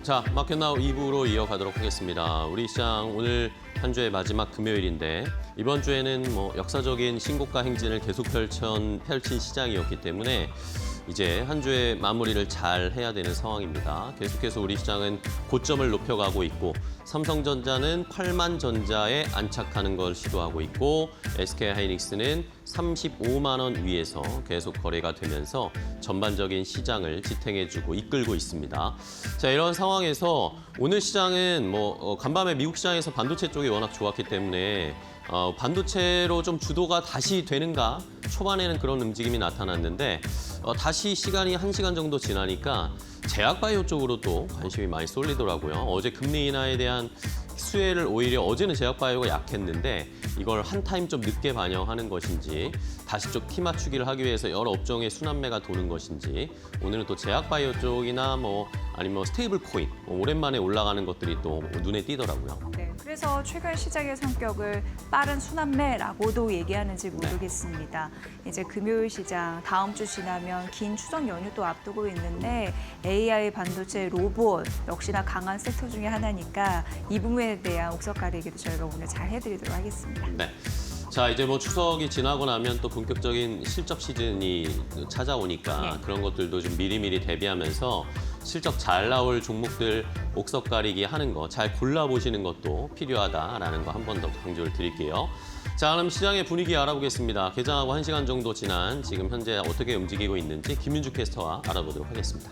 자, 마켓나우 2부로 이어가도록 하겠습니다. 우리 시장 오늘 한 주의 마지막 금요일인데 이번 주에는 역사적인 신고가 행진을 계속 펼친 시장이었기 때문에 이제 한 주의 마무리를 잘 해야 되는 상황입니다. 계속해서 우리 시장은 고점을 높여가고 있고 삼성전자는 8만 전자에 안착하는 걸 시도하고 있고 SK하이닉스는 35만 원 위에서 계속 거래가 되면서 전반적인 시장을 지탱해주고 이끌고 있습니다. 자, 이런 상황에서 오늘 시장은 간밤에 미국 시장에서 반도체 쪽이 워낙 좋았기 때문에 반도체로 좀 주도가 다시 되는가? 초반에는 그런 움직임이 나타났는데 다시 시간이 1시간 정도 지나니까 제약바이오 쪽으로 또 관심이 많이 쏠리더라고요. 어제 금리 인하에 대한 수혜를 오히려 어제는 제약바이오가 약했는데 이걸 한 타임 좀 늦게 반영하는 것인지 다시 좀 키 맞추기를 하기 위해서 여러 업종의 순환매가 도는 것인지 오늘은 또 제약바이오 쪽이나 아니면 스테이블 코인 오랜만에 올라가는 것들이 또 눈에 띄더라고요. 네, 그래서 최근 시장의 성격을 빠른 순환매라고도 얘기하는지 모르겠습니다. 이제 금요일 시장 다음 주 지나면 긴 추석 연휴도 앞두고 있는데 AI, 반도체, 로봇 역시나 강한 섹터 중에 하나니까 이 부분에 대한 옥석 가리기도 저희가 오늘 잘 해드리도록 하겠습니다. 네. 자, 이제 추석이 지나고 나면 또 본격적인 실적 시즌이 찾아오니까 네. 그런 것들도 좀 미리미리 대비하면서 실적 잘 나올 종목들 옥석 가리기 하는 거 잘 골라보시는 것도 필요하다라는 거 한 번 더 강조를 드릴게요. 자, 그럼 시장의 분위기 알아보겠습니다. 개장하고 1시간 정도 지난 지금 현재 어떻게 움직이고 있는지 김윤주 캐스터와 알아보도록 하겠습니다.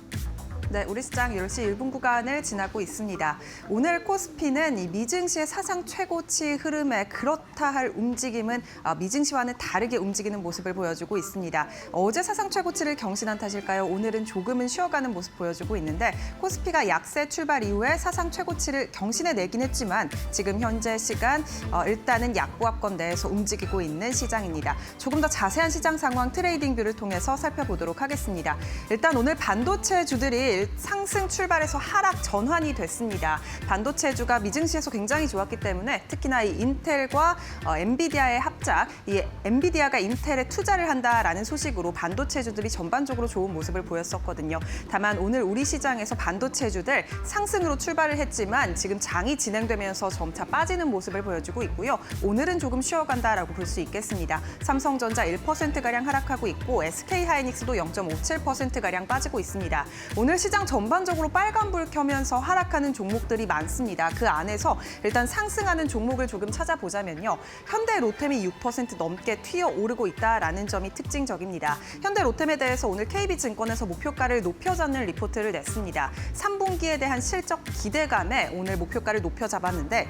네, 우리 시장 10시 1분 구간을 지나고 있습니다. 오늘 코스피는 이 미증시의 사상 최고치 흐름에 그렇다 할 움직임은 미증시와는 다르게 움직이는 모습을 보여주고 있습니다. 어제 사상 최고치를 경신한 탓일까요? 오늘은 조금은 쉬어가는 모습 보여주고 있는데 코스피가 약세 출발 이후에 사상 최고치를 경신해내긴 했지만 지금 현재 시간 일단은 약보합권 내에서 움직이고 있는 시장입니다. 조금 더 자세한 시장 상황 트레이딩 뷰를 통해서 살펴보도록 하겠습니다. 일단 오늘 반도체 주들이 상승 출발해서 하락 전환이 됐습니다. 반도체주가 미증시에서 굉장히 좋았기 때문에 특히나 이 인텔과 엔비디아의 합작, 이 엔비디아가 인텔에 투자를 한다라는 소식으로 반도체주들이 전반적으로 좋은 모습을 보였었거든요. 다만 오늘 우리 시장에서 반도체주들 상승으로 출발을 했지만 지금 장이 진행되면서 점차 빠지는 모습을 보여주고 있고요. 오늘은 조금 쉬어간다라고 볼 수 있겠습니다. 삼성전자 1%가량 하락하고 있고 SK하이닉스도 0.57%가량 빠지고 있습니다. 오늘 시장 전반적으로 빨간불 켜면서 하락하는 종목들이 많습니다. 그 안에서 일단 상승하는 종목을 조금 찾아보자면요. 현대 로템이 6% 넘게 튀어오르고 있다라는 점이 특징적입니다. 현대 로템에 대해서 오늘 KB증권에서 목표가를 높여잡는 리포트를 냈습니다. 3분기에 대한 실적 기대감에 오늘 목표가를 높여 잡았는데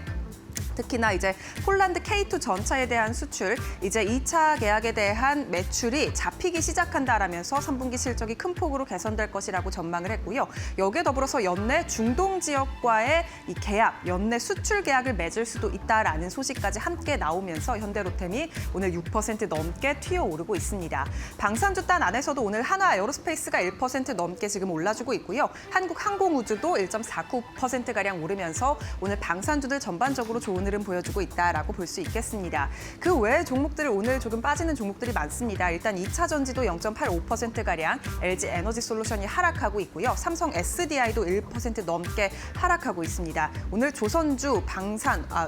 특히나 이제 폴란드 K2 전차에 대한 수출, 이제 2차 계약에 대한 매출이 잡히기 시작한다라면서 3분기 실적이 큰 폭으로 개선될 것이라고 전망을 했고요. 여기에 더불어서 연내 중동 지역과의 이 계약, 연내 수출 계약을 맺을 수도 있다라는 소식까지 함께 나오면서 현대로템이 오늘 6% 넘게 튀어오르고 있습니다. 방산주 단 안에서도 오늘 한화 에어로스페이스가 1% 넘게 지금 올라주고 있고요. 한국항공우주도 1.49%가량 오르면서 오늘 방산주들 전반적으로 좋은 흐름 보여주고 있다라고 볼 수 있겠습니다. 그 외의 종목들 오늘 조금 빠지는 종목들이 많습니다. 일단 2차 전지도 0.85%가량 LG 에너지 솔루션이 하락하고 있고요. 삼성 SDI도 1% 넘게 하락하고 있습니다. 오늘 조선주,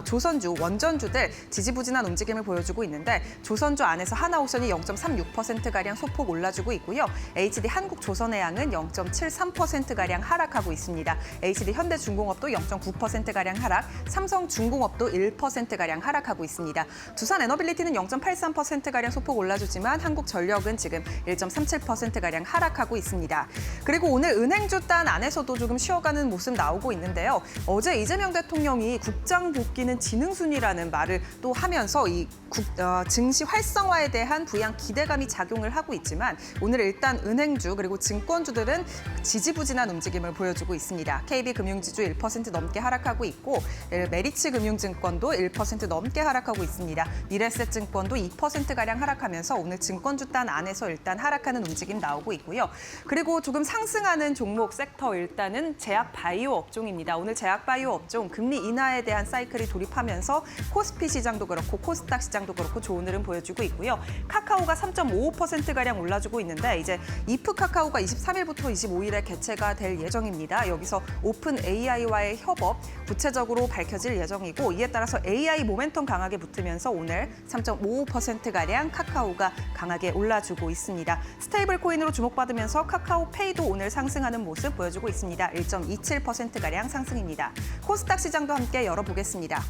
조선주, 원전주들 지지부진한 움직임을 보여주고 있는데 조선주 안에서 하나오션이 0.36%가량 소폭 올라주고 있고요. HD 한국조선해양은 0.73%가량 하락하고 있습니다. HD 현대중공업도 0.9%가량 하락, 삼성중공업도 1%가량 하락하고 있습니다. 두산에너빌리티는 0.83%가량 소폭 올라주지만 한국전력은 지금 1.37%가량 하락하고 있습니다. 그리고 오늘 은행주 단 안에서도 조금 쉬어가는 모습 나오고 있는데요. 어제 이재명 대통령이 국장 복귀는 지능순이라는 말을 또 하면서 이 증시 활성화에 대한 부양 기대감이 작용을 하고 있지만 오늘 일단 은행주 그리고 증권주들은 지지부진한 움직임을 보여주고 있습니다. KB금융지주 1% 넘게 하락하고 있고 메리츠금융증권 삼성증권도 1% 넘게 하락하고 있습니다. 미래에셋증권도 2%가량 하락하면서 오늘 증권주 단 안에서 일단 하락하는 움직임 나오고 있고요. 그리고 조금 상승하는 종목 섹터 일단은 제약바이오 업종입니다. 오늘 제약바이오 업종 금리 인하에 대한 사이클이 돌입하면서 코스피 시장도 그렇고 코스닥 시장도 그렇고 좋은 흐름 보여주고 있고요. 카카오가 3.55%가량 올라주고 있는데 이제 이프 카카오가 23일부터 25일에 개최가 될 예정입니다. 여기서 오픈 AI와의 협업 구체적으로 밝혀질 예정이고 이에 따라서 AI 모멘텀 강하게 붙으면서 오늘 3.55%가량 카카오가 강하게 올라주고 있습니다. 스테이블 코인으로 주목받으면서 카카오페이도 오늘 상승하는 모습 보여주고 있습니다. 1.27%가량 상승입니다. 코스닥 시장도 함께 열어보겠습니다.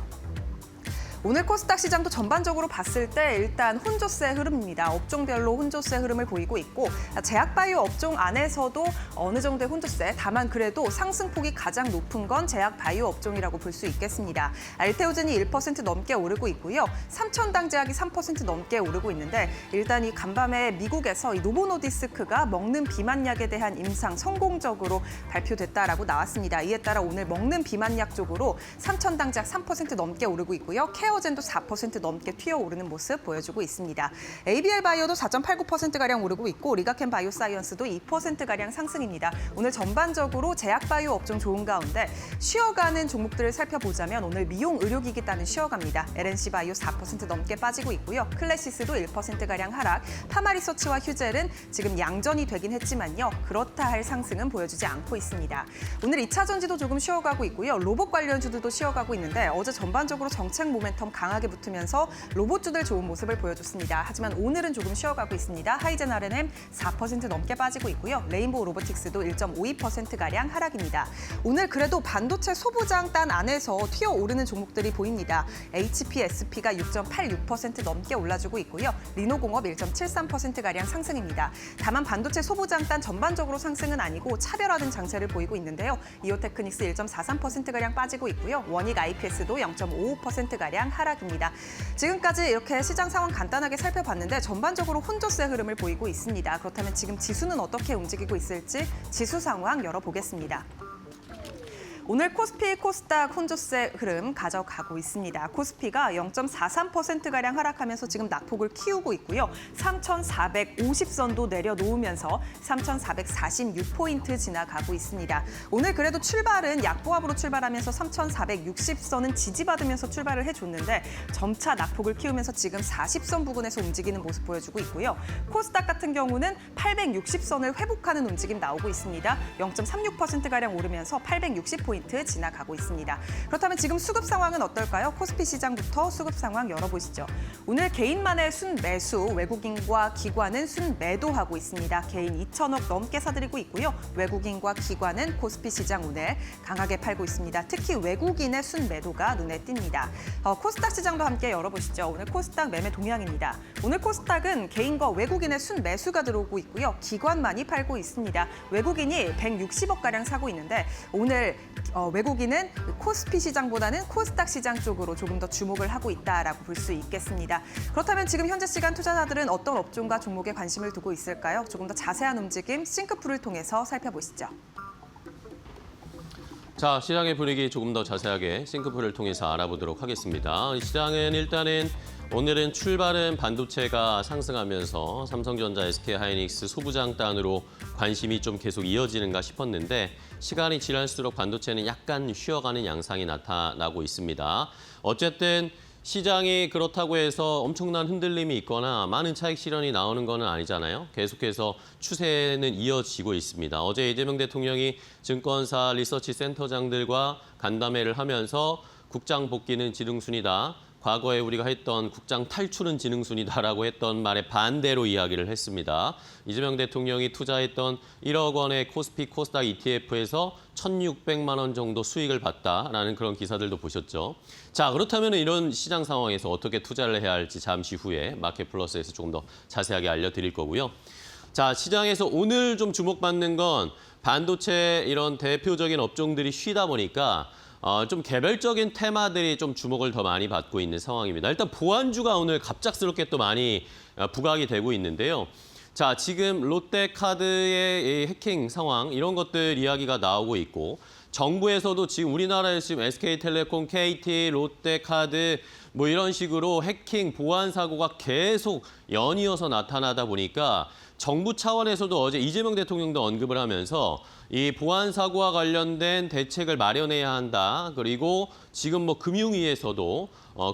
오늘 코스닥 시장도 전반적으로 봤을 때 일단 혼조세 흐름입니다. 업종별로 혼조세 흐름을 보이고 있고 제약바이오 업종 안에서도 어느 정도의 혼조세, 다만 그래도 상승폭이 가장 높은 건 제약바이오 업종이라고 볼 수 있겠습니다. 알테오젠이 1% 넘게 오르고 있고요. 삼천당 제약이 3% 넘게 오르고 있는데 일단 이 간밤에 미국에서 이 노보노디스크가 먹는 비만약에 대한 임상 성공적으로 발표됐다라고 나왔습니다. 이에 따라 오늘 먹는 비만약 쪽으로 삼천당 제약 3% 넘게 오르고 있고요. 케어젠도 4% 넘게 튀어오르는 모습 보여주고 있습니다. ABL 바이오도 4.89%가량 오르고 있고 리가켄 바이오사이언스도 2%가량 상승입니다. 오늘 전반적으로 제약바이오 업종 좋은 가운데 쉬어가는 종목들을 살펴보자면 오늘 미용 의료기기 따는 쉬어갑니다. LNC 바이오 4% 넘게 빠지고 있고요. 클래시스도 1%가량 하락, 파마리서치와 휴젤은 지금 양전이 되긴 했지만요. 그렇다 할 상승은 보여주지 않고 있습니다. 오늘 2차 전지도 조금 쉬어가고 있고요. 로봇 관련주들도 쉬어가고 있는데 어제 전반적으로 정책 모멘텀 강하게 붙으면서 로봇주들 좋은 모습을 보여줬습니다. 하지만 오늘은 조금 쉬어가고 있습니다. 하이젠 R&M 4% 넘게 빠지고 있고요. 레인보우 로보틱스도 1.52%가량 하락입니다. 오늘 그래도 반도체 소부장 단 안에서 튀어오르는 종목들이 보입니다. HPSP가 6.86% 넘게 올라주고 있고요. 리노공업 1.73%가량 상승입니다. 다만 반도체 소부장 단 전반적으로 상승은 아니고 차별화된 장세를 보이고 있는데요. 이오테크닉스 1.43%가량 빠지고 있고요. 원익 IPS도 0.55%가량 하락입니다. 지금까지 이렇게 시장 상황 간단하게 살펴봤는데 전반적으로 혼조세 흐름을 보이고 있습니다. 그렇다면 지금 지수는 어떻게 움직이고 있을지 지수 상황 열어보겠습니다. 오늘 코스피, 코스닥 혼조세 흐름 가져가고 있습니다. 코스피가 0.43%가량 하락하면서 지금 낙폭을 키우고 있고요. 3,450선도 내려놓으면서 3,446포인트 지나가고 있습니다. 오늘 그래도 출발은 약보합으로 출발하면서 3,460선은 지지받으면서 출발을 해줬는데 점차 낙폭을 키우면서 지금 40선 부근에서 움직이는 모습 보여주고 있고요. 코스닥 같은 경우는 860선을 회복하는 움직임 나오고 있습니다. 0.36%가량 오르면서 860포인트 지나가고 있습니다. 그렇다면 지금 수급 상황은 어떨까요? 코스피 시장부터 수급 상황 열어보시죠. 오늘 개인만의 순매수, 외국인과 기관은 순매도하고 있습니다. 개인 2천억 넘게 사들이고 있고요. 외국인과 기관은 코스피 시장 오늘 강하게 팔고 있습니다. 특히 외국인의 순매도가 눈에 띕니다. 코스닥 시장도 함께 열어보시죠. 오늘 코스닥 매매 동향입니다. 오늘 코스닥은 개인과 외국인의 순매수가 들어오고 있고요. 기관만이 팔고 있습니다. 외국인이 160억가량 사고 있는데 오늘 외국인은 코스피 시장보다는 코스닥 시장 쪽으로 조금 더 주목을 하고 있다라고 볼 수 있겠습니다. 그렇다면 지금 현재 시간 투자자들은 어떤 업종과 종목에 관심을 두고 있을까요? 조금 더 자세한 움직임 싱크풀을 통해서 살펴보시죠. 자, 시장의 분위기 조금 더 자세하게 싱크풀을 통해서 알아보도록 하겠습니다. 시장은 일단은 오늘은 출발은 반도체가 상승하면서 삼성전자, SK하이닉스 소부장 단으로 관심이 좀 계속 이어지는가 싶었는데 시간이 지날수록 반도체는 약간 쉬어가는 양상이 나타나고 있습니다. 어쨌든 시장이 그렇다고 해서 엄청난 흔들림이 있거나 많은 차익 실현이 나오는 건 아니잖아요. 계속해서 추세는 이어지고 있습니다. 어제 이재명 대통령이 증권사 리서치 센터장들과 간담회를 하면서 국장 복귀는 지능순이다. 과거에 우리가 했던 국장 탈출은 지능순이다라고 했던 말에 반대로 이야기를 했습니다. 이재명 대통령이 투자했던 1억 원의 코스피 코스닥 ETF에서 1,600만 원 정도 수익을 봤다라는 그런 기사들도 보셨죠. 자, 그렇다면 이런 시장 상황에서 어떻게 투자를 해야 할지 잠시 후에 마켓플러스에서 조금 더 자세하게 알려드릴 거고요. 자, 시장에서 오늘 좀 주목받는 건 반도체 이런 대표적인 업종들이 쉬다 보니까 좀 개별적인 테마들이 좀 주목을 더 많이 받고 있는 상황입니다. 일단 보안주가 오늘 갑작스럽게 또 많이 부각이 되고 있는데요. 자, 지금 롯데카드의 이 해킹 상황 이런 것들 이야기가 나오고 있고 정부에서도 지금 우리나라에서 지금 SK텔레콤, KT, 롯데카드 뭐 이런 식으로 해킹 보안 사고가 계속 연이어서 나타나다 보니까 정부 차원에서도 어제 이재명 대통령도 언급을 하면서 이 보안 사고와 관련된 대책을 마련해야 한다. 그리고 지금 뭐 금융위에서도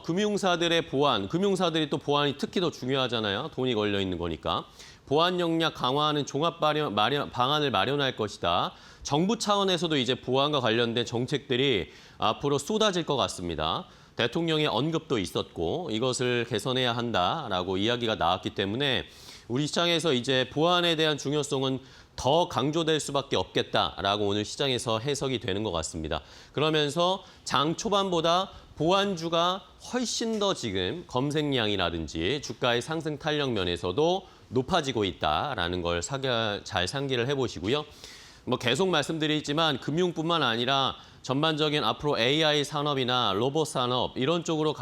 금융사들의 보안, 금융사들이 또 보안이 특히 더 중요하잖아요. 돈이 걸려 있는 거니까. 보안 역량 강화하는 종합 방안을 마련할 것이다. 정부 차원에서도 이제 보안과 관련된 정책들이 앞으로 쏟아질 것 같습니다. 대통령의 언급도 있었고 이것을 개선해야 한다라고 이야기가 나왔기 때문에 우리 시장에서 이제 보안에 대한 중요성은 더 강조될 수밖에 없겠다라고 오늘 시장에서 해석이 되는 것 같습니다. 그러면서 장 초반보다 보안주가 훨씬 더 지금 검색량이라든지 주가의 상승 탄력 면에서도 높아지고 있다라는 걸 잘 상기를 해보시고요. 뭐 계속 말씀드리지만 금융뿐만 아니라 전반적인 앞으로 AI 산업이나 로봇 산업 이런 쪽으로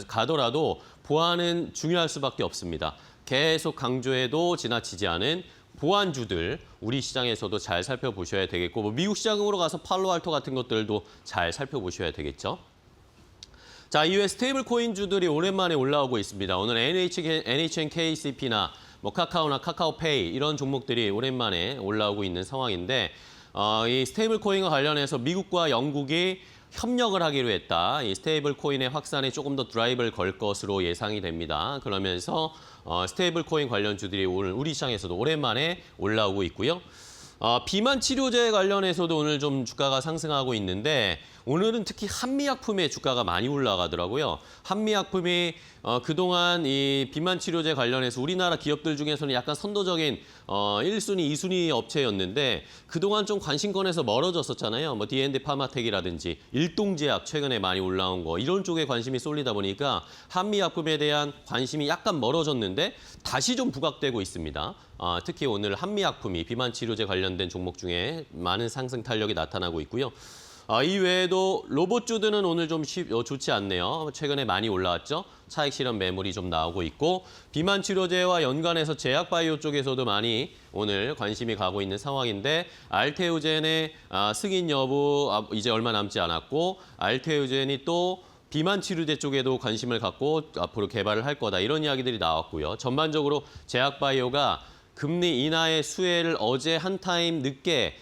가더라도 보안은 중요할 수밖에 없습니다. 계속 강조해도 지나치지 않은 보안주들 우리 시장에서도 잘 살펴보셔야 되겠고 뭐 미국 시장으로 가서 팔로알토 같은 것들도 잘 살펴보셔야 되겠죠. 자, 이외에 스테이블 코인주들이 오랜만에 올라오고 있습니다. 오늘 NHNKCP나 뭐 카카오나 카카오페이 이런 종목들이 오랜만에 올라오고 있는 상황인데 이 스테이블 코인과 관련해서 미국과 영국이 협력을 하기로 했다. 이 스테이블 코인의 확산에 조금 더 드라이브를 걸 것으로 예상이 됩니다. 그러면서 스테이블 코인 관련주들이 오늘 우리 시장에서도 오랜만에 올라오고 있고요. 비만 치료제 관련해서도 오늘 좀 주가가 상승하고 있는데 오늘은 특히 한미약품의 주가가 많이 올라가더라고요. 한미약품이 그동안 이 비만 치료제 관련해서 우리나라 기업들 중에서는 약간 선도적인 1순위, 2순위 업체였는데 그동안 좀 관심권에서 멀어졌었잖아요. 뭐 D&D 파마텍이라든지 일동제약 최근에 많이 올라온 거 이런 쪽에 관심이 쏠리다 보니까 한미약품에 대한 관심이 약간 멀어졌는데 다시 좀 부각되고 있습니다. 특히 오늘 한미약품이 비만 치료제 관련된 종목 중에 많은 상승 탄력이 나타나고 있고요. 이외에도 로봇주들은 오늘 좀 좋지 않네요. 최근에 많이 올라왔죠. 차익 실현 매물이 좀 나오고 있고 비만 치료제와 연관해서 제약바이오 쪽에서도 많이 오늘 관심이 가고 있는 상황인데 알테오젠의 승인 여부 이제 얼마 남지 않았고 알테오젠이 또 비만 치료제 쪽에도 관심을 갖고 앞으로 개발을 할 거다 이런 이야기들이 나왔고요. 전반적으로 제약바이오가 금리 인하의 수혜를 어제 한 타임 늦게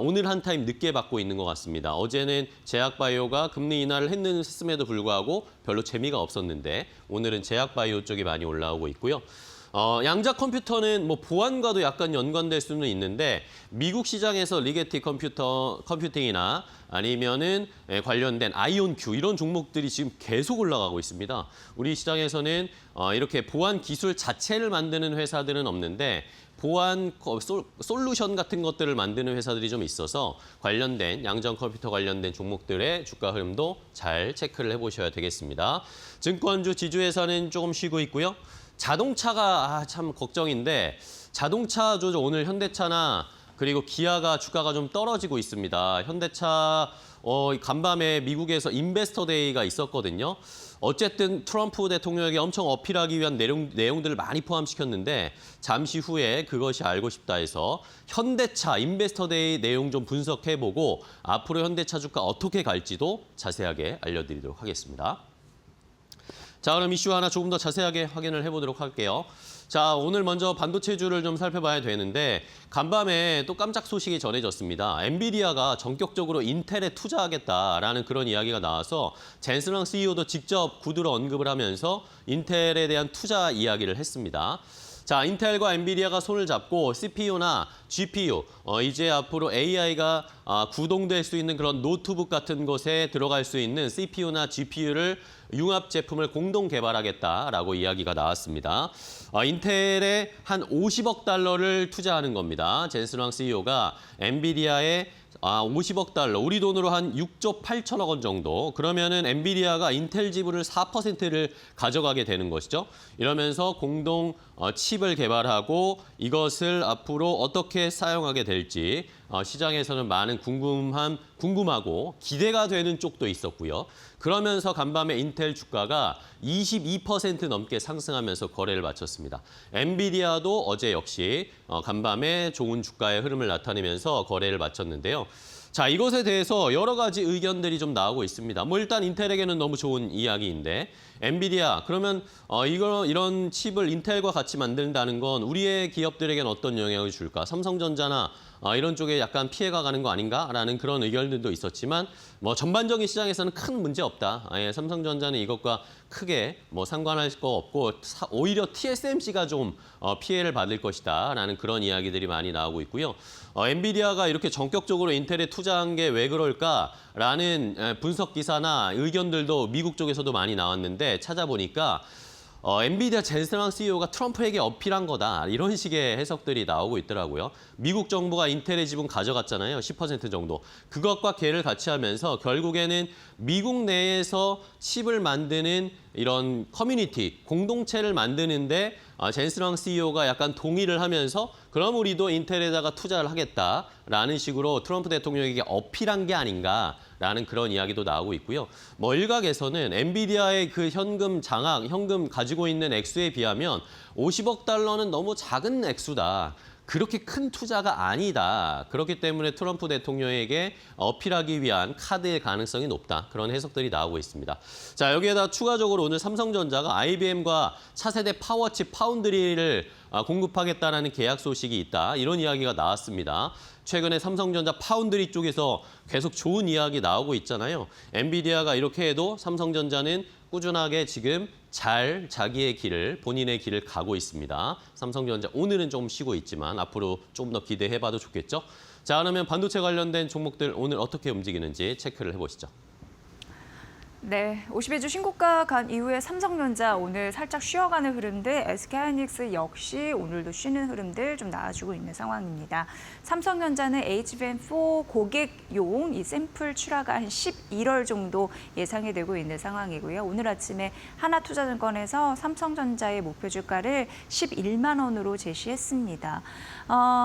오늘 한 타임 늦게 받고 있는 것 같습니다. 어제는 제약바이오가 금리 인하를 했음에도 불구하고 별로 재미가 없었는데 오늘은 제약바이오 쪽이 많이 올라오고 있고요. 양자 컴퓨터는 뭐 보안과도 약간 연관될 수는 있는데 미국 시장에서 리게티 컴퓨팅이나 아니면은 관련된 아이온큐 이런 종목들이 지금 계속 올라가고 있습니다. 우리 시장에서는 이렇게 보안 기술 자체를 만드는 회사들은 없는데 보안 솔루션 같은 것들을 만드는 회사들이 좀 있어서 관련된 양전 컴퓨터 관련된 종목들의 주가 흐름도 잘 체크를 해보셔야 되겠습니다. 증권주 지주회사는 조금 쉬고 있고요. 자동차가 참 걱정인데 자동차주 오늘 현대차나 그리고 기아가 주가가 좀 떨어지고 있습니다. 현대차 간밤에 미국에서 인베스터 데이가 있었거든요. 어쨌든 트럼프 대통령에게 엄청 어필하기 위한 내용들을 많이 포함시켰는데 잠시 후에 그것이 알고 싶다 해서 현대차 인베스터 데이 내용 좀 분석해보고 앞으로 현대차 주가 어떻게 갈지도 자세하게 알려드리도록 하겠습니다. 자, 그럼 이슈 하나 조금 더 자세하게 확인을 해보도록 할게요. 자, 오늘 먼저 반도체주를 좀 살펴봐야 되는데 간밤에 또 깜짝 소식이 전해졌습니다. 엔비디아가 전격적으로 인텔에 투자하겠다라는 그런 이야기가 나와서 젠슨 CEO도 직접 구두로 언급을 하면서 인텔에 대한 투자 이야기를 했습니다. 자, 인텔과 엔비디아가 손을 잡고 CPU나 GPU, 이제 앞으로 AI가 구동될 수 있는 그런 노트북 같은 곳에 들어갈 수 있는 CPU나 GPU를 융합 제품을 공동 개발하겠다라고 이야기가 나왔습니다. 인텔에 한 50억 달러를 투자하는 겁니다. 젠슨 CEO가 엔비디아에 50억 달러, 우리 돈으로 한 6조 8천억 원 정도. 그러면은 엔비디아가 인텔 지분을 4%를 가져가게 되는 것이죠. 이러면서 공동 칩을 개발하고 이것을 앞으로 어떻게 사용하게 될지 시장에서는 많은 궁금하고 기대가 되는 쪽도 있었고요. 그러면서 간밤에 인텔 주가가 22% 넘게 상승하면서 거래를 마쳤습니다. 엔비디아도 어제 역시 간밤에 좋은 주가의 흐름을 나타내면서 거래를 마쳤는데요. 자, 이것에 대해서 여러 가지 의견들이 좀 나오고 있습니다. 뭐 일단 인텔에게는 너무 좋은 이야기인데 엔비디아 그러면 이런 칩을 인텔과 같이 만든다는 건 우리의 기업들에게는 어떤 영향을 줄까? 삼성전자나 이런 쪽에 약간 피해가 가는 거 아닌가라는 그런 의견들도 있었지만 뭐 전반적인 시장에서는 큰 문제 없다. 삼성전자는 이것과 크게 뭐 상관할 거 없고 오히려 TSMC가 좀 피해를 받을 것이다라는 그런 이야기들이 많이 나오고 있고요. 엔비디아가 이렇게 전격적으로 인텔에 투자한 게 왜 그럴까라는 분석 기사나 의견들도 미국 쪽에서도 많이 나왔는데 찾아보니까 엔비디아 젠스랑 CEO가 트럼프에게 어필한 거다. 이런 식의 해석들이 나오고 있더라고요. 미국 정부가 인텔의 지분 가져갔잖아요. 10% 정도. 그것과 개를 같이 하면서 결국에는 미국 내에서 칩을 만드는 이런 커뮤니티, 공동체를 만드는데 젠스랑 CEO가 약간 동의를 하면서 그럼 우리도 인텔에다가 투자를 하겠다라는 식으로 트럼프 대통령에게 어필한 게 아닌가라는 그런 이야기도 나오고 있고요. 뭐 일각에서는 엔비디아의 그 현금 가지고 있는 액수에 비하면 50억 달러는 너무 작은 액수다. 그렇게 큰 투자가 아니다. 그렇기 때문에 트럼프 대통령에게 어필하기 위한 카드의 가능성이 높다. 그런 해석들이 나오고 있습니다. 자, 여기에다 추가적으로 오늘 삼성전자가 IBM과 차세대 파워칩 파운드리를 공급하겠다는 계약 소식이 있다. 이런 이야기가 나왔습니다. 최근에 삼성전자 파운드리 쪽에서 계속 좋은 이야기 나오고 있잖아요. 엔비디아가 이렇게 해도 삼성전자는 꾸준하게 지금 잘 본인의 길을 가고 있습니다. 삼성전자 오늘은 좀 쉬고 있지만 앞으로 좀 더 기대해봐도 좋겠죠. 자, 그러면 반도체 관련된 종목들 오늘 어떻게 움직이는지 체크를 해보시죠. 네, 50일 주 신고가 간 이후에 삼성전자 오늘 살짝 쉬어가는 흐름들, SK하이닉스 역시 오늘도 쉬는 흐름들 좀 나와주고 있는 상황입니다. 삼성전자는 HBM4 고객용 이 샘플 출하가 한 11월 정도 예상이 되고 있는 상황이고요. 오늘 아침에 하나투자증권에서 삼성전자의 목표 주가를 11만 원으로 제시했습니다.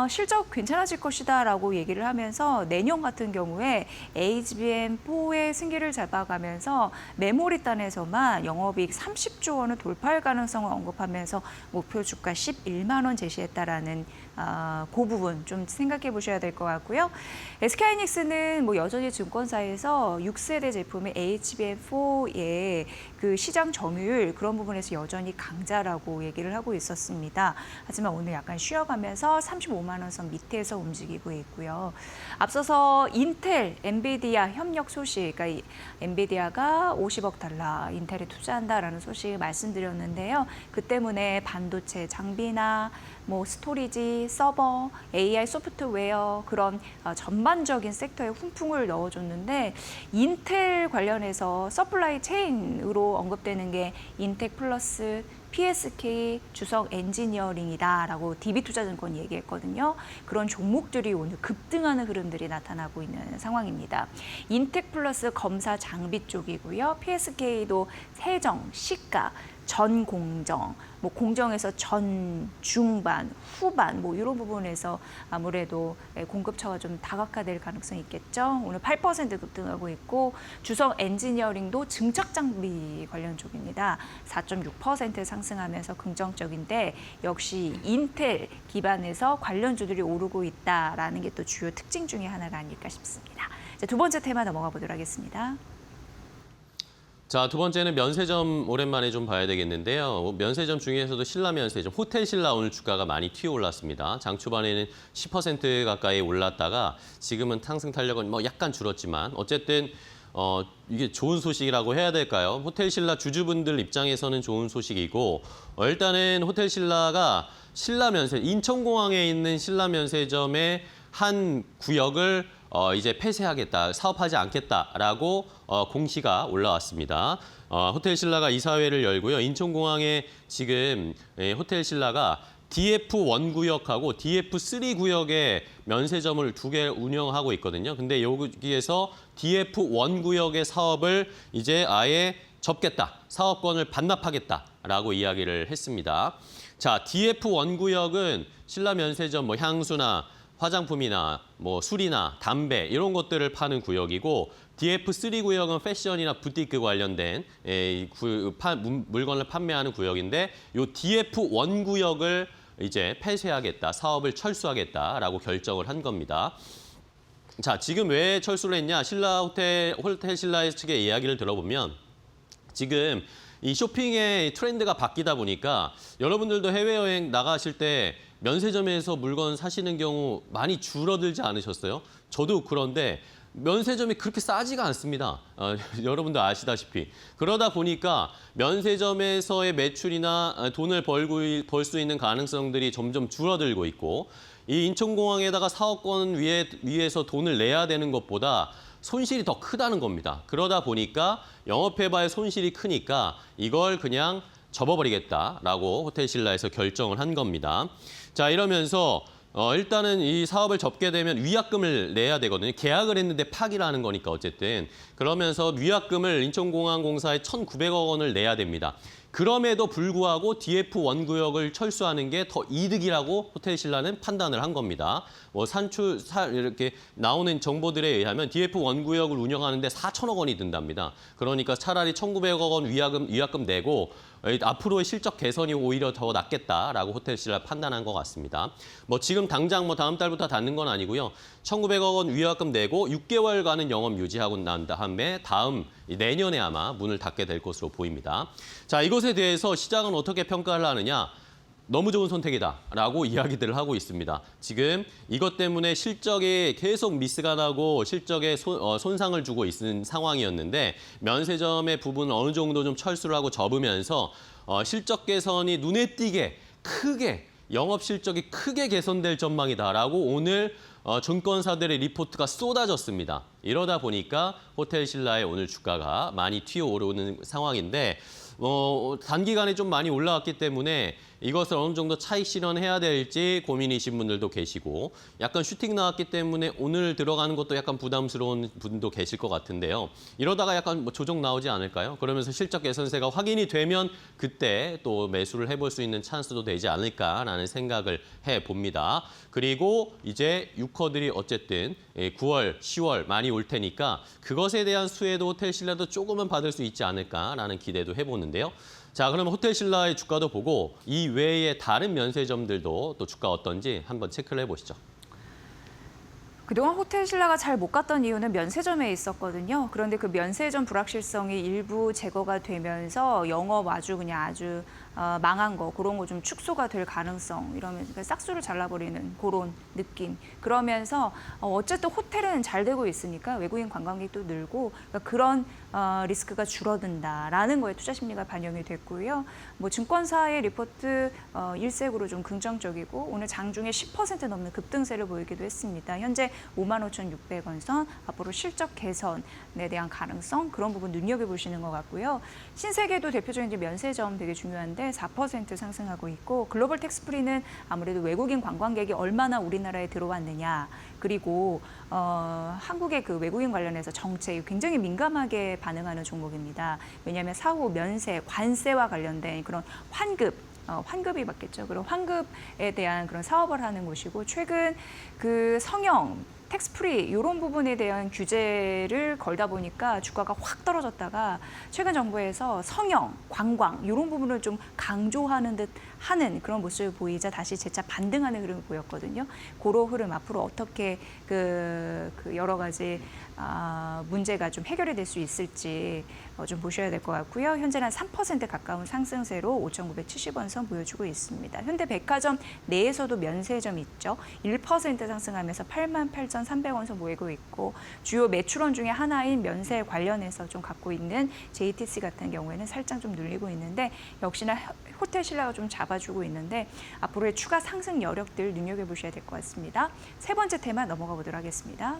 실적 괜찮아질 것이다라고 얘기를 하면서 내년 같은 경우에 HBM4의 승기를 잡아가면서 메모리단에서만 영업이익 30조 원을 돌파할 가능성을 언급하면서 목표 주가 11만 원 제시했다라는 그 부분 좀 생각해 보셔야 될 것 같고요. SK하이닉스는 뭐 여전히 증권사에서 6세대 제품의 HBM4의 그 시장 점유율 그런 부분에서 여전히 강자라고 얘기를 하고 있었습니다. 하지만 오늘 약간 쉬어가면서 35만 원 선 밑에서 움직이고 있고요. 앞서서 인텔, 엔비디아 협력 소식, 그러니까 엔비디아가 50억 달러 인텔에 투자한다라는 소식을 말씀드렸는데요. 그 때문에 반도체 장비나 뭐 스토리지, 서버, AI 소프트웨어 그런 전반적인 섹터에 훈풍을 넣어줬는데 인텔 관련해서 서플라이 체인으로 언급되는 게 인텍 플러스, PSK, 주성 엔지니어링이다라고 DB투자증권이 얘기했거든요. 그런 종목들이 오늘 급등하는 흐름들이 나타나고 있는 상황입니다. 인텍 플러스 검사 장비 쪽이고요. PSK도 세정, 시가, 전 공정, 뭐 공정에서 전, 중반, 후반 뭐 이런 부분에서 아무래도 공급처가 좀 다각화될 가능성이 있겠죠. 오늘 8% 급등하고 있고 주성 엔지니어링도 증착 장비 관련 쪽입니다. 4.6% 상승하면서 긍정적인데 역시 인텔 기반에서 관련주들이 오르고 있다라는 게 또 주요 특징 중에 하나가 아닐까 싶습니다. 자, 두 번째 테마 넘어가 보도록 하겠습니다. 자, 두 번째는 면세점 오랜만에 좀 봐야 되겠는데요. 면세점 중에서도 신라 면세점, 호텔 신라 오늘 주가가 많이 튀어 올랐습니다. 장 초반에는 10% 가까이 올랐다가 지금은 상승 탄력은 뭐 약간 줄었지만 어쨌든 이게 좋은 소식이라고 해야 될까요? 호텔 신라 주주분들 입장에서는 좋은 소식이고 일단은 호텔 신라가 인천공항에 있는 신라 면세점의 한 구역을 이제 폐쇄하겠다, 사업하지 않겠다라고 공시가 올라왔습니다. 호텔 신라가 이사회를 열고요. 인천공항에 지금 호텔 신라가 DF1 구역하고 DF3 구역의 면세점을 2개 운영하고 있거든요. 근데 여기에서 DF1 구역의 사업을 이제 아예 접겠다, 사업권을 반납하겠다라고 이야기를 했습니다. 자, DF1 구역은 신라 면세점 뭐 향수나 화장품이나 뭐 술이나 담배 이런 것들을 파는 구역이고 DF3 구역은 패션이나 부티크 관련된 물건을 판매하는 구역인데 이 DF1 구역을 이제 폐쇄하겠다, 사업을 철수하겠다라고 결정을 한 겁니다. 자, 지금 왜 철수를 했냐? 호텔 신라 측의 이야기를 들어보면 지금 이 쇼핑의 트렌드가 바뀌다 보니까 여러분들도 해외여행 나가실 때 면세점에서 물건 사시는 경우 많이 줄어들지 않으셨어요? 저도 그런데 면세점이 그렇게 싸지가 않습니다. 여러분도 아시다시피. 그러다 보니까 면세점에서의 매출이나 돈을 벌 수 있는 가능성들이 점점 줄어들고 있고 이 인천공항에다가 사업권 위에서 돈을 내야 되는 것보다 손실이 더 크다는 겁니다. 그러다 보니까 영업해봐야 손실이 크니까 이걸 그냥 접어버리겠다라고 호텔 신라에서 결정을 한 겁니다. 자, 이러면서 일단은 이 사업을 접게 되면 위약금을 내야 되거든요. 계약을 했는데 파기라는 거니까 어쨌든. 그러면서 위약금을 인천공항공사에 1,900억 원을 내야 됩니다. 그럼에도 불구하고 DF1 구역을 철수하는 게 더 이득이라고 호텔 신라는 판단을 한 겁니다. 뭐 이렇게 나오는 정보들에 의하면 DF1 구역을 운영하는데 4천억 원이 든답니다. 그러니까 차라리 1,900억 원 위약금 내고 앞으로의 실적 개선이 오히려 더 낫겠다라고 호텔 신라 판단한 것 같습니다. 뭐 지금 당장 뭐 다음 달부터 닫는 건 아니고요. 1,900억 원 위약금 내고 6개월간은 영업 유지하고 난 다음에 내년에 아마 문을 닫게 될 것으로 보입니다. 자, 이것에 대해서 시장은 어떻게 평가를 하느냐? 너무 좋은 선택이다라고 이야기들을 하고 있습니다. 지금 이것 때문에 실적이 계속 미스가 나고 실적에 손상을 주고 있는 상황이었는데 면세점의 부분을 어느 정도 좀 철수를 하고 접으면서 실적 개선이 눈에 띄게 영업 실적이 크게 개선될 전망이다라고 오늘 증권사들의 리포트가 쏟아졌습니다. 이러다 보니까 호텔 신라의 오늘 주가가 많이 튀어오르는 상황인데 단기간에 좀 많이 올라왔기 때문에 이것을 어느 정도 차익 실현해야 될지 고민이신 분들도 계시고 약간 슈팅 나왔기 때문에 오늘 들어가는 것도 약간 부담스러운 분도 계실 것 같은데요. 이러다가 약간 조정 나오지 않을까요? 그러면서 실적 개선세가 확인이 되면 그때 또 매수를 해볼 수 있는 찬스도 되지 않을까라는 생각을 해봅니다. 그리고 이제 유커들이 어쨌든 9월, 10월 많이 올 테니까 그것에 대한 수혜도 호텔 신라도 조금은 받을 수 있지 않을까라는 기대도 해보는데요. 자, 그러면 호텔 신라의 주가도 보고 이 외에 다른 면세점들도 또 주가 어떤지 한번 체크를 해보시죠. 그동안 호텔 신라가 잘 못 갔던 이유는 면세점에 있었거든요. 그런데 그 면세점 불확실성이 일부 제거가 되면서 영업 아주 망한 거 그런 거 좀 축소가 될 가능성 이러면서 싹수를 잘라버리는 그런 느낌. 그러면서 어쨌든 호텔은 잘 되고 있으니까 외국인 관광객도 늘고 그런 리스크가 줄어든다라는 거에 투자 심리가 반영이 됐고요. 뭐 증권사의 리포트 일색으로 좀 긍정적이고 오늘 장중에 10% 넘는 급등세를 보이기도 했습니다. 현재 55,600원 선 앞으로 실적 개선에 대한 가능성 그런 부분 눈여겨보시는 것 같고요. 신세계도 대표적인 이제 면세점 되게 중요한데 4% 상승하고 있고 글로벌 텍스프리는 아무래도 외국인 관광객이 얼마나 우리나라에 들어왔느냐 그리고 한국의 그 외국인 관련해서 정책이 굉장히 민감하게 반응하는 종목입니다. 왜냐하면 사후 면세, 관세와 관련된 그런 환급이 맞겠죠. 그런 환급에 대한 그런 사업을 하는 곳이고 최근 그 성형 텍스프리 이런 부분에 대한 규제를 걸다 보니까 주가가 확 떨어졌다가 최근 정부에서 성형, 관광 이런 부분을 좀 강조하는 듯 하는 그런 모습을 보이자 다시 재차 반등하는 흐름을 보였거든요. 그런 흐름 앞으로 어떻게 그 여러 가지 문제가 좀 해결이 될 수 있을지 좀 보셔야 될 것 같고요. 현재는 3% 가까운 상승세로 5,970원 선 보여주고 있습니다. 현대백화점 내에서도 면세점 있죠. 1% 상승하면서 88,300원 선 모이고 있고 주요 매출원 중에 하나인 면세 관련해서 좀 갖고 있는 JTC 같은 경우에는 살짝 좀 눌리고 있는데 역시나 호텔 신라가 좀 잡아주고 있는데 앞으로의 추가 상승 여력들 눈여겨보셔야 될 것 같습니다. 세 번째 테마 넘어가 보도록 하겠습니다.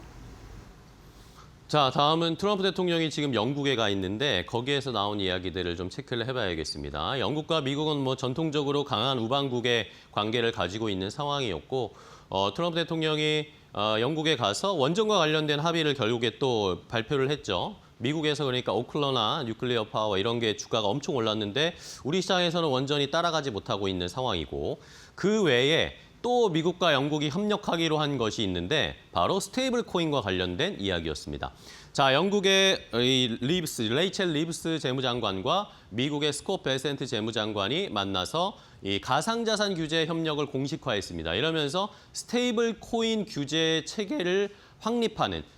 자, 다음은 트럼프 대통령이 지금 영국에 가 있는데 거기에서 나온 이야기들을 좀 체크를 해봐야겠습니다. 영국과 미국은 뭐 전통적으로 강한 우방국의 관계를 가지고 있는 상황이었고 트럼프 대통령이 영국에 가서 원전과 관련된 합의를 결국에 또 발표를 했죠. 미국에서 그러니까 오클러나 뉴클리어 파워 이런 게 주가가 엄청 올랐는데 우리 시장에서는 원전이 따라가지 못하고 있는 상황이고 그 외에 또 미국과 영국이 협력하기로 한 것이 있는데 바로 스테이블 코인과 관련된 이야기였습니다. 자, 영국의 레이첼 리브스 재무장관과 미국의 스콧 베센트 재무장관이 만나서 이 가상자산 규제 협력을 공식화했습니다. 이러면서 스테이블 코인 규제 체계를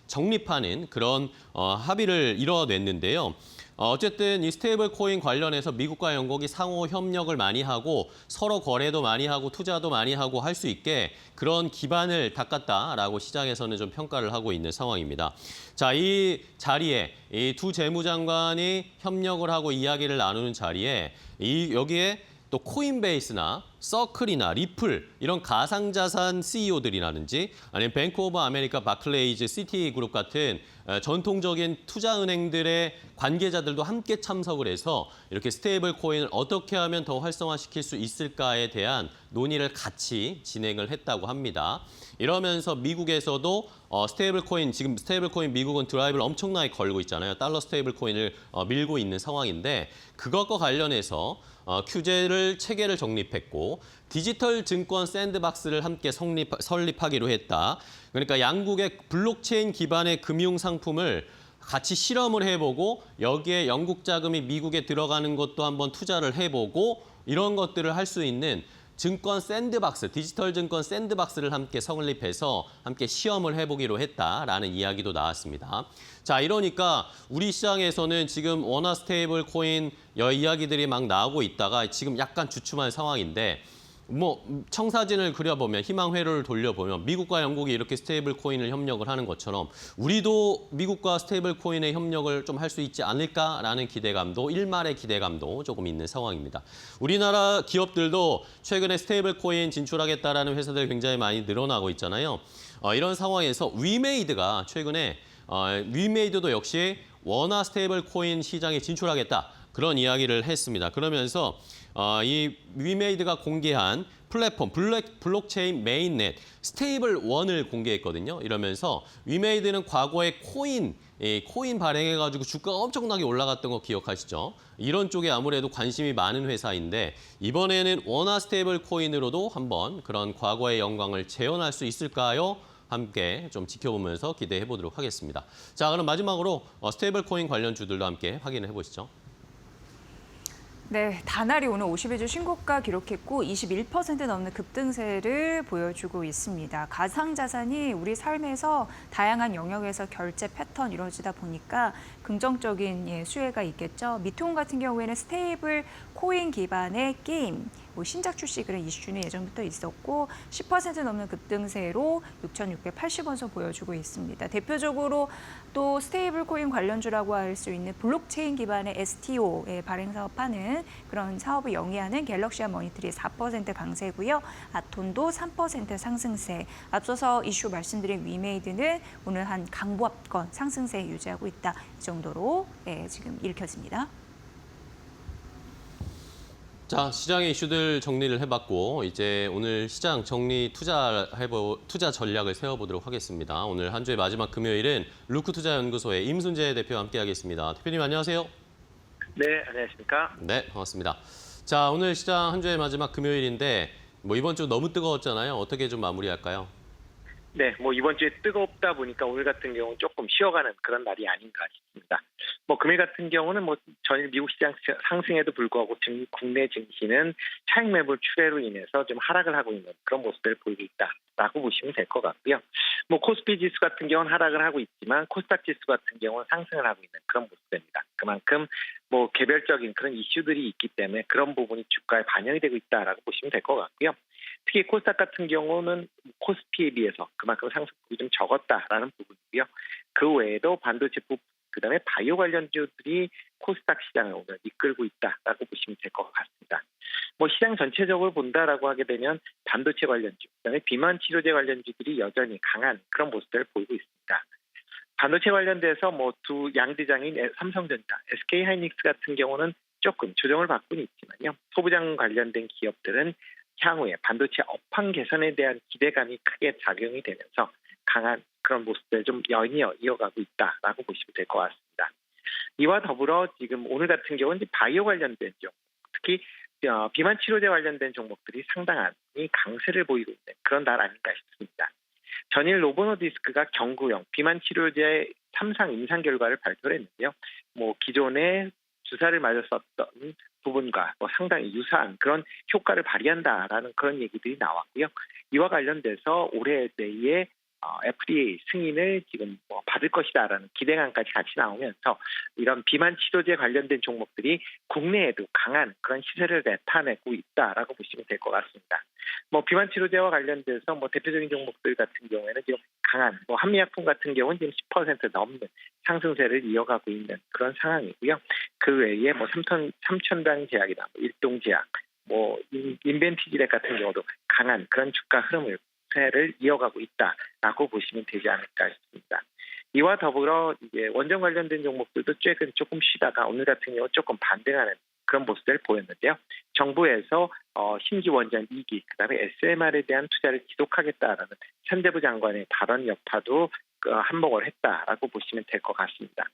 정립하는 그런 합의를 이뤄냈는데요. 어쨌든 이 스테이블 코인 관련해서 미국과 영국이 상호 협력을 많이 하고 서로 거래도 많이 하고 투자도 많이 하고 할 수 있게 그런 기반을 닦았다라고 시장에서는 좀 평가를 하고 있는 상황입니다. 자, 이 자리에 이 두 재무장관이 협력을 하고 이야기를 나누는 자리에 여기에 또 코인베이스나 서클이나 리플 이런 가상자산 CEO들이라든지 아니면 뱅크 오브 아메리카, 바클레이즈, 시티그룹 같은 전통적인 투자은행들의 관계자들도 함께 참석을 해서 이렇게 스테이블 코인을 어떻게 하면 더 활성화시킬 수 있을까에 대한 논의를 같이 진행을 했다고 합니다. 이러면서 미국에서도 스테이블 코인, 지금 스테이블 코인 미국은 드라이브를 엄청나게 걸고 있잖아요. 달러 스테이블 코인을 밀고 있는 상황인데 그것과 관련해서 체계를 정립했고 디지털 증권 샌드박스를 함께 설립하기로 했다. 그러니까 양국의 블록체인 기반의 금융 상품을 같이 실험을 해보고 여기에 영국 자금이 미국에 들어가는 것도 한번 투자를 해보고 이런 것들을 할 수 있는 증권 샌드박스, 디지털 증권 샌드박스를 함께 설립해서 함께 시험을 해보기로 했다라는 이야기도 나왔습니다. 자, 이러니까 우리 시장에서는 지금 워낙 스테이블 코인 이야기들이 막 나오고 있다가 지금 약간 주춤한 상황인데 뭐 청사진을 그려보면 희망회로를 돌려보면 미국과 영국이 이렇게 스테이블 코인을 협력을 하는 것처럼 우리도 미국과 스테이블 코인의 협력을 좀 할 수 있지 않을까라는 기대감도 일말의 기대감도 조금 있는 상황입니다. 우리나라 기업들도 최근에 스테이블 코인 진출하겠다라는 회사들 굉장히 많이 늘어나고 있잖아요. 이런 상황에서 위메이드가 최근에 위메이드도 역시 원화 스테이블 코인 시장에 진출하겠다. 그런 이야기를 했습니다. 그러면서 이 위메이드가 공개한 플랫폼 블록체인 메인넷 스테이블 원을 공개했거든요. 이러면서 위메이드는 과거에 코인 발행해가지고 주가가 엄청나게 올라갔던 거 기억하시죠? 이런 쪽에 아무래도 관심이 많은 회사인데 이번에는 원화 스테이블 코인으로도 한번 그런 과거의 영광을 재현할 수 있을까요? 함께 좀 지켜보면서 기대해 보도록 하겠습니다. 자, 그럼 마지막으로 스테이블 코인 관련주들도 함께 확인해 보시죠. 네, 다날이 오늘 50일주 신고가 기록했고 21% 넘는 급등세를 보여주고 있습니다. 가상자산이 우리 삶에서 다양한 영역에서 결제 패턴 이루어지다 보니까 긍정적인 수혜가 있겠죠. 미통 같은 경우에는 스테이블 코인 기반의 게임, 신작 출시 그런 이슈는 예전부터 있었고 10% 넘는 급등세로 6,680원선 보여주고 있습니다. 대표적으로 또 스테이블 코인 관련주라고 할 수 있는 블록체인 기반의 STO의 발행 사업하는 그런 사업을 영위하는 갤럭시와 머니트리 4% 강세고요. 아톤도 3% 상승세. 앞서서 이슈 말씀드린 위메이드는 오늘 한 강보합권 상승세 유지하고 있다. 이 정도로 지금 읽혀집니다. 자, 시장의 이슈들 정리를 해봤고 이제 오늘 시장 정리 투자 전략을 세워보도록 하겠습니다. 오늘 한 주의 마지막 금요일은 루크투자연구소의 임순재 대표와 함께하겠습니다. 대표님 안녕하세요. 네, 안녕하십니까? 네, 반갑습니다. 자, 오늘 시장 한 주의 마지막 금요일인데 뭐 이번 주 너무 뜨거웠잖아요. 어떻게 좀 마무리할까요? 네, 뭐 이번 주에 뜨겁다 보니까 오늘 같은 경우는 조금 쉬어가는 그런 날이 아닌가 싶습니다. 뭐 금일 같은 경우는 뭐 전일 미국 시장 상승에도 불구하고 국내 증시는 차익 매물 출회로 인해서 좀 하락을 하고 있는 그런 모습을 보이고 있다라고 보시면 될 것 같고요. 뭐 코스피 지수 같은 경우는 하락을 하고 있지만 코스닥 지수 같은 경우는 상승을 하고 있는 그런 모습입니다. 그만큼 뭐 개별적인 그런 이슈들이 있기 때문에 그런 부분이 주가에 반영이 되고 있다라고 보시면 될 것 같고요. 특히 코스닥 같은 경우는 코스피에 비해서 그만큼 상승폭이 좀 적었다라는 부분이고요. 그 외에도 반도체 부분, 그다음에 바이오 관련주들이 코스닥 시장을 오늘 이끌고 있다라고 보시면 될 것 같습니다. 뭐 시장 전체적으로 본다라고 하게 되면 반도체 관련주, 그다음에 비만 치료제 관련주들이 여전히 강한 그런 모습들을 보이고 있습니다. 반도체 관련돼서 뭐 두 양대장인 삼성전자, SK하이닉스 같은 경우는 조금 조정을 받고는 있지만요. 소부장 관련된 기업들은 향후에 반도체 업황 개선에 대한 기대감이 크게 작용이 되면서 강한 그런 모습을 좀 연이어 이어가고 있다라고 보시면 될 것 같습니다. 이와 더불어 지금 오늘 같은 경우는 바이오 관련된 종목, 특히 비만 치료제 관련된 종목들이 상당한 강세를 보이고 있는 그런 날 아닌가 싶습니다. 전일 노보노디스크가 경구용 비만 치료제 3상 임상 결과를 발표를 했는데요. 뭐 기존에 주사를 맞았었던 부분과 상당히 유사한 그런 효과를 발휘한다라는 그런 얘기들이 나왔고요. 이와 관련돼서 올해 내에 FDA 승인을 지금 받을 것이다라는 기대감까지 같이 나오면서 이런 비만 치료제 관련된 종목들이 국내에도 강한 그런 시세를 나타내고 있다라고 보시면 될 것 같습니다. 비만 치료제와 관련돼서 대표적인 종목들 같은 경우에는 지금 강한 한미약품 같은 경우는 지금 10% 넘는 상승세를 이어가고 있는 그런 상황이고요. 그 외에 삼천당 제약이나 일동제약, 인벤티지렉 같은 경우도 강한 그런 주가 흐름을 이어가고 있다라고 보시면 되지 않을까 싶습니다. 이와 더불어 이제 원전 관련된 종목들도 최근 조금 쉬다가 오늘 같은 경우 조금 반등하는 그런 모습을 보였는데요. 정부에서 신규 원전 2기, 그다음에 SMR에 대한 투자를 지속하겠다라는 천대부 장관의 발언 여파도 한몫을 했다라고 보시면 될 것 같습니다.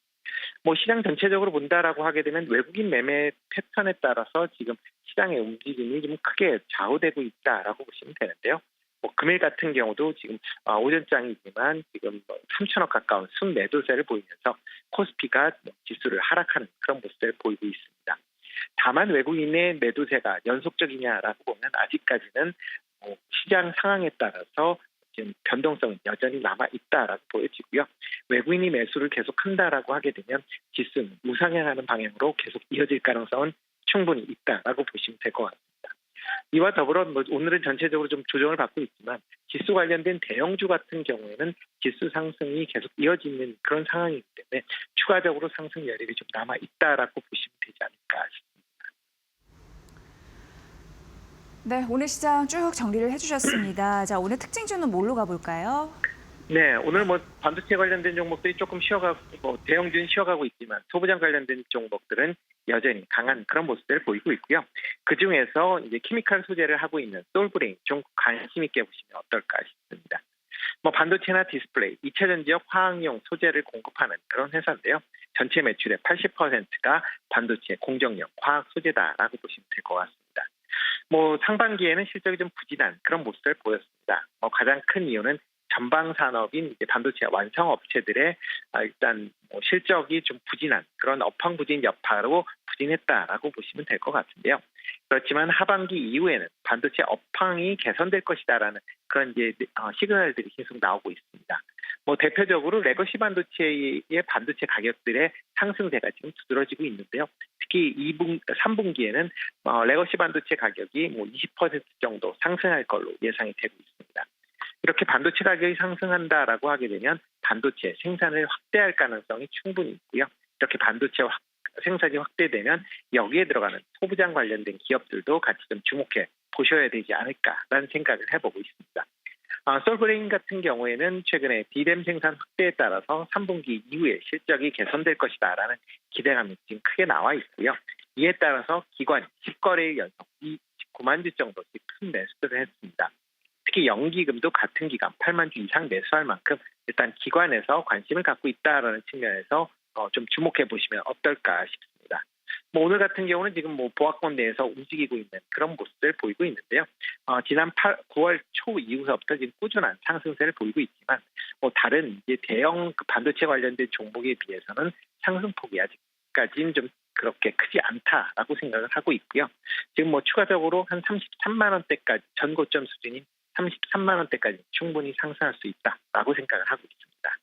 시장 전체적으로 본다라고 하게 되면 외국인 매매 패턴에 따라서 지금 시장의 움직임이 좀 크게 좌우되고 있다라고 보시면 되는데요. 금일 같은 경우도 지금 오전장이지만 지금 3천억 가까운 순매도세를 보이면서 코스피가 지수를 하락하는 그런 모습을 보이고 있습니다. 다만 외국인의 매도세가 연속적이냐라고 보면 아직까지는 시장 상황에 따라서 지금 변동성은 여전히 남아 있다라고 보여지고요. 외국인이 매수를 계속한다라고 하게 되면 지수는 우상향하는 방향으로 계속 이어질 가능성은 충분히 있다라고 보시면 될 것 같습니다. 이와 더불어 오늘은 전체적으로 좀 조정을 받고 있지만 지수 관련된 대형주 같은 경우에는 지수 상승이 계속 이어지는 그런 상황이기 때문에 추가적으로 상승 여력이 좀 남아 있다라고 보시면 되지 않을까 싶습니다. 네, 오늘 시장 쭉 정리를 해주셨습니다. 자, 오늘 특징주는 뭘로 가볼까요? 네, 오늘 반도체 관련된 종목들이 조금 쉬어가고 대형주는 쉬어가고 있지만 소부장 관련된 종목들은 여전히 강한 그런 모습을 보이고 있고요. 그 중에서 이제 케미칼 소재를 하고 있는 솔브레인 좀 관심 있게 보시면 어떨까 싶습니다. 반도체나 디스플레이, 2차 전지역 화학용 소재를 공급하는 그런 회사인데요. 전체 매출의 80%가 반도체 공정용 화학 소재다라고 보시면 될 것 같습니다. 상반기에는 실적이 좀 부진한 그런 모습을 보였습니다. 가장 큰 이유는 전방 산업인 이제 반도체 완성 업체들의 일단 실적이 좀 부진한 그런 업황 부진 여파로 부진했다라고 보시면 될 것 같은데요. 그렇지만 하반기 이후에는 반도체 업황이 개선될 것이다라는 그런 이제 시그널들이 계속 나오고 있습니다. 대표적으로 레거시 반도체의 반도체 가격들의 상승세가 지금 두드러지고 있는데요. 특히 3분기에는 레거시 반도체 가격이 20% 정도 상승할 걸로 예상이 되고 있습니다. 이렇게 반도체 가격이 상승한다라고 하게 되면 반도체 생산을 확대할 가능성이 충분히 있고요. 이렇게 반도체 생산이 확대되면 여기에 들어가는 소부장 관련된 기업들도 같이 좀 주목해 보셔야 되지 않을까라는 생각을 해보고 있습니다. 솔브레인 같은 경우에는 최근에 D램 생산 확대에 따라서 3분기 이후에 실적이 개선될 것이다라는 기대감이 지금 크게 나와 있고요. 이에 따라서 기관이 10거래일 연속 29만 주 정도씩 큰 매수를 했습니다. 특히 연기금도 같은 기간 8만 주 이상 매수할 만큼 일단 기관에서 관심을 갖고 있다라는 측면에서 좀 주목해 보시면 어떨까 싶습니다. 오늘 같은 경우는 지금 보합권 내에서 움직이고 있는 그런 모습을 보이고 있는데요. 지난 9월 초 이후서부터 지금 꾸준한 상승세를 보이고 있지만 다른 이제 대형 반도체 관련된 종목에 비해서는 상승폭이 아직까지는 좀 그렇게 크지 않다라고 생각을 하고 있고요. 지금 추가적으로 한 33만 원대까지 전 고점 수준인 33만 원대까지 충분히 상승할 수 있다라고 생각을 하고 있습니다.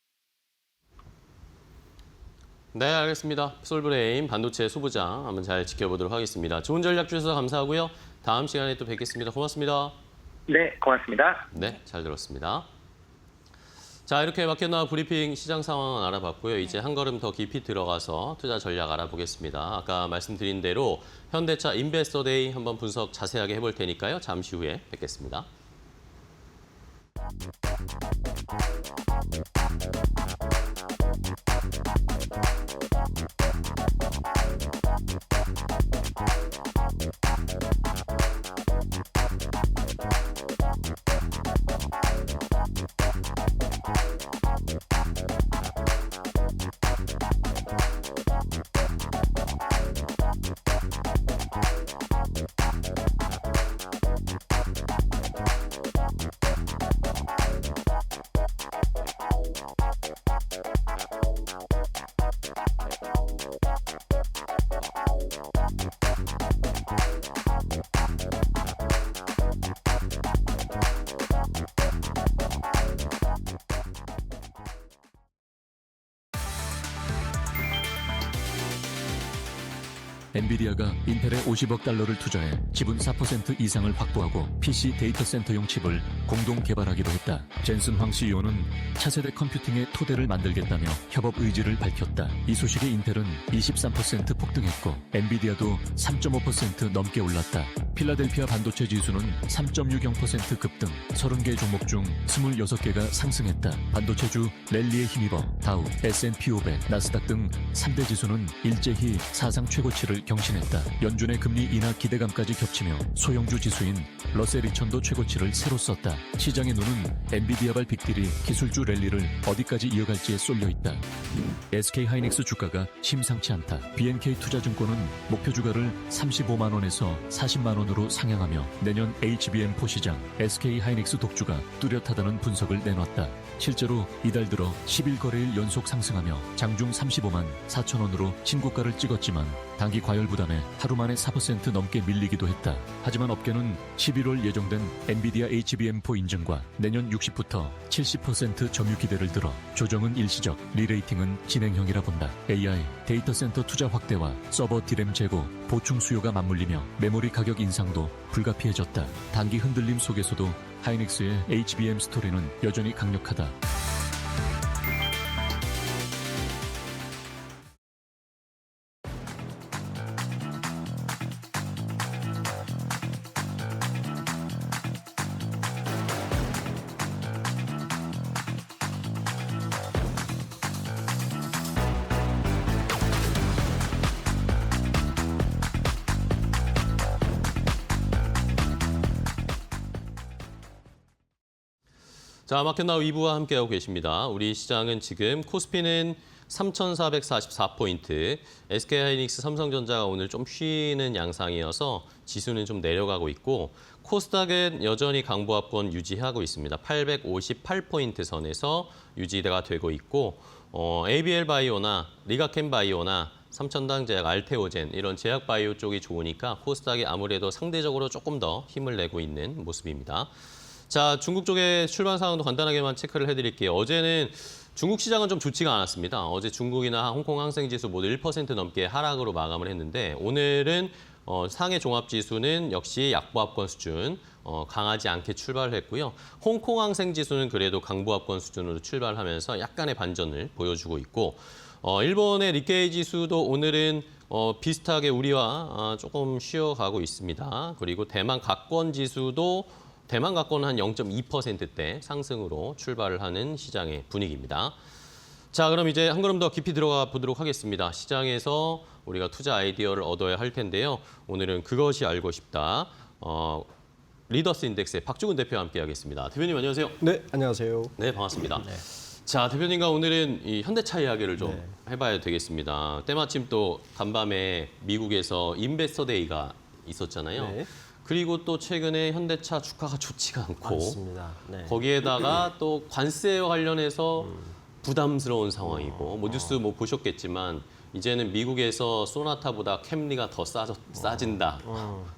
네, 알겠습니다. 솔브레인 반도체 소부장 한번 잘 지켜보도록 하겠습니다. 좋은 전략 주셔서 감사하고요. 다음 시간에 또 뵙겠습니다. 고맙습니다. 네, 고맙습니다. 네, 잘 들었습니다. 자, 이렇게 마켓나우 브리핑 시장 상황 알아봤고요. 이제 한 걸음 더 깊이 들어가서 투자 전략 알아보겠습니다. 아까 말씀드린 대로 현대차 인베스터데이 한번 분석 자세하게 해볼 테니까요. 잠시 후에 뵙겠습니다. 엔비디아가 인텔에 50억 달러를 투자해 지분 4% 이상을 확보하고 PC 데이터 센터용 칩을 공동 개발하기로 했다. 젠슨 황 CEO는 차세대 컴퓨팅의 토대를 만들겠다며 협업 의지를 밝혔다. 이 소식에 인텔은 23% 폭등했고 엔비디아도 3.5% 넘게 올랐다. 필라델피아 반도체 지수는 3.60% 급등, 30개 종목 중 26개가 상승했다. 반도체주 랠리에 힘입어 다우, S&P 500, 나스닥 등 3대 지수는 일제히 사상 최고치를 경신했다. 연준의 금리 인하 기대감까지 겹치며 소형주 지수인 러셀 2000도 최고치를 새로 썼다. 시장의 눈은 엔비디아발 빅딜이 기술주 랠리를 어디까지 이어갈지에 쏠려 있다. SK 하이닉스 주가가 심상치 않다. BNK 투자증권은 목표 주가를 35만 원에서 40만 원으로 상향하며 내년 HBM4 시장 SK 하이닉스 독주가 뚜렷하다는 분석을 내놨다. 실제로 이달 들어 10일 거래일 연속 상승하며 장중 35만 4천 원으로 신고가를 찍었지만 단기 과열 부담에 하루 만에 4% 넘게 밀리기도 했다. 하지만 업계는 11월 예정된 엔비디아 HBM4 인증과 내년 60부터 70% 점유 기대를 들어 조정은 일시적, 리레이팅은 진행형이라 본다. AI, 데이터 센터 투자 확대와 서버 디램 재고, 보충 수요가 맞물리며 메모리 가격 인상도 불가피해졌다. 단기 흔들림 속에서도 하이닉스의 HBM 스토리는 여전히 강력하다. 자, 마켓나우 2부와 함께하고 계십니다. 우리 시장은 지금 코스피는 3,444포인트, SK하이닉스, 삼성전자가 오늘 좀 쉬는 양상이어서 지수는 좀 내려가고 있고 코스닥은 여전히 강보합권 유지하고 있습니다. 858포인트 선에서 유지가 되고 있고 ABL 바이오나 리가켄 바이오나 삼천당 제약, 알테오젠 이런 제약 바이오 쪽이 좋으니까 코스닥이 아무래도 상대적으로 조금 더 힘을 내고 있는 모습입니다. 자, 중국 쪽의 출발 상황도 간단하게만 체크를 해드릴게요. 어제는 중국 시장은 좀 좋지가 않았습니다. 어제 중국이나 홍콩 항생지수 모두 1% 넘게 하락으로 마감을 했는데 오늘은 상해 종합지수는 역시 약보합권 수준, 강하지 않게 출발을 했고요. 홍콩 항생지수는 그래도 강보합권 수준으로 출발하면서 약간의 반전을 보여주고 있고 일본의 니케이 지수도 오늘은 비슷하게 우리와 조금 쉬어가고 있습니다. 그리고 대만 가권 지수도 대만 가권은 한 0.2%대 상승으로 출발을 하는 시장의 분위기입니다. 자, 그럼 이제 한 걸음 더 깊이 들어가 보도록 하겠습니다. 시장에서 우리가 투자 아이디어를 얻어야 할 텐데요. 오늘은 그것이 알고 싶다. 리더스 인덱스의 박주근 대표와 함께하겠습니다. 대표님 안녕하세요. 네, 안녕하세요. 네, 반갑습니다. 네. 자, 대표님과 오늘은 이 현대차 이야기를 좀 해봐야 되겠습니다. 때마침 또 간밤에 미국에서 인베스터 데이가 있었잖아요. 네. 그리고 또 최근에 현대차 주가가 좋지가 않고 맞습니다. 네. 거기에다가 또 관세와 관련해서 부담스러운 상황이고 뭐 뉴스 뭐 보셨겠지만 이제는 미국에서 소나타보다 캠리가 더 싸진다,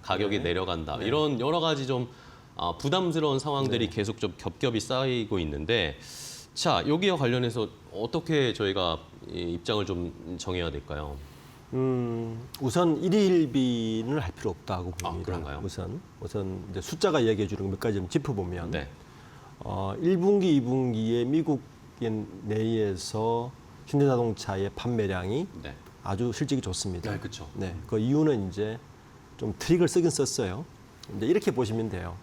가격이 내려간다 이런 여러 가지 좀 부담스러운 상황들이 계속 좀 겹겹이 쌓이고 있는데 자, 여기와 관련해서 어떻게 저희가 입장을 좀 정해야 될까요? 우선 일일비는 할 필요 없다고 봅니다. 그런가요? 우선 이제 숫자가 얘기해 주는 몇 가지 좀 짚어보면 네. 1분기, 2분기에 미국 내에서 현대자동차의 판매량이 네. 아주 실적이 좋습니다. 네, 그렇죠. 네, 그 이유는 이제 좀 트릭을 쓰긴 썼어요. 이제 이렇게 보시면 돼요.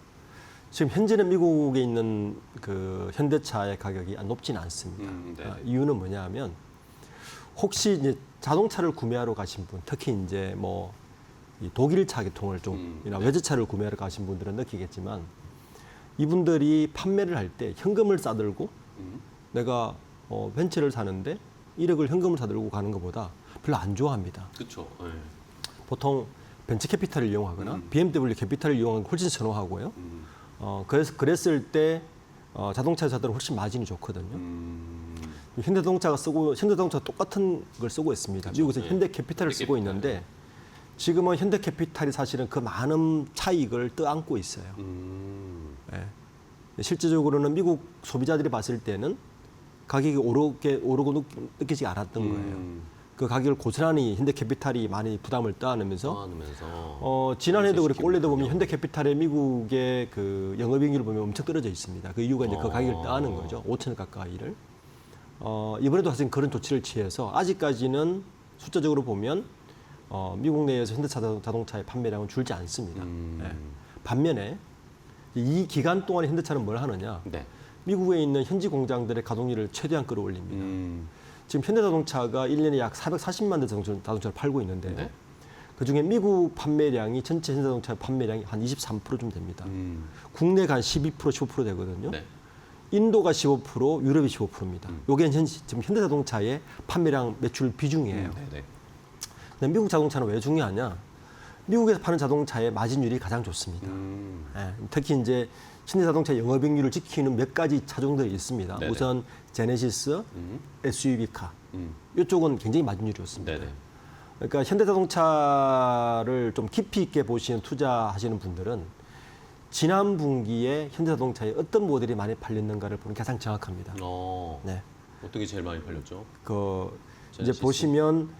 지금 현재는 미국에 있는 그 현대차의 가격이 높지는 않습니다. 이유는 뭐냐하면 혹시 이제 자동차를 구매하러 가신 분, 특히 이제 뭐 이 독일차 계통을 좀이나 외제차를 구매하러 가신 분들은 느끼겠지만 이분들이 판매를 할 때 현금을 싸들고 내가 벤츠를 사는데 1억을 현금을 사들고 가는 것보다 별로 안 좋아합니다. 그렇죠. 네. 보통 벤츠 캐피탈을 이용하거나 BMW 캐피탈을 이용하는 걸 훨씬 선호하고요. 그랬을 때 자동차 회사들은 훨씬 마진이 좋거든요. 현대자동차 똑같은 걸 쓰고 있습니다. 그렇죠. 미국에서 현대 캐피탈을 쓰고 있는데 지금은 현대 캐피탈이 사실은 그 많은 차익을 떠안고 있어요. 네. 실제적으로는 미국 소비자들이 봤을 때는 가격이 오르고 느끼지 않았던 거예요. 그 가격을 고스란히 현대캐피탈이 많이 부담을 떠안으면서 떠안으면서 지난해도 그렇고 올해도 보면 시키는군요. 현대캐피탈의 미국의 그 영업이익률을 보면 엄청 떨어져 있습니다. 그 이유가 이제 그 가격을 떠안은 거죠. 5천억 가까이를. 이번에도 사실 그런 조치를 취해서 아직까지는 숫자적으로 보면 미국 내에서 현대차 자동차의 판매량은 줄지 않습니다. 예. 반면에 이 기간 동안에 현대차는 뭘 하느냐? 네. 미국에 있는 현지 공장들의 가동률을 최대한 끌어올립니다. 지금 현대자동차가 1년에 약 440만 대 자동차를 팔고 있는데요. 네. 그중에 미국 판매량이 전체 현대자동차 판매량이 한 23%좀 됩니다. 국내가 한 12%, 15% 되거든요. 네. 인도가 15%, 유럽이 15%입니다. 요게 지금 현대자동차의 판매량 매출 비중이에요. 네. 근데 미국 자동차는 왜 중요하냐? 미국에서 파는 자동차의 마진율이 가장 좋습니다. 예, 특히 이제 현대자동차 영업이익률을 지키는 몇 가지 차종들이 있습니다. 네네. 우선 제네시스, SUV카. 이쪽은 굉장히 마진율이 좋습니다. 네네. 그러니까 현대자동차를 좀 깊이 있게 보시는 투자하시는 분들은 지난 분기에 현대자동차의 어떤 모델이 많이 팔렸는가를 보는 게 가장 정확합니다. 네. 어떤 게 제일 많이 팔렸죠? 이제 제네시스? 보시면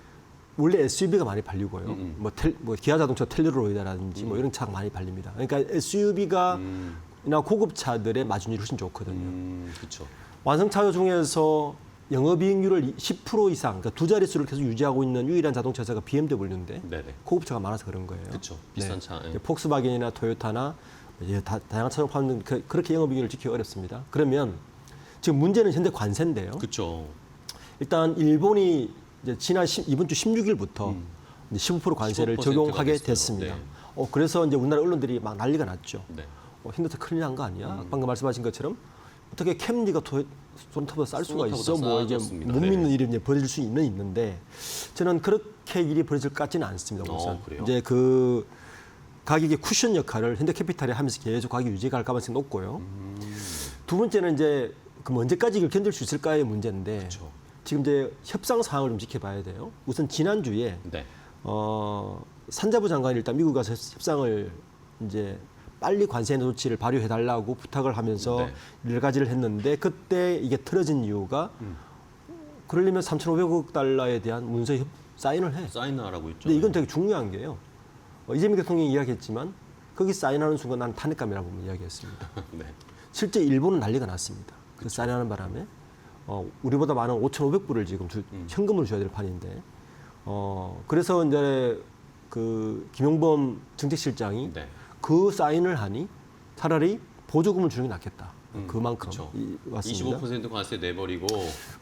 원래 SUV가 많이 팔리고요. 뭐 기아 자동차 텔루로이드라든지 뭐 이런 차가 많이 팔립니다. 그러니까 SUV가 나 고급차들의 마진율이 훨씬 좋거든요. 그렇죠. 완성차 중에서 영업이익률을 10% 이상, 그러니까 두 자릿수를 계속 유지하고 있는 유일한 자동차 회사가 BMW인데 네네. 고급차가 많아서 그런 거예요. 그렇죠. 비싼 차. 예. 폭스바겐이나 토요타나 다양한 차종 파는 그렇게 영업이익률을 지키기 어렵습니다. 그러면 지금 문제는 현대 관세인데요. 그렇죠. 일단 일본이 이제 이번 주 16일부터 15% 관세를 15% 가 적용하게 됐어요. 됐습니다. 네. 그래서 이제 우리나라 언론들이 막 난리가 났죠. 네. 현대차 큰일 난 거 아니야? 방금 말씀하신 것처럼 어떻게 캠리가 소나타보다 쌀 수가 있어? 뭐 이게 싸졌습니다. 못 네. 믿는 일이 이제 벌어질 수 있는데 저는 그렇게 일이 벌어질 것 같지는 않습니다. 우선 그래요? 이제 그 가격의 쿠션 역할을 현대캐피탈이 하면서 계속 가격 유지가 갈 가능성이 높고요. 두 번째는 이제 그럼 언제까지 이걸 견딜 수 있을까의 문제인데 그렇죠. 지금 이제 협상 상황을 좀 지켜봐야 돼요. 우선 지난주에 네. 산자부 장관이 일단 미국 가서 협상을 이제 빨리 관세 인하 조치를 발효해달라고 부탁을 하면서 네. 여러 가지를 했는데 그때 이게 틀어진 이유가 그러려면 3,500억 달러에 대한 문서에 사인을 해. 사인하라고 했죠. 근데 이건 되게 중요한 게요. 이재명 대통령이 이야기했지만 거기 사인하는 순간 나는 탄핵감이라고 이야기했습니다. 네. 실제 일본은 난리가 났습니다. 그 사인하는 바람에 우리보다 많은 5,500불을 지금 현금을 줘야 될 판인데 그래서 이제 그 김용범 정책실장이 네. 그 사인을 하니 차라리 보조금을 주는 게 낫겠다. 그만큼 그렇죠. 왔습니다. 25% 관세 내버리고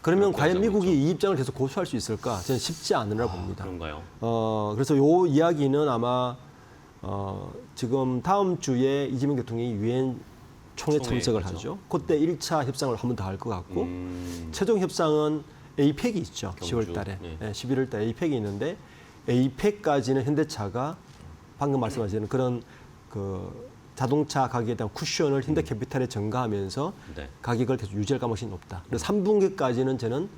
그러면 그렇게 과연 하자고 미국이 했죠. 이 입장을 계속 고수할 수 있을까? 저는 쉽지 않으라 봅니다. 그런가요? 그래서 요 이야기는 아마 지금 다음 주에 이재명 대통령이 유엔 총회 참석을 그렇죠. 하죠. 그때 1차 협상을 한 번 더 할 것 같고 최종 협상은 APEC이 있죠. 경주. 10월 달에. 네. 11월 달에 APEC이 있는데 APEC까지는 현대차가 방금 말씀하신 그런 그 자동차 가격에 대한 쿠션을 현대캐피탈에 전가하면서 네. 가격을 계속 유지할 가능성이 높다. 그래서 3분기까지는 저는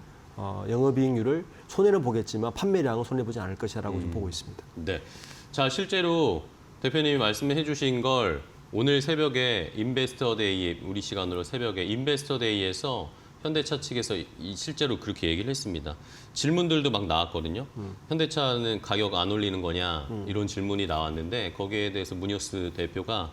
영업이익률을 손해는 보겠지만 판매량은 손해보지 않을 것이라고 좀 보고 있습니다. 네. 자, 실제로 대표님이 말씀해 주신 걸 오늘 새벽에 인베스터 데이, 우리 시간으로 새벽에 인베스터 데이에서 현대차 측에서 실제로 그렇게 얘기를 했습니다. 질문들도 막 나왔거든요. 현대차는 가격 안 올리는 거냐 이런 질문이 나왔는데 거기에 대해서 무니오스 대표가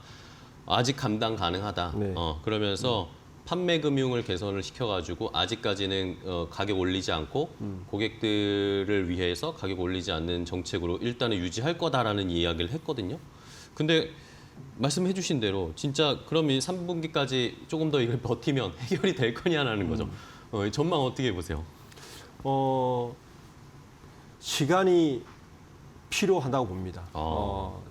아직 감당 가능하다. 네. 그러면서 판매 금융을 개선을 시켜가지고 아직까지는 가격 올리지 않고 고객들을 위해서 가격 올리지 않는 정책으로 일단은 유지할 거다라는 이야기를 했거든요. 근데 말씀해 주신 대로 진짜 그럼 이 3분기까지 조금 더 이걸 버티면 해결이 될 거냐라는 거죠. 전망 어떻게 보세요? 시간이 필요하다고 봅니다.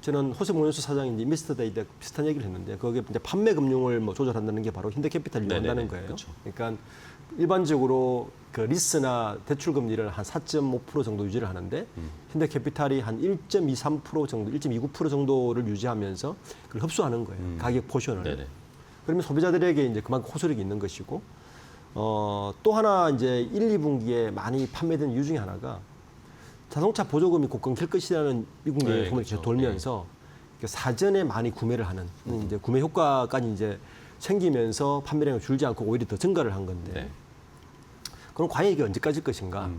저는 호세무니오스 사장이 이제 미스터데이 때 비슷한 얘기를 했는데 거기에 이제 판매 금융을 뭐 조절한다는 게 바로 현대캐피탈이 네네네, 이용한다는 거예요. 그렇죠. 그러니까 일반적으로 그 리스나 대출 금리를 한 4.5% 정도 유지를 하는데 현대캐피탈이 한 1.23% 정도, 1.29% 정도를 유지하면서 그걸 흡수하는 거예요. 가격 포션을. 네네. 그러면 소비자들에게 이제 그만큼 호소력이 있는 것이고 또 하나 이제 1, 2분기에 많이 판매된 이유 중에 하나가 자동차 보조금이 곧 끊길 것이라는 미국 내의 네, 소문이 그렇죠. 계속 돌면서 사전에 많이 구매를 하는 이제 구매 효과까지 이제 생기면서 판매량이 줄지 않고 오히려 더 증가를 한 건데 네. 그럼 과연 이게 언제까지일 것인가?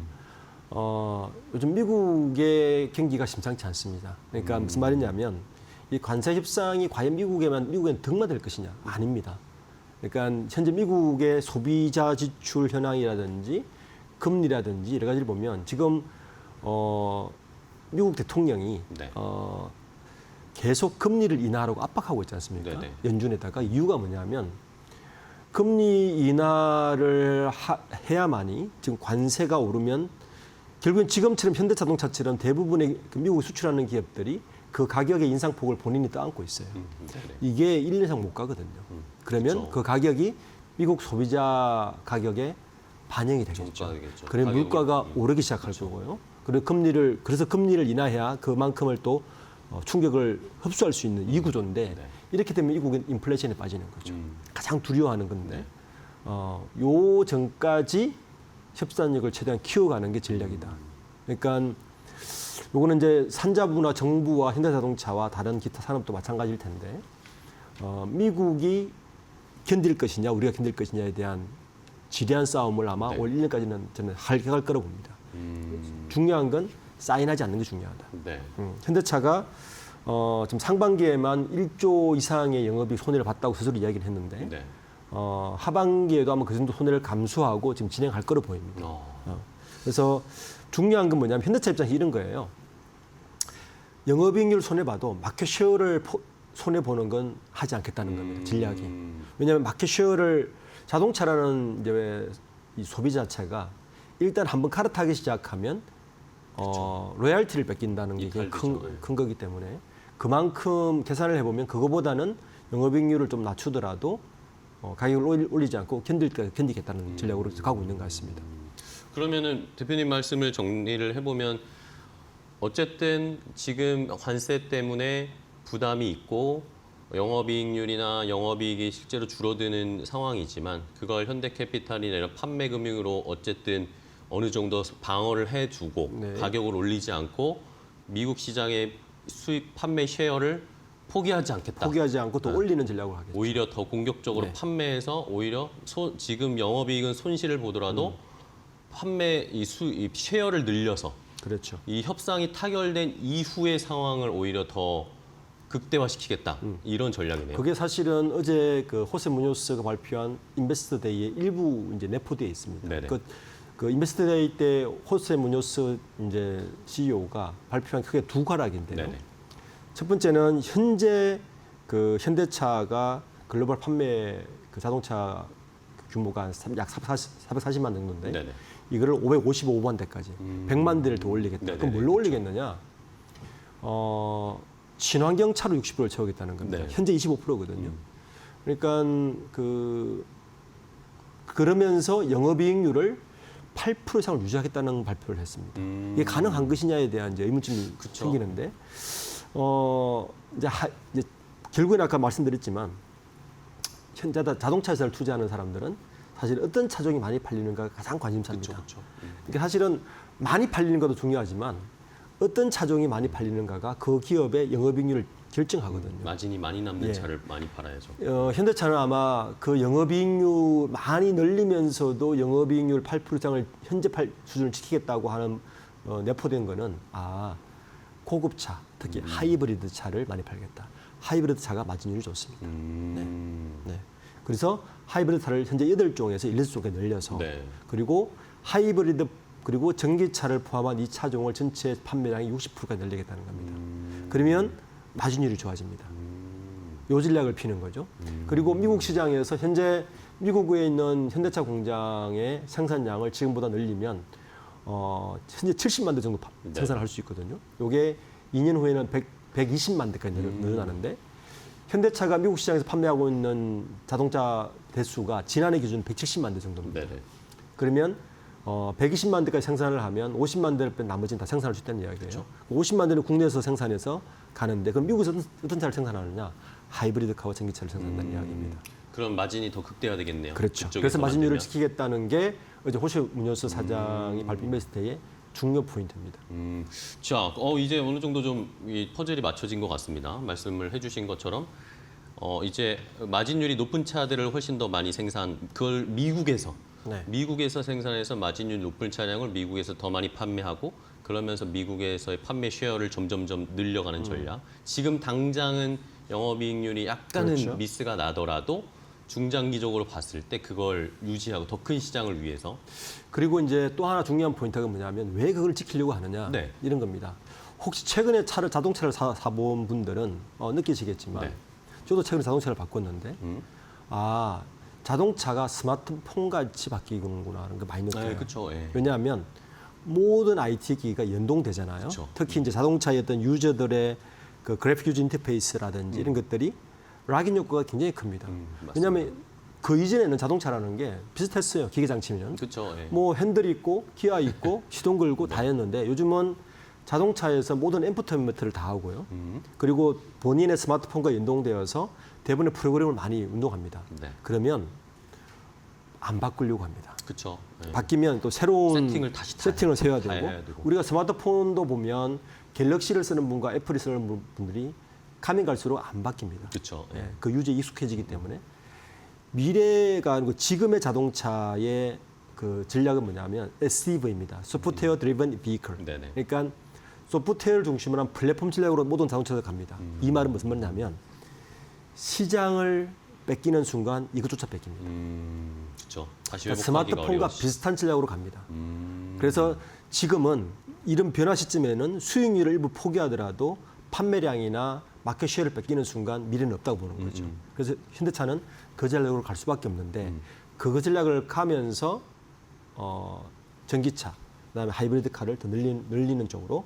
요즘 미국의 경기가 심상치 않습니다. 그러니까 무슨 말이냐면 이 관세 협상이 과연 미국엔 득마될 것이냐? 아닙니다. 그러니까 현재 미국의 소비자 지출 현황이라든지 금리라든지 여러 가지를 보면 지금 미국 대통령이 네. 계속 금리를 인하하라고 압박하고 있지 않습니까? 네네. 연준에다가 이유가 뭐냐면 금리 인하를 해야만이 지금 관세가 오르면 결국엔 지금처럼 현대자동차처럼 대부분의 그 미국 수출하는 기업들이 그 가격의 인상폭을 본인이 떠안고 있어요. 네네. 이게 1년 이상 못 가거든요. 그러면 그렇죠. 그 가격이 미국 소비자 가격에 반영이 되겠죠. 전가되겠죠. 그러면 가격이. 물가가 오르기 시작할 거고요. 그래서 금리를 인하해야 그만큼을 또 충격을 흡수할 수 있는 이 구조인데 네. 이렇게 되면 미국은 인플레이션에 빠지는 거죠. 가장 두려워하는 건데 네. 요 전까지 협상력을 최대한 키워가는 게 전략이다. 그러니까 요거는 이제 산자부나 정부와 현대자동차와 다른 기타 산업도 마찬가지일 텐데 미국이 견딜 것이냐 우리가 견딜 것이냐에 대한 지대한 싸움을 아마 네. 올 1년까지는 저는 할 거라고 봅니다. 중요한 건 사인하지 않는 게 중요하다. 네. 현대차가 지금 상반기에만 1조 이상의 영업이익 손해를 봤다고 스스로 이야기를 했는데 네. 하반기에도 아마 그 정도 손해를 감수하고 지금 진행할 거로 보입니다. 어. 그래서 중요한 건 뭐냐면 현대차 입장에서 이런 거예요. 영업이익률 손해봐도 마켓 쉐어를 손해보는 건 하지 않겠다는 겁니다. 전략이. 왜냐하면 마켓 쉐어를 자동차라는 이제 이 소비 자체가 일단 한번 갈아타기 시작하면 로얄티를 뺏긴다는 게 이탈되죠. 큰 거기 때문에 그만큼 계산을 해보면 그거보다는 영업이익률을 좀 낮추더라도 가격을 올리지 않고 견디겠다는 전략으로 가고 있는 것 같습니다. 그러면은 대표님 말씀을 정리를 해보면 어쨌든 지금 관세 때문에 부담이 있고 영업이익률이나 영업이익이 실제로 줄어드는 상황이지만 그걸 현대캐피탈이나 이런 판매금융으로 어쨌든 어느 정도 방어를 해주고 네. 가격을 올리지 않고 미국 시장의 수입 판매 쉐어를 포기하지 않겠다. 포기하지 않고 또 올리는 전략을 하겠죠. 오히려 더 공격적으로 네. 판매해서 오히려 지금 영업이익은 손실을 보더라도 판매 이 쉐어를 늘려서 그렇죠. 이 협상이 타결된 이후의 상황을 오히려 더 극대화시키겠다 이런 전략이네요. 그게 사실은 어제 그 호세 무뇨스가 발표한 인베스터 데이의 일부 이제 내포되어 있습니다. 네네. 그 인베스터 데이 때 호세 무뇨스 이제 CEO가 발표한 크게 두 가락인데요. 네네. 첫 번째는 현재 그 현대차가 글로벌 판매 그 자동차 규모가 약 440만 정도인데 네네. 이거를 555만 대까지 100만 대를 더 올리겠다. 네네네. 그럼 뭘로 올리겠느냐? 친환경 차로 60%를 채우겠다는 겁니다. 네. 현재 25%거든요. 그러니까 그러면서 영업이익률을 8% 이상을 유지하겠다는 발표를 했습니다. 이게 가능한 것이냐에 대한 이제 의문점이 그쵸. 생기는데 이제 결국엔 아까 말씀드렸지만 현재 자동차 회사를 투자하는 사람들은 사실 어떤 차종이 많이 팔리는가 가장 관심사입니다. 그렇죠. 그러니까 사실은 많이 팔리는 것도 중요하지만 어떤 차종이 많이 팔리는가가 그 기업의 영업이익률을 결정하거든요. 마진이 많이 남는 예. 차를 많이 팔아야죠. 현대차는 아마 그 영업이익률 많이 늘리면서도 영업이익률 8% 이상을 현재 수준을 지키겠다고 하는 내포된 거는 고급차, 특히 하이브리드 차를 많이 팔겠다. 하이브리드 차가 마진율이 좋습니다. 네. 그래서 하이브리드 차를 현재 8종에서 16종에 늘려서 네. 그리고 하이브리드 그리고 전기차를 포함한 이 차종을 전체 판매량이 60%까지 늘리겠다는 겁니다. 그러면 마진율이 좋아집니다. 요 전략을 피는 거죠. 그리고 미국 시장에서 현재 미국에 있는 현대차 공장의 생산량을 지금보다 늘리면 현재 70만 대 정도 네. 생산을 할 수 있거든요. 요게 2년 후에는 120만 대까지 늘어나는데 현대차가 미국 시장에서 판매하고 있는 자동차 대수가 지난해 기준 170만 대 정도입니다. 네네. 그러면 120만 대까지 생산을 하면 50만 대를 뺀 나머지는 다 생산할 수 있다는 이야기예요. 그렇죠. 50만 대는 국내에서 생산해서 가는데 그럼 미국에서 어떤 차를 생산하느냐? 하이브리드카와 전기차를 생산한다는 이야기입니다. 그럼 마진이 더 극대화되겠네요. 그렇죠. 그쪽에서만 그래서 마진율을 되면. 지키겠다는 게 어제 호세 무뇨스 사장이 발표한 메시지의 중요 포인트입니다. 자, 이제 어느 정도 좀 이 퍼즐이 맞춰진 것 같습니다. 말씀을 해주신 것처럼 이제 마진율이 높은 차들을 훨씬 더 많이 그걸 미국에서 네. 미국에서 생산해서 마진율 높은 차량을 미국에서 더 많이 판매하고 그러면서 미국에서의 판매 쉐어를 점점점 늘려가는 전략. 지금 당장은 영업이익률이 약간은 그렇죠. 미스가 나더라도 중장기적으로 봤을 때 그걸 유지하고 더 큰 시장을 위해서 그리고 이제 또 하나 중요한 포인트가 뭐냐면 왜 그걸 지키려고 하느냐 네. 이런 겁니다. 혹시 최근에 자동차를 사본 분들은 느끼시겠지만 네. 저도 최근에 자동차를 바꿨는데 아 자동차가 스마트폰 같이 바뀌는구나 하는 거 많이 느껴요. 네, 그렇죠. 예. 왜냐하면 모든 IT 기기가 연동되잖아요. 그쵸. 특히 이제 자동차의 어떤 유저들의 그 그래픽 유저 인터페이스라든지 이런 것들이 락인 효과가 굉장히 큽니다. 맞습니다. 왜냐하면 그 이전에는 자동차라는 게 비슷했어요. 기계 장치면. 그렇죠. 예. 뭐 핸들 있고 기아 있고 시동 걸고 다였는데 요즘은 자동차에서 모든 엔터테인먼트를 다 하고요. 그리고 본인의 스마트폰과 연동되어서 대부분의 프로그램을 많이 운동합니다. 네. 그러면 안 바꾸려고 합니다. 그렇죠. 예. 바뀌면 또 새로운 세팅을 다시 세팅을 세워야 다 되고 해야 되고. 우리가 스마트폰도 보면 갤럭시를 쓰는 분과 애플을 쓰는 분들이 가면 갈수록 안 바뀝니다. 그렇죠. 예. 예, 그 유저에 익숙해지기 때문에 미래가 아니고 지금의 자동차의 그 전략은 뭐냐면 SDV입니다. 소프트웨어 드리븐 비이클. 네네. 그러니까 소프트웨어를 중심으로 한 플랫폼 전략으로 모든 자동차가 갑니다. 이 말은 무슨 말이냐면 시장을 뺏기는 순간 이것조차 뺏깁니다. 그렇죠. 다시 그러니까 회복하기가 스마트폰과 어려워지죠. 비슷한 전략으로 갑니다. 그래서 지금은 이런 변화 시점에는 수익률을 일부 포기하더라도 판매량이나 마켓 쉐어를 뺏기는 순간 미래는 없다고 보는 거죠. 그래서 현대차는 그 전략으로 갈 수밖에 없는데 그 전략을 가면서 전기차, 그다음에 하이브리드 카를 더 늘리는 쪽으로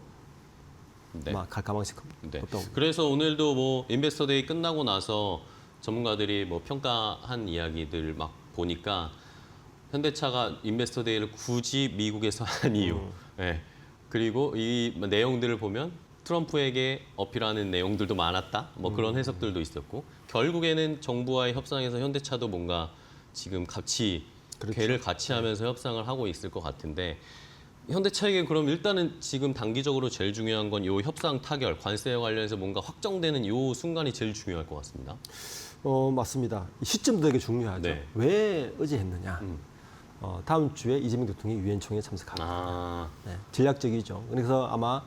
네. 갈 가망이 네. 없다고. 그래서 오늘도 뭐 인베스터 데이 끝나고 나서 전문가들이 뭐 평가한 이야기들 막 보니까 현대차가 인베스터 데이를 굳이 미국에서 한 이유. 네. 그리고 이 내용들을 보면 트럼프에게 어필하는 내용들도 많았다. 뭐 그런 해석들도 있었고 결국에는 정부와의 협상에서 현대차도 뭔가 지금 같이 그렇죠. 궤를 같이 하면서 협상을 하고 있을 것 같은데 현대차에게 그럼 일단은 지금 단기적으로 제일 중요한 건 이 협상 타결, 관세와 관련해서 뭔가 확정되는 이 순간이 제일 중요할 것 같습니다. 맞습니다. 이 시점도 되게 중요하죠. 네. 왜 어제 했느냐. 다음 주에 이재명 대통령이 유엔 총회에 참석합니다. 아, 네, 전략적이죠. 그래서 아마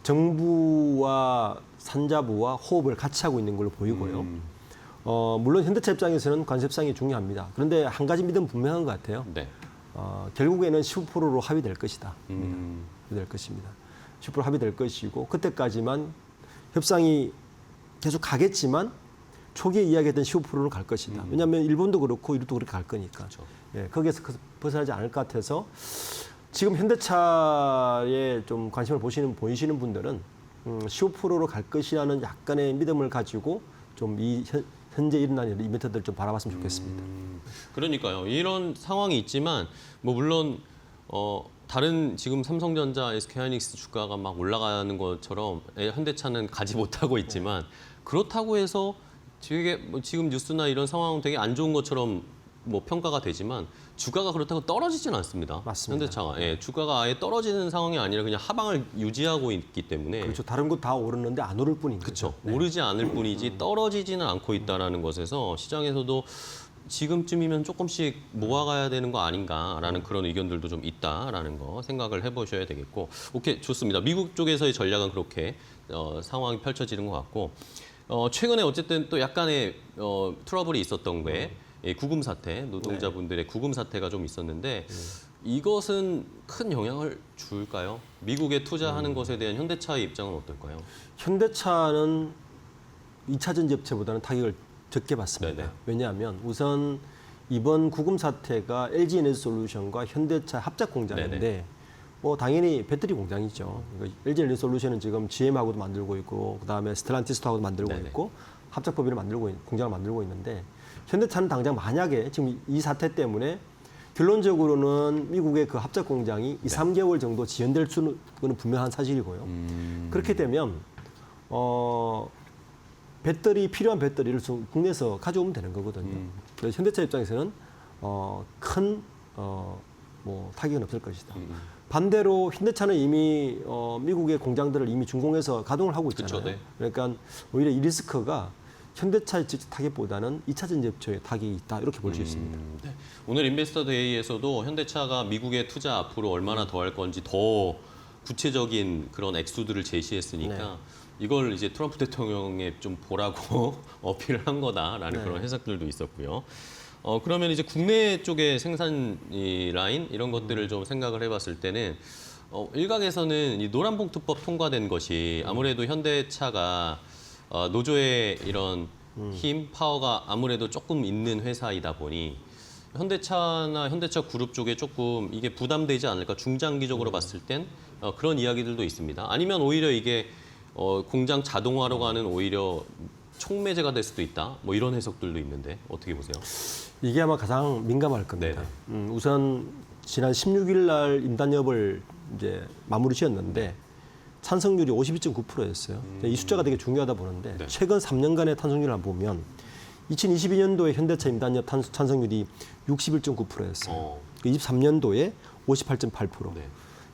정부와 산자부와 호흡을 같이 하고 있는 걸로 보이고요. 물론 현대차 입장에서는 관세 협상이 중요합니다. 그런데 한 가지 믿음 분명한 것 같아요. 네. 결국에는 15%로 합의될 것이다. 합의될 것입니다. 10% 합의될 것이고 그때까지만 협상이 계속 가겠지만 초기에 이야기했던 15%로 갈 것이다. 왜냐하면 일본도 그렇고 이것도 그렇게 갈 거니까. 그렇죠. 예, 거기에서 벗어나지 않을 것 같아서 지금 현대차에 좀 관심을 보이시는 분들은 15%로 갈 것이라는 약간의 믿음을 가지고 좀 현재 일어나는 이벤트들을 좀 바라봤으면 좋겠습니다. 그러니까요. 이런 상황이 있지만 뭐 물론 다른 지금 삼성전자, SK하이닉스 주가가 막 올라가는 것처럼 현대차는 가지 못하고 있지만 그렇다고 해서 지금 뉴스나 이런 상황은 되게 안 좋은 것처럼 뭐 평가가 되지만 주가가 그렇다고 떨어지지는 않습니다. 맞습니다. 현대차가 주가가 아예 떨어지는 상황이 아니라 그냥 하방을 유지하고 있기 때문에 그렇죠. 다른 것 다 오르는데 안 오를 뿐인 그렇죠. 거죠. 네. 오르지 않을 뿐이지 떨어지지는 않고 있다라는 것에서 시장에서도 지금쯤이면 조금씩 모아가야 되는 거 아닌가라는 그런 의견들도 좀 있다라는 거 생각을 해보셔야 되겠고, 오케이 좋습니다. 미국 쪽에서의 전략은 그렇게 상황이 펼쳐지는 것 같고, 최근에 어쨌든 또 약간의 트러블이 있었던 게 구금 사태, 노동자분들의 구금 사태가 좀 있었는데 이것은 큰 영향을 줄까요? 미국에 투자하는 것에 대한 현대차의 입장은 어떨까요? 현대차는 2차 전지 업체보다는 타격을 적게 받습니다. 네네. 왜냐하면 우선 이번 구금 사태가 LG 에너지솔루션과 현대차 합작 공장인데 네네. 뭐 당연히 배터리 공장이죠. LG 에너지솔루션은 지금 GM하고도 만들고 있고 그다음에 스텔란티스하고도 만들고 네네. 있고 합작 법인을 공장을 만들고 있는데 현대차는 당장 만약에 지금 이 사태 때문에 결론적으로는 미국의 그 합작 공장이 2, 3개월 정도 지연될 수는 분명한 사실이고요. 그렇게 되면 필요한 배터리를 국내에서 가져오면 되는 거거든요. 그래서 현대차 입장에서는 큰 타격은 없을 것이다. 반대로 현대차는 이미 미국의 공장들을 이미 준공해서 가동을 하고 있잖아요. 그쵸, 네. 그러니까 오히려 이 리스크가 현대차의 직접 타격보다는 2차 전지업체의 타격이 있다 이렇게 볼 수 있습니다. 네. 오늘 인베스터 데이에서도 현대차가 미국의 투자 앞으로 얼마나 더 할 건지 더 구체적인 그런 액수들을 제시했으니까 네. 이걸 이제 트럼프 대통령에 좀 보라고 어필을 한 거다라는 네. 그런 해석들도 있었고요. 그러면 이제 국내 쪽의 생산 라인 이런 것들을 좀 생각을 해봤을 때는 일각에서는 이 노란봉투법 통과된 것이 아무래도 현대차가 노조의 이런 힘, 파워가 아무래도 조금 있는 회사이다 보니 현대차나 현대차 그룹 쪽에 조금 이게 부담되지 않을까 중장기적으로 봤을 땐 그런 이야기들도 있습니다. 아니면 오히려 이게 공장 자동화로 가는 오히려 촉매제가 될 수도 있다. 뭐 이런 해석들도 있는데 어떻게 보세요? 이게 아마 가장 민감할 겁니다. 우선 지난 16일 날 임단협을 이제 마무리 지었는데 찬성률이 52.9%였어요. 이 숫자가 되게 중요하다 보는데 네. 최근 3년간의 탄성률을 보면 2022년도에 현대차 임단협 찬성률이 61.9%였어요. 23년도에 58.8%. 네.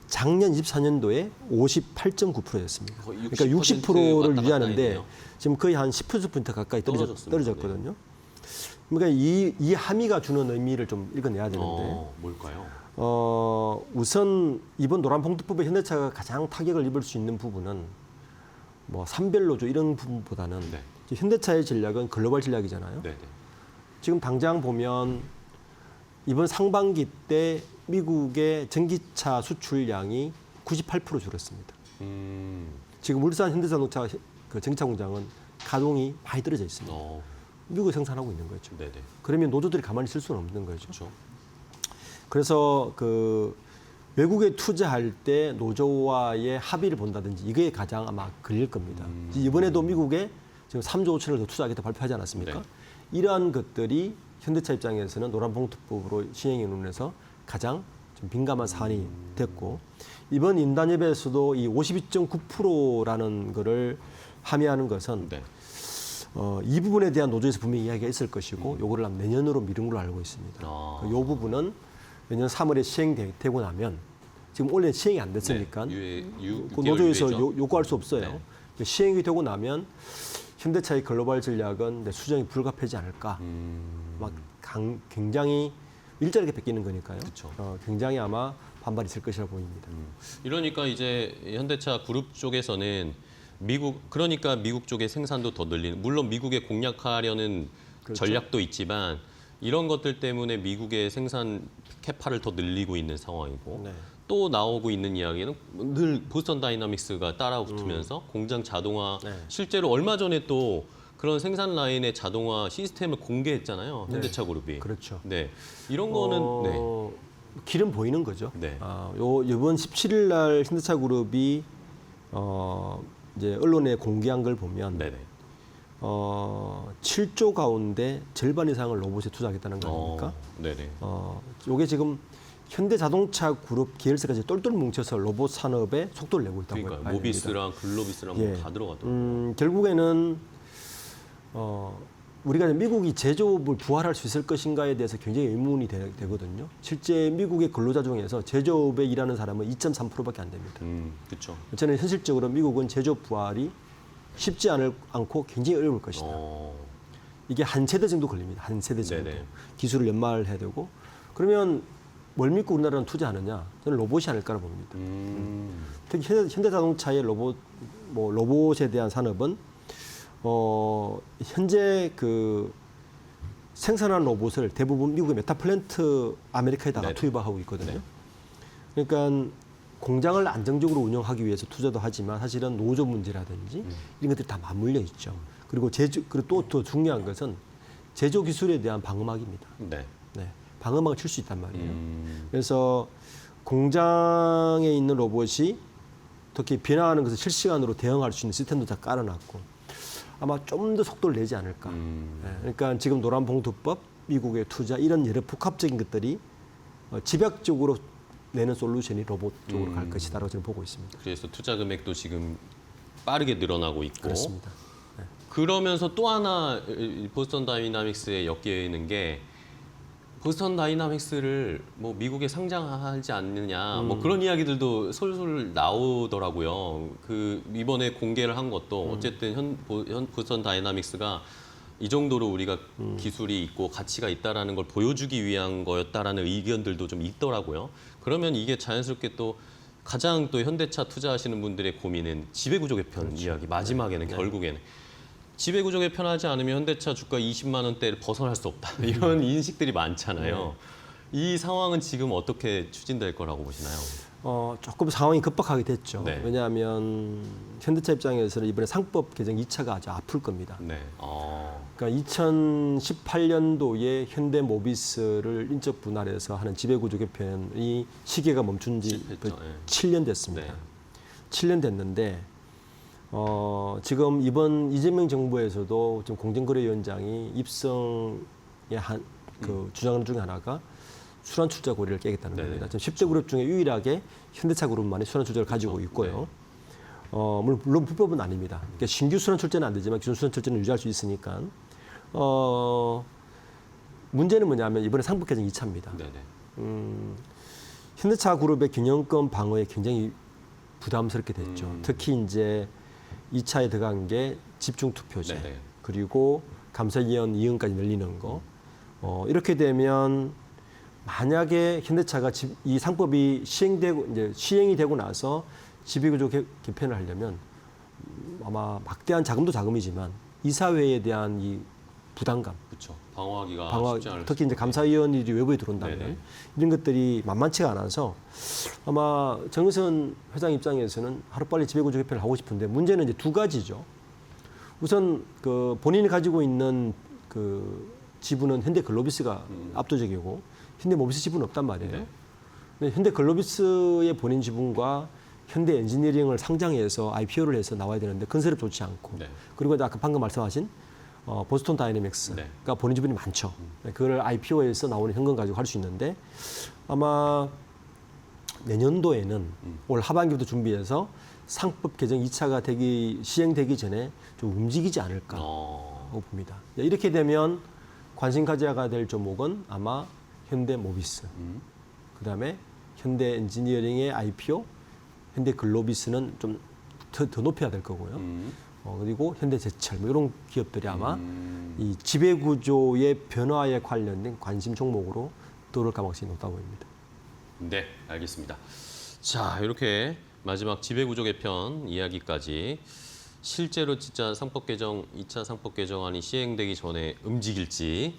작년 24년도에 58.9%였습니다. 거의 그러니까 60% 60%를 왔다 갔다 유지하는데 했네요. 지금 거의 한 10% 가까이 떨어졌습니다. 떨어졌거든요. 그러니까 이 함의가 주는 의미를 좀 읽어내야 되는데 뭘까요? 우선 이번 노란봉투법에 현대차가 가장 타격을 입을 수 있는 부분은 뭐 산별노조 이런 부분보다는 네. 현대차의 전략은 글로벌 전략이잖아요. 네. 지금 당장 보면 이번 상반기 때 미국의 전기차 수출량이 98% 줄었습니다. 지금 울산 현대자동차 그 전기차 공장은 가동이 많이 떨어져 있습니다. 미국에 생산하고 있는 거죠. 네네. 그러면 노조들이 가만히 있을 수는 없는 거죠. 그렇죠. 그래서 그 외국에 투자할 때 노조와의 합의를 본다든지 이게 가장 아마 걸릴 겁니다. 이번에도 미국에 지금 3조 5천을 더 투자하겠다 발표하지 않았습니까? 네. 이러한 것들이 현대차 입장에서는 노란봉투법으로 시행에 논해서 가장 좀 민감한 사안이 됐고 이번 인단협에서도 이 52.9%라는 거를 함의하는 것은 네. 이 부분에 대한 노조에서 분명히 이야기가 있을 것이고 요거를 내년으로 미룬 걸로 알고 있습니다. 이 부분은 내년 3월에 시행되고 나면 지금 올해 시행이 안 됐으니까 그 노조에서 요구할 수 없어요. 네. 시행이 되고 나면 현대차의 글로벌 전략은 수정이 불가피하지 않을까. 막 굉장히 일자리가 바뀌는 거니까요. 굉장히 아마 반발이 있을 것이라고 보입니다. 이러니까 이제 현대차 그룹 쪽에서는 그러니까 미국 쪽의 생산도 더 늘리는, 물론 미국에 공략하려는 그렇죠. 전략도 있지만 이런 것들 때문에 미국의 생산 캐파를 더 늘리고 있는 상황이고 네. 또 나오고 있는 이야기는 늘 보스턴 다이나믹스가 따라붙으면서 공장 자동화 네. 실제로 얼마 전에 또 그런 생산 라인의 자동화 시스템을 공개했잖아요. 현대차 그룹이. 그렇죠. 네. 이런 거는 네. 길은 보이는 거죠. 네. 이번 17일 날 현대차 그룹이 이제 언론에 공개한 걸 보면 네네. 7조 가운데 절반 이상을 로봇에 투자하겠다는 거 아닙니까? 네네. 이게 지금 현대자동차 그룹 계열사까지 똘똘 뭉쳐서 로봇 산업에 속도를 내고 있다고 그러니까 봐야 모비스랑 글로비스랑 예. 다 들어가더라고요. 결국에는 우리가 미국이 제조업을 부활할 수 있을 것인가에 대해서 굉장히 의문이 되거든요. 실제 미국의 근로자 중에서 제조업에 일하는 사람은 2.3%밖에 안 됩니다. 그렇죠. 저는 현실적으로 미국은 제조업 부활이 쉽지 않고 굉장히 어려울 것이다. 이게 한 세대 정도 걸립니다. 한 세대 정도. 네네. 기술을 연마해야 되고. 그러면 뭘 믿고 우리나라는 투자하느냐? 저는 로봇이 아닐까라고 봅니다. 특히 현대자동차의 로봇에 대한 산업은 현재 그 생산한 로봇을 대부분 미국의 메타플랜트 아메리카에다가 네네. 투입하고 있거든요. 네. 그러니까 공장을 안정적으로 운영하기 위해서 투자도 하지만 사실은 노조 문제라든지 이런 것들이 다 맞물려 있죠. 그리고 그리고 또 더 중요한 것은 제조 기술에 대한 방어막입니다. 네. 네, 방어막을 칠 수 있단 말이에요. 그래서 공장에 있는 로봇이 특히 변화하는 것을 실시간으로 대응할 수 있는 시스템도 다 깔아놨고 아마 좀 더 속도를 내지 않을까. 네, 그러니까 지금 노란봉투법, 미국의 투자 이런 여러 복합적인 것들이 집약적으로 내는 솔루션이 로봇 쪽으로 갈 것이다라고 저는 보고 있습니다. 그래서 투자 금액도 지금 빠르게 늘어나고 있고. 그렇습니다. 그러면서 또 하나 보스턴 다이나믹스에 엮이는 게 보스턴 다이나믹스를 뭐 미국에 상장하지 않느냐 뭐 그런 이야기들도 솔솔 나오더라고요. 그 이번에 공개를 한 것도 어쨌든 보스턴 다이나믹스가 이 정도로 우리가 기술이 있고 가치가 있다라는 걸 보여주기 위한 거였다라는 의견들도 좀 있더라고요. 그러면 이게 자연스럽게 또 가장 또 현대차 투자하시는 분들의 고민은 지배구조 개편 이야기 마지막에는 결국에는 지배구조 개편하지 않으면 현대차 주가 20만 원대를 벗어날 수 없다. 이런 인식들이 많잖아요. 이 상황은 지금 어떻게 추진될 거라고 보시나요? 조금 상황이 급박하게 됐죠. 네. 왜냐하면 현대차 입장에서는 이번에 상법 개정 2차가 아주 아플 겁니다. 네. 그러니까 2018년도에 현대모비스를 인적 분할해서 하는 지배구조 개편이 시기가 멈춘 지 실패했죠. 예. 7년 됐습니다. 네. 7년 됐는데 지금 이번 이재명 정부에서도 지금 공정거래위원장이 입성의 주장 중에 하나가 순환출자 고리를 깨겠다는 네네. 겁니다. 지금 10대 그룹 중에 유일하게 현대차 그룹만이 순환출자를 가지고 있고요. 물론 불법은 아닙니다. 그러니까 신규 순환출자는 안 되지만 기존 순환출자는 유지할 수 있으니까. 문제는 뭐냐면 이번에 상법 개정 2차입니다. 네네. 현대차 그룹의 경영권 방어에 굉장히 부담스럽게 됐죠. 특히 이제 2차에 들어간 게 집중 투표제 네네. 그리고 감사위원 2원까지 늘리는 거. 이렇게 되면 만약에 현대차가 이 상법이 시행이 되고 나서 지배구조 개편을 하려면 아마 막대한 자금도 자금이지만 이사회에 대한 이 부담감, 그렇죠. 방어하기가 쉽지 않을 특히 이제 감사위원들이 외부에 들어온다면 네네. 이런 것들이 만만치가 않아서 아마 정의선 회장 입장에서는 하루빨리 지배구조 개편을 하고 싶은데 문제는 이제 두 가지죠. 우선 본인이 가지고 있는 지분은 현대글로비스가 압도적이고 현대모비스 지분은 없단 말이에요. 네. 근데 현대글로비스의 본인 지분과 현대엔지니어링을 상장해서 IPO를 해서 나와야 되는데 건설업 좋지 않고 네. 그리고 아까 방금 말씀하신 보스턴 다이내믹스가 네. 본인 지분이 많죠. 그걸 IPO에서 나오는 현금 가지고 할 수 있는데 아마 내년도에는 올 하반기부터 준비해서 상법 개정 2차가 시행되기 전에 좀 움직이지 않을까 봅니다. 이렇게 되면 관심 가져야 될 종목은 아마 현대모비스, 그다음에 현대엔지니어링의 IPO, 현대글로비스는 좀 더 높여야 될 거고요. 그리고 현대제철 이런 기업들이 아마 이 지배구조의 변화에 관련된 관심 종목으로 떠오를 가능성이 높다고 봅니다. 네, 알겠습니다. 자, 이렇게 마지막 지배구조 개편 이야기까지 실제로 진짜 상법 개정 2차 상법 개정안이 시행되기 전에 움직일지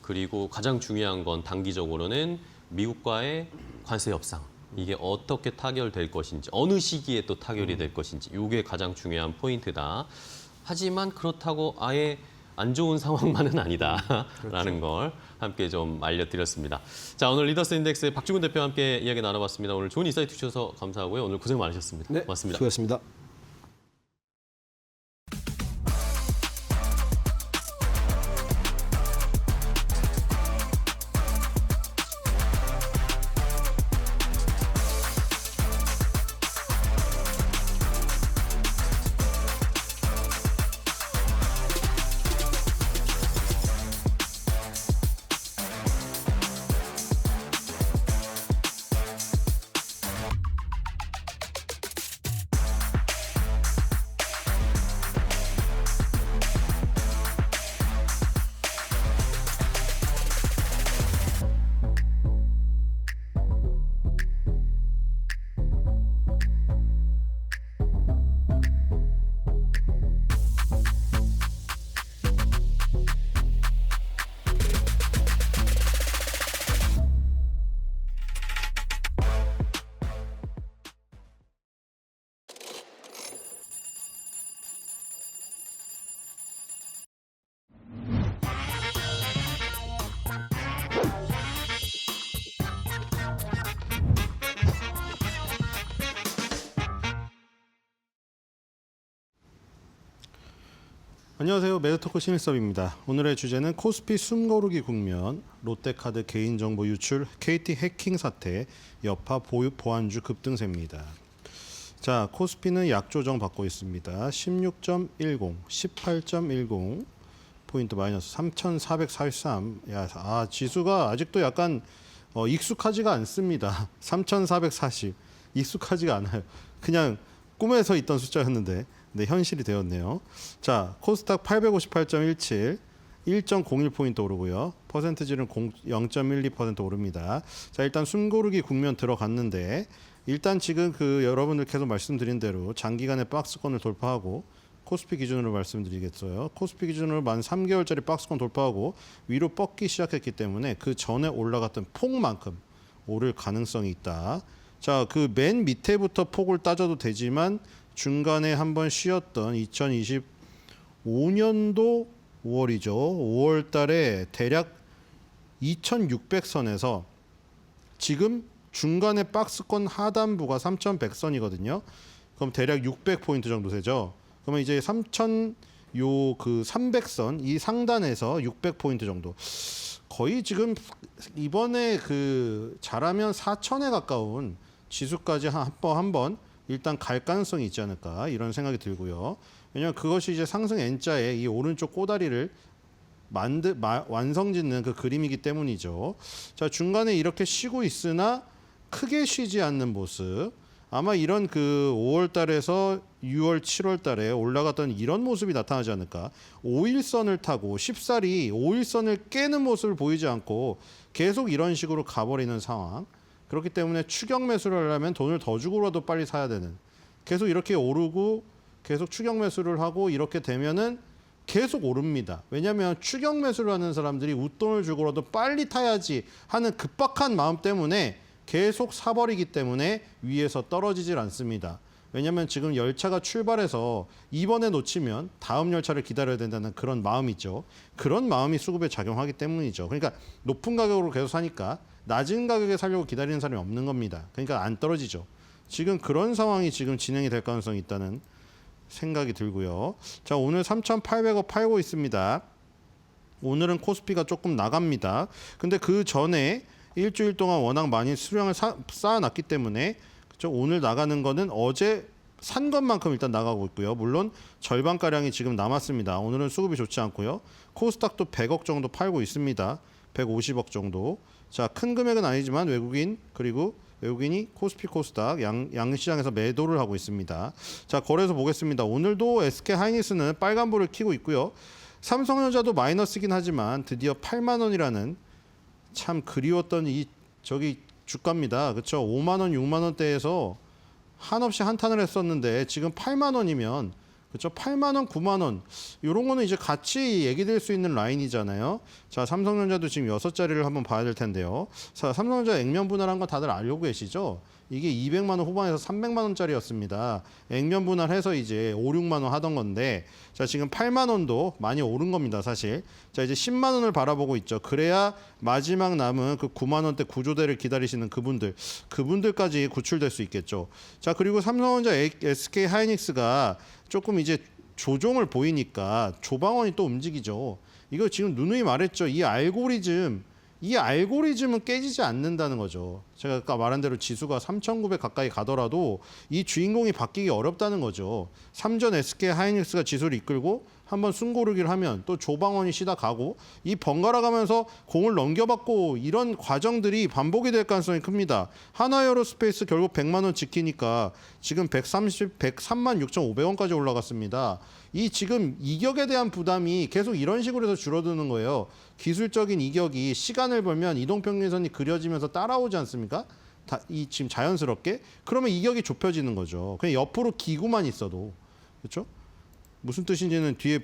그리고 가장 중요한 건 단기적으로는 미국과의 관세 협상 이게 어떻게 타결될 것인지 어느 시기에 또 타결이 될 것인지 이게 가장 중요한 포인트다. 하지만 그렇다고 아예 안 좋은 상황만은 아니다라는 걸 함께 좀 알려드렸습니다. 자, 오늘 리더스 인덱스의 박주근 대표와 함께 이야기 나눠봤습니다. 오늘 좋은 인사이트 주셔서 감사하고요. 오늘 고생 많으셨습니다. 네, 고맙습니다. 수고하셨습니다. 안녕하세요. 매드토크 신일섭입니다. 오늘의 주제는 코스피 숨고르기 국면, 롯데카드 개인정보 유출, KT 해킹 사태, 여파 보안주 급등세입니다. 자, 코스피는 약조정 받고 있습니다. 16.10, 18.10, 포인트 마이너스 3,443. 야, 지수가 아직도 약간 익숙하지가 않습니다. 3,440. 익숙하지가 않아요. 그냥 꿈에서 있던 숫자였는데 네, 현실이 되었네요. 자, 코스닥 858.17, 1.01포인트 오르고요. 퍼센트지는 0.12% 오릅니다. 자, 일단 숨고르기 국면 들어갔는데 일단 지금 여러분들 계속 말씀드린 대로 장기간의 박스권을 돌파하고 코스피 기준으로 말씀드리겠어요. 코스피 기준으로 만 3개월짜리 박스권 돌파하고 위로 뻗기 시작했기 때문에 그 전에 올라갔던 폭만큼 오를 가능성이 있다. 자, 그 맨 밑에부터 폭을 따져도 되지만 중간에 한번 쉬었던 2025년도 5월이죠. 5월 달에 대략 2600선에서 지금 중간에 박스권 하단부가 3100선이거든요. 그럼 대략 600포인트 정도 되죠. 그러면 이제 300선 이 상단에서 600포인트 정도. 거의 지금 이번에 잘하면 4000에 가까운 지수까지 한번 일단 갈 가능성이 있지 않을까 이런 생각이 들고요. 왜냐하면 그것이 이제 상승 N자의 이 오른쪽 꼬다리를 완성짓는 그 그림이기 때문이죠. 자, 중간에 이렇게 쉬고 있으나 크게 쉬지 않는 모습. 아마 이런 5월 달에서 6월, 7월 달에 올라갔던 이런 모습이 나타나지 않을까. 5일선을 타고 쉽사리 5일선을 깨는 모습을 보이지 않고 계속 이런 식으로 가버리는 상황. 그렇기 때문에 추격 매수를 하려면 돈을 더 주고라도 빨리 사야 되는. 계속 이렇게 오르고 계속 추격 매수를 하고 이렇게 되면은 계속 오릅니다. 왜냐하면 추격 매수를 하는 사람들이 웃돈을 주고라도 빨리 타야지 하는 급박한 마음 때문에 계속 사버리기 때문에 위에서 떨어지질 않습니다. 왜냐하면 지금 열차가 출발해서 이번에 놓치면 다음 열차를 기다려야 된다는 그런 마음이죠. 그런 마음이 수급에 작용하기 때문이죠. 그러니까 높은 가격으로 계속 사니까 낮은 가격에 사려고 기다리는 사람이 없는 겁니다. 그러니까 안 떨어지죠. 지금 그런 상황이 지금 진행이 될 가능성이 있다는 생각이 들고요. 자, 오늘 3,800억 팔고 있습니다. 오늘은 코스피가 조금 나갑니다. 근데 그 전에 일주일 동안 워낙 많이 수량을 쌓아놨기 때문에 그렇죠? 오늘 나가는 거는 어제 산 것만큼 일단 나가고 있고요. 물론 절반가량이 지금 남았습니다. 오늘은 수급이 좋지 않고요. 코스닥도 100억 정도 팔고 있습니다. 150억 정도. 자, 큰 금액은 아니지만 외국인이 코스피 코스닥 양시장에서 매도를 하고 있습니다. 자, 거래소 보겠습니다. 오늘도 SK 하이닉스는 빨간불을 켜고 있고요. 삼성전자도 마이너스긴 하지만 드디어 8만 원이라는 참 그리웠던 주가입니다. 그렇죠? 5만 원, 6만 원대에서 한없이 한탄을 했었는데 지금 8만 원이면 그렇죠? 8만 원, 9만 원 이런 거는 이제 같이 얘기될 수 있는 라인이잖아요. 자, 삼성전자도 지금 6자리를 한번 봐야 될 텐데요. 자, 삼성전자 액면 분할한 거 다들 알고 계시죠? 이게 200만 원 후반에서 300만 원짜리였습니다. 액면 분할해서 이제 5, 6만 원 하던 건데 자, 지금 8만 원도 많이 오른 겁니다, 사실. 자, 이제 10만 원을 바라보고 있죠. 그래야 마지막 남은 그 9만 원대 구조대를 기다리시는 그분들까지 구출될 수 있겠죠. 자, 그리고 삼성전자, SK 하이닉스가 조금 이제 조종을 보이니까 조방원이 또 움직이죠. 이거 지금 누누이 말했죠. 이 알고리즘은 깨지지 않는다는 거죠. 제가 아까 말한 대로 지수가 3,900 가까이 가더라도 이 주인공이 바뀌기 어렵다는 거죠. 삼전 SK 하이닉스가 지수를 이끌고 한번 숨고르기를 하면 또 조방원이 쉬다 가고 이 번갈아 가면서 공을 넘겨받고 이런 과정들이 반복이 될 가능성이 큽니다. 하나에어로스페이스 결국 100만 원 지키니까 지금 103만 6,500원까지 올라갔습니다. 이 지금 이격에 대한 부담이 계속 이런 식으로 해서 줄어드는 거예요. 기술적인 이격이 시간을 벌면 이동평균선이 그려지면서 따라오지 않습니까? 지금 자연스럽게. 그러면 이격이 좁혀지는 거죠. 그냥 옆으로 기고만 있어도. 그렇죠? 무슨 뜻인지는 뒤에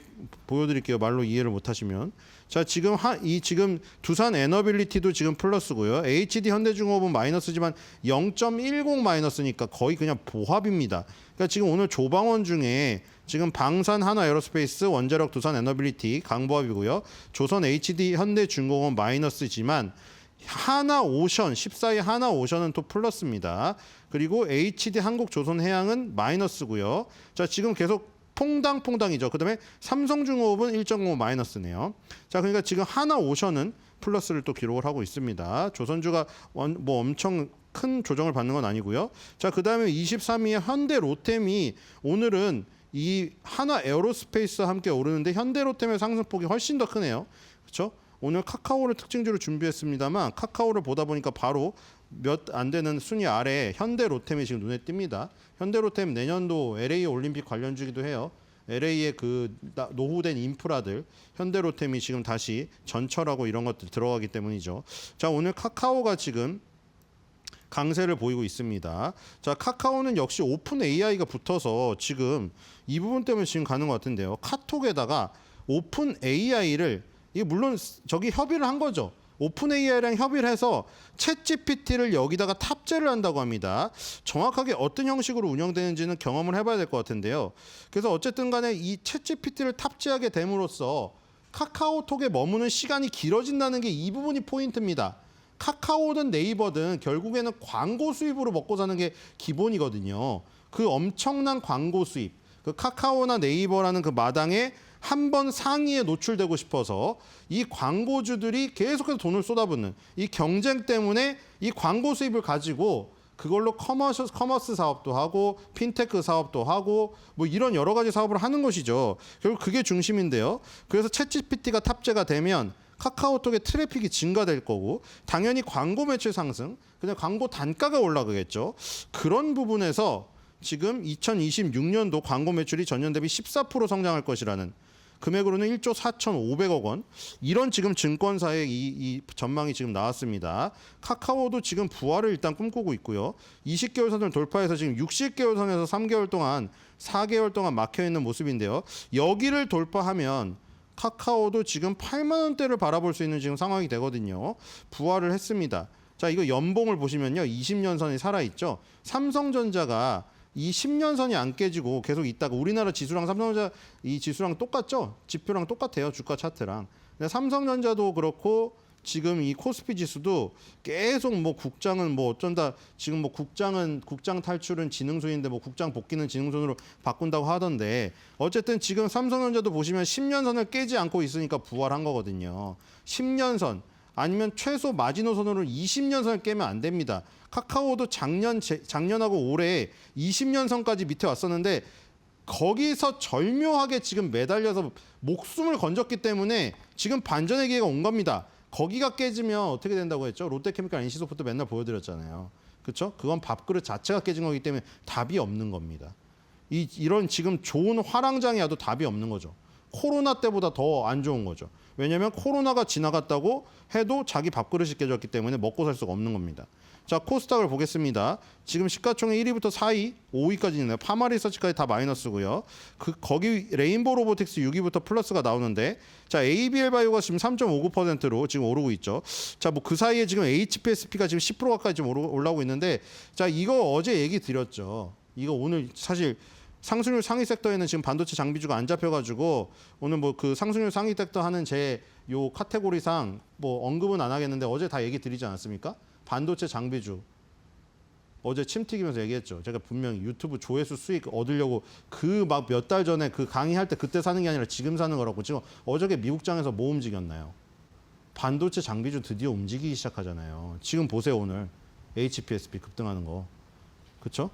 보여드릴게요. 말로 이해를 못하시면. 자, 지금 지금 두산 에너빌리티도 지금 플러스고요. HD 현대중공업은 마이너스지만 0.10 마이너스니까 거의 그냥 보합입니다. 그러니까 지금 오늘 조방원 중에 지금 방산 하나에어로스페이스, 원자력 두산 에너빌리티 강보합이고요. 조선 HD 현대중공업 마이너스지만 하나오션 14위 하나오션은 또 플러스입니다. 그리고 HD 한국조선해양은 마이너스고요. 자, 지금 계속 퐁당퐁당이죠. 그다음에 삼성중공업은 1.5 마이너스네요. 자, 그러니까 지금 하나오션은 플러스를 또 기록을 하고 있습니다. 조선주가 뭐 엄청 큰 조정을 받는 건 아니고요. 자, 그다음에 23위의 현대로템이 오늘은 이 하나에어로스페이스와 함께 오르는데 현대로템의 상승폭이 훨씬 더 크네요. 그렇죠? 오늘 카카오를 특징주로 준비했습니다만 카카오를 보다 보니까 바로 몇 안 되는 순위 아래 현대로템이 지금 눈에 띕니다. 현대로템 내년도 LA 올림픽 관련주기도 해요. LA의 그 노후된 인프라들, 현대로템이 지금 다시 전철하고 이런 것들 들어가기 때문이죠. 자, 오늘 카카오가 지금 강세를 보이고 있습니다. 자, 카카오는 역시 오픈 AI가 붙어서 지금 이 부분 때문에 지금 가는 것 같은데요. 카톡에다가 오픈 AI를, 이게 물론 저기 협의를 한 거죠. 오픈 AI랑 협의를 해서 챗 GPT를 여기다가 탑재를 한다고 합니다. 정확하게 어떤 형식으로 운영되는지는 경험을 해봐야 될 것 같은데요. 그래서 어쨌든 간에 이 챗 GPT를 탑재하게 됨으로써 카카오톡에 머무는 시간이 길어진다는 게 이 부분이 포인트입니다. 카카오든 네이버든 결국에는 광고 수입으로 먹고 사는 게 기본이거든요. 그 엄청난 광고 수입, 그 카카오나 네이버라는 그 마당에 한 번 상위에 노출되고 싶어서 이 광고주들이 계속해서 돈을 쏟아붓는 이 경쟁 때문에 이 광고 수입을 가지고 그걸로 커머스 사업도 하고 핀테크 사업도 하고 뭐 이런 여러 가지 사업을 하는 것이죠. 결국 그게 중심인데요. 그래서 챗GPT가 탑재가 되면 카카오톡의 트래픽이 증가될 거고 당연히 광고 매출 상승, 그냥 광고 단가가 올라가겠죠. 그런 부분에서 지금 2026년도 광고 매출이 전년 대비 14% 성장할 것이라는 금액으로는 1조 4,500억 원. 이런 지금 증권사의 이 전망이 지금 나왔습니다. 카카오도 지금 부활을 일단 꿈꾸고 있고요. 20개월 선을 돌파해서 지금 60개월 선에서 3개월 동안 4개월 동안 막혀 있는 모습인데요. 여기를 돌파하면 카카오도 지금 8만 원대를 바라볼 수 있는 지금 상황이 되거든요. 부활을 했습니다. 자, 이거 연봉을 보시면요. 20년 선이 살아있죠. 삼성전자가 이 10년 선이 안 깨지고 계속 있다가 우리나라 지수랑 삼성전자 이 지수랑 똑같죠? 지표랑 똑같아요. 주가 차트랑. 근데 삼성전자도 그렇고 지금 이 코스피 지수도 계속 뭐 국장은 뭐 어쩐다 지금 뭐 국장 탈출은 지능손인데 뭐 국장 복귀는 지능손으로 바꾼다고 하던데 어쨌든 지금 삼성전자도 보시면 10년 선을 깨지 않고 있으니까 부활한 거거든요. 10년 선 아니면 최소 마지노선으로 20년 선을 깨면 안 됩니다. 카카오도 작년하고 올해 20년 선까지 밑에 왔었는데 거기서 절묘하게 지금 매달려서 목숨을 건졌기 때문에 지금 반전의 기회가 온 겁니다. 거기가 깨지면 어떻게 된다고 했죠? 롯데케미칼 NC소프트 맨날 보여드렸잖아요. 그렇죠? 그건 밥그릇 자체가 깨진 거기 때문에 답이 없는 겁니다. 이런 지금 좋은 화랑장이 와도 답이 없는 거죠. 코로나 때보다 더 안 좋은 거죠. 왜냐하면 코로나가 지나갔다고 해도 자기 밥그릇이 깨졌기 때문에 먹고 살 수가 없는 겁니다. 자, 코스닥을 보겠습니다. 지금 시가총액 1위부터 4위, 5위까지 있네요. 파마리서치까지 다 마이너스고요. 거기 레인보우 로보틱스 6위부터 플러스가 나오는데 자, ABL 바이오가 지금 3.59%로 지금 오르고 있죠. 자, 뭐 그 사이에 지금 HPSP가 지금 10% 가까이 지금 올라오고 있는데 자, 이거 어제 얘기 드렸죠. 이거 오늘 사실 상승률 상위 섹터에는 지금 반도체 장비주가 안 잡혀가지고 오늘 뭐 그 상승률 상위 섹터 하는 제 요 카테고리상 뭐 언급은 안 하겠는데 어제 다 얘기 드리지 않았습니까? 반도체 장비주 어제 침 튀기면서 얘기했죠. 제가 분명히 유튜브 조회수 수익 얻으려고 그 막 몇 달 전에 그 강의할 때 그때 사는 게 아니라 지금 사는 거라고. 지금 어저께 미국장에서 뭐 움직였나요? 반도체 장비주 드디어 움직이기 시작하잖아요. 지금 보세요. 오늘 HPSP 급등하는 거. 그렇죠?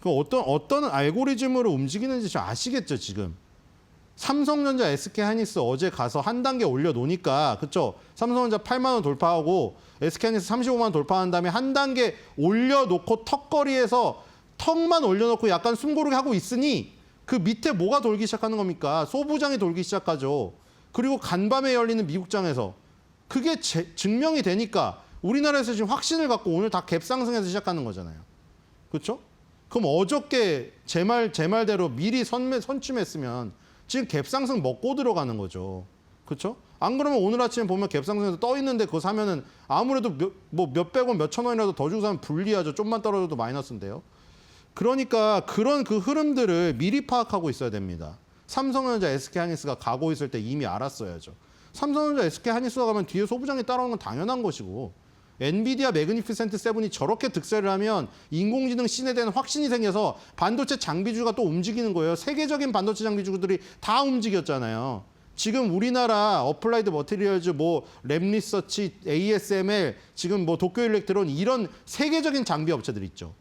그 어떤 알고리즘으로 움직이는지 좀 아시겠죠, 지금. 삼성전자, SK하이닉스 어제 가서 한 단계 올려놓으니까, 그쵸? 삼성전자 8만 원 돌파하고 SK하이닉스 35만 원 돌파한 다음에 한 단계 올려놓고 턱걸이에서 턱만 올려놓고 약간 숨고르게 하고 있으니 그 밑에 뭐가 돌기 시작하는 겁니까? 소부장이 돌기 시작하죠. 그리고 간밤에 열리는 미국장에서 그게 증명이 되니까 우리나라에서 지금 확신을 갖고 오늘 다 갭상승해서 시작하는 거잖아요. 그렇죠? 그럼 어저께 제 말대로 미리 선춤했으면 지금 갭상승 먹고 들어가는 거죠. 그렇죠? 안 그러면 오늘 아침에 보면 갭상승에서 떠 있는데 그거 사면은 아무래도 몇백 원, 몇천 원이라도 더 주고 사면 불리하죠. 좀만 떨어져도 마이너스인데요. 그러니까 그런 그 흐름들을 미리 파악하고 있어야 됩니다. 삼성전자, SK하이닉스가 가고 있을 때 이미 알았어야죠. 삼성전자, SK하이닉스가 가면 뒤에 소부장이 따라오는 건 당연한 것이고 엔비디아 매그니피센트 7이 저렇게 득세를 하면 인공지능 씬에 대한 확신이 생겨서 반도체 장비주가 또 움직이는 거예요. 세계적인 반도체 장비주들이 다 움직였잖아요. 지금 우리나라 어플라이드 머티리얼즈, 뭐 랩리서치, ASML, 지금 뭐 도쿄일렉트론 이런 세계적인 장비 업체들 있죠.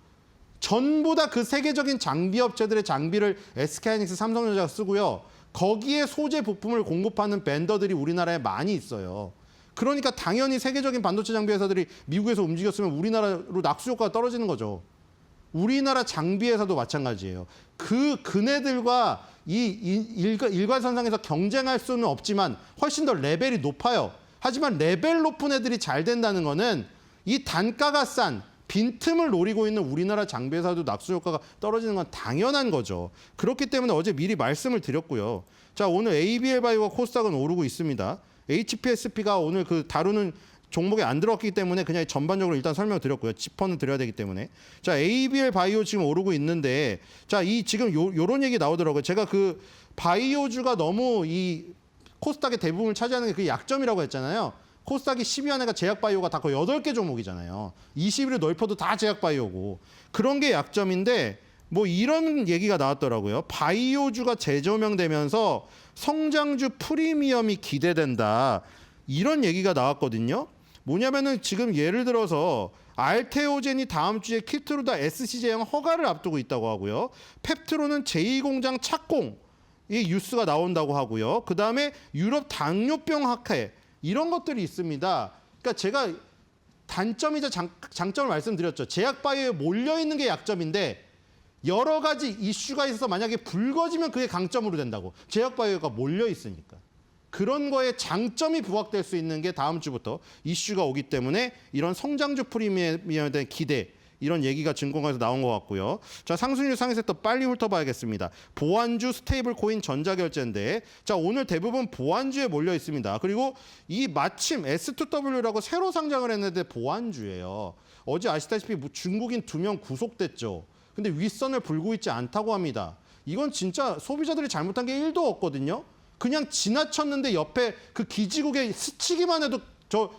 전부 다 그 세계적인 장비 업체들의 장비를 SK하이닉스, 삼성전자가 쓰고요. 거기에 소재 부품을 공급하는 벤더들이 우리나라에 많이 있어요. 그러니까 당연히 세계적인 반도체 장비 회사들이 미국에서 움직였으면 우리나라로 낙수 효과가 떨어지는 거죠. 우리나라 장비회사도 마찬가지예요. 그네들과 일관선상에서 경쟁할 수는 없지만 훨씬 더 레벨이 높아요. 하지만 레벨 높은 애들이 잘 된다는 거는 이 단가가 싼 빈틈을 노리고 있는 우리나라 장비회사도 낙수 효과가 떨어지는 건 당연한 거죠. 그렇기 때문에 어제 미리 말씀을 드렸고요. 자, 오늘 ABL 바이오와 코스닥은 오르고 있습니다. HPSP가 오늘 다루는 종목에 안 들어갔기 때문에 그냥 전반적으로 일단 설명드렸고요. 짚어는 드려야 되기 때문에. 자, ABL 바이오 지금 오르고 있는데, 자, 지금 요런 얘기 나오더라고요. 제가 바이오주가 너무 이 코스닥의 대부분을 차지하는 게 그게 약점이라고 했잖아요. 코스닥이 10위안에가 제약바이오가 다 거의 8개 종목이잖아요. 20위를 넓혀도 다 제약바이오고. 그런 게 약점인데 뭐 이런 얘기가 나왔더라고요. 바이오주가 재조명되면서 성장주 프리미엄이 기대된다. 이런 얘기가 나왔거든요. 뭐냐면은 지금 예를 들어서 알테오젠이 다음 주에 키트루다 SC 제형 허가를 앞두고 있다고 하고요. 펩트로는 제2공장 착공 이 뉴스가 나온다고 하고요. 그다음에 유럽 당뇨병 학회 이런 것들이 있습니다. 그러니까 제가 단점이자 장점을 말씀드렸죠. 제약바이오에 몰려있는 게 약점인데 여러 가지 이슈가 있어서 만약에 불거지면 그게 강점으로 된다고. 제약바이오가 몰려있으니까. 그런 거에 장점이 부각될 수 있는 게 다음 주부터 이슈가 오기 때문에 이런 성장주 프리미엄에 대한 기대 이런 얘기가 증권가에서 나온 것 같고요. 자, 상승률 상승세 빨리 훑어봐야겠습니다. 보안주, 스테이블 코인, 전자결제인데 자, 오늘 대부분 보안주에 몰려 있습니다. 그리고 이 마침 S2W라고 새로 상장을 했는데 보안주예요. 어제 아시다시피 중국인 2명 구속됐죠. 근데 윗선을 불고 있지 않다고 합니다. 이건 진짜 소비자들이 잘못한 게 1도 없거든요. 그냥 지나쳤는데 옆에 그 기지국에 스치기만 해도 저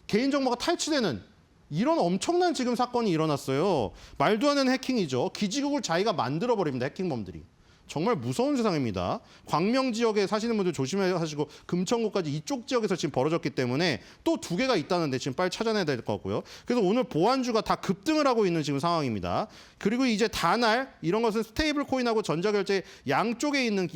개인정보가 탈취되는 이런 엄청난 지금 사건이 일어났어요. 말도 안 되는 해킹이죠. 기지국을 자기가 만들어버립니다. 해킹범들이. 정말 무서운 세상입니다. 광명 지역에 사시는 분들 조심하시고 금천구까지 이쪽 지역에서 지금 벌어졌기 때문에 또 2개가 있다는데 지금 빨리 찾아내야 될 것 같고요. 그래서 오늘 보안주가 다 급등을 하고 있는 지금 상황입니다. 그리고 이제 다날 이런 것은 스테이블 코인하고 전자결제 양쪽에 있는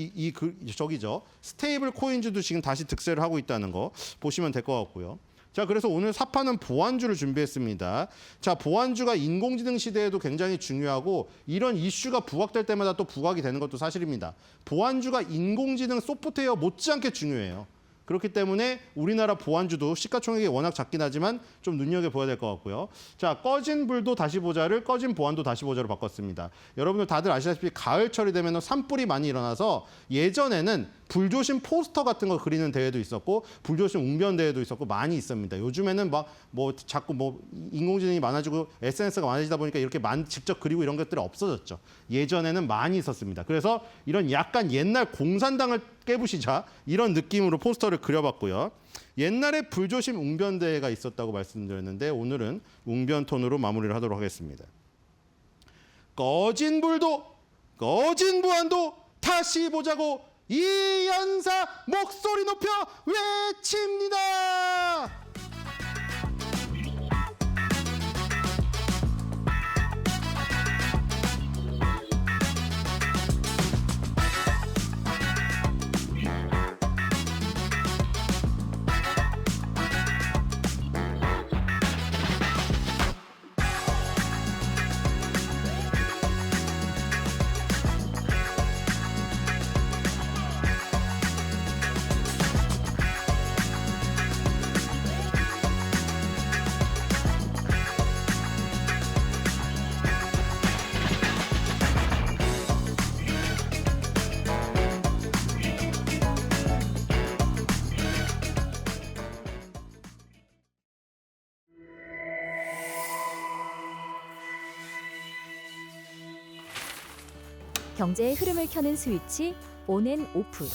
저기죠. 스테이블 코인주도 지금 다시 득세를 하고 있다는 거 보시면 될 것 같고요. 자, 그래서 오늘 사파는 보안주를 준비했습니다. 자, 보안주가 인공지능 시대에도 굉장히 중요하고 이런 이슈가 부각될 때마다 또 부각이 되는 것도 사실입니다. 보안주가 인공지능 소프트웨어 못지않게 중요해요. 그렇기 때문에 우리나라 보안주도 시가총액이 워낙 작긴 하지만 좀 눈여겨봐야 될 것 같고요. 자, 꺼진 불도 다시 보자를 꺼진 보안도 다시 보자로 바꿨습니다. 여러분들 다들 아시다시피 가을철이 되면 산불이 많이 일어나서 예전에는 불조심 포스터 같은 거 그리는 대회도 있었고 불조심 웅변 대회도 있었고 많이 있습니다. 요즘에는 자꾸 인공지능이 많아지고 SNS가 많아지다 보니까 이렇게 직접 그리고 이런 것들이 없어졌죠. 예전에는 많이 있었습니다. 그래서 이런 약간 옛날 공산당을 깨부시자 이런 느낌으로 포스터를 그려봤고요. 옛날에 불조심 웅변 대회가 있었다고 말씀드렸는데 오늘은 웅변 톤으로 마무리를 하도록 하겠습니다. 꺼진 불도 꺼진 보안도 다시 보자고 이연사 목소리 높여 외칩니다. 경제의 흐름을 켜는 스위치 온 앤 오프.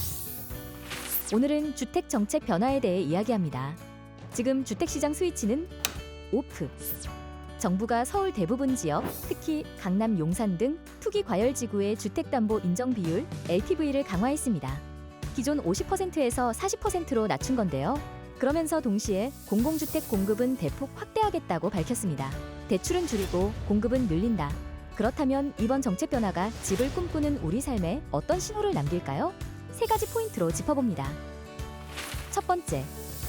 오늘은 주택 정책 변화에 대해 이야기합니다. 지금 주택시장 스위치는 오프. 정부가 서울 대부분 지역, 특히 강남 용산 등 투기 과열 지구의 주택담보 인정 비율 LTV를 강화했습니다. 기존 50%에서 40%로 낮춘 건데요. 그러면서 동시에 공공주택 공급은 대폭 확대하겠다고 밝혔습니다. 대출은 줄이고 공급은 늘린다. 그렇다면 이번 정책 변화가 집을 꿈꾸는 우리 삶에 어떤 신호를 남길까요? 3가지 포인트로 짚어봅니다. 첫 번째,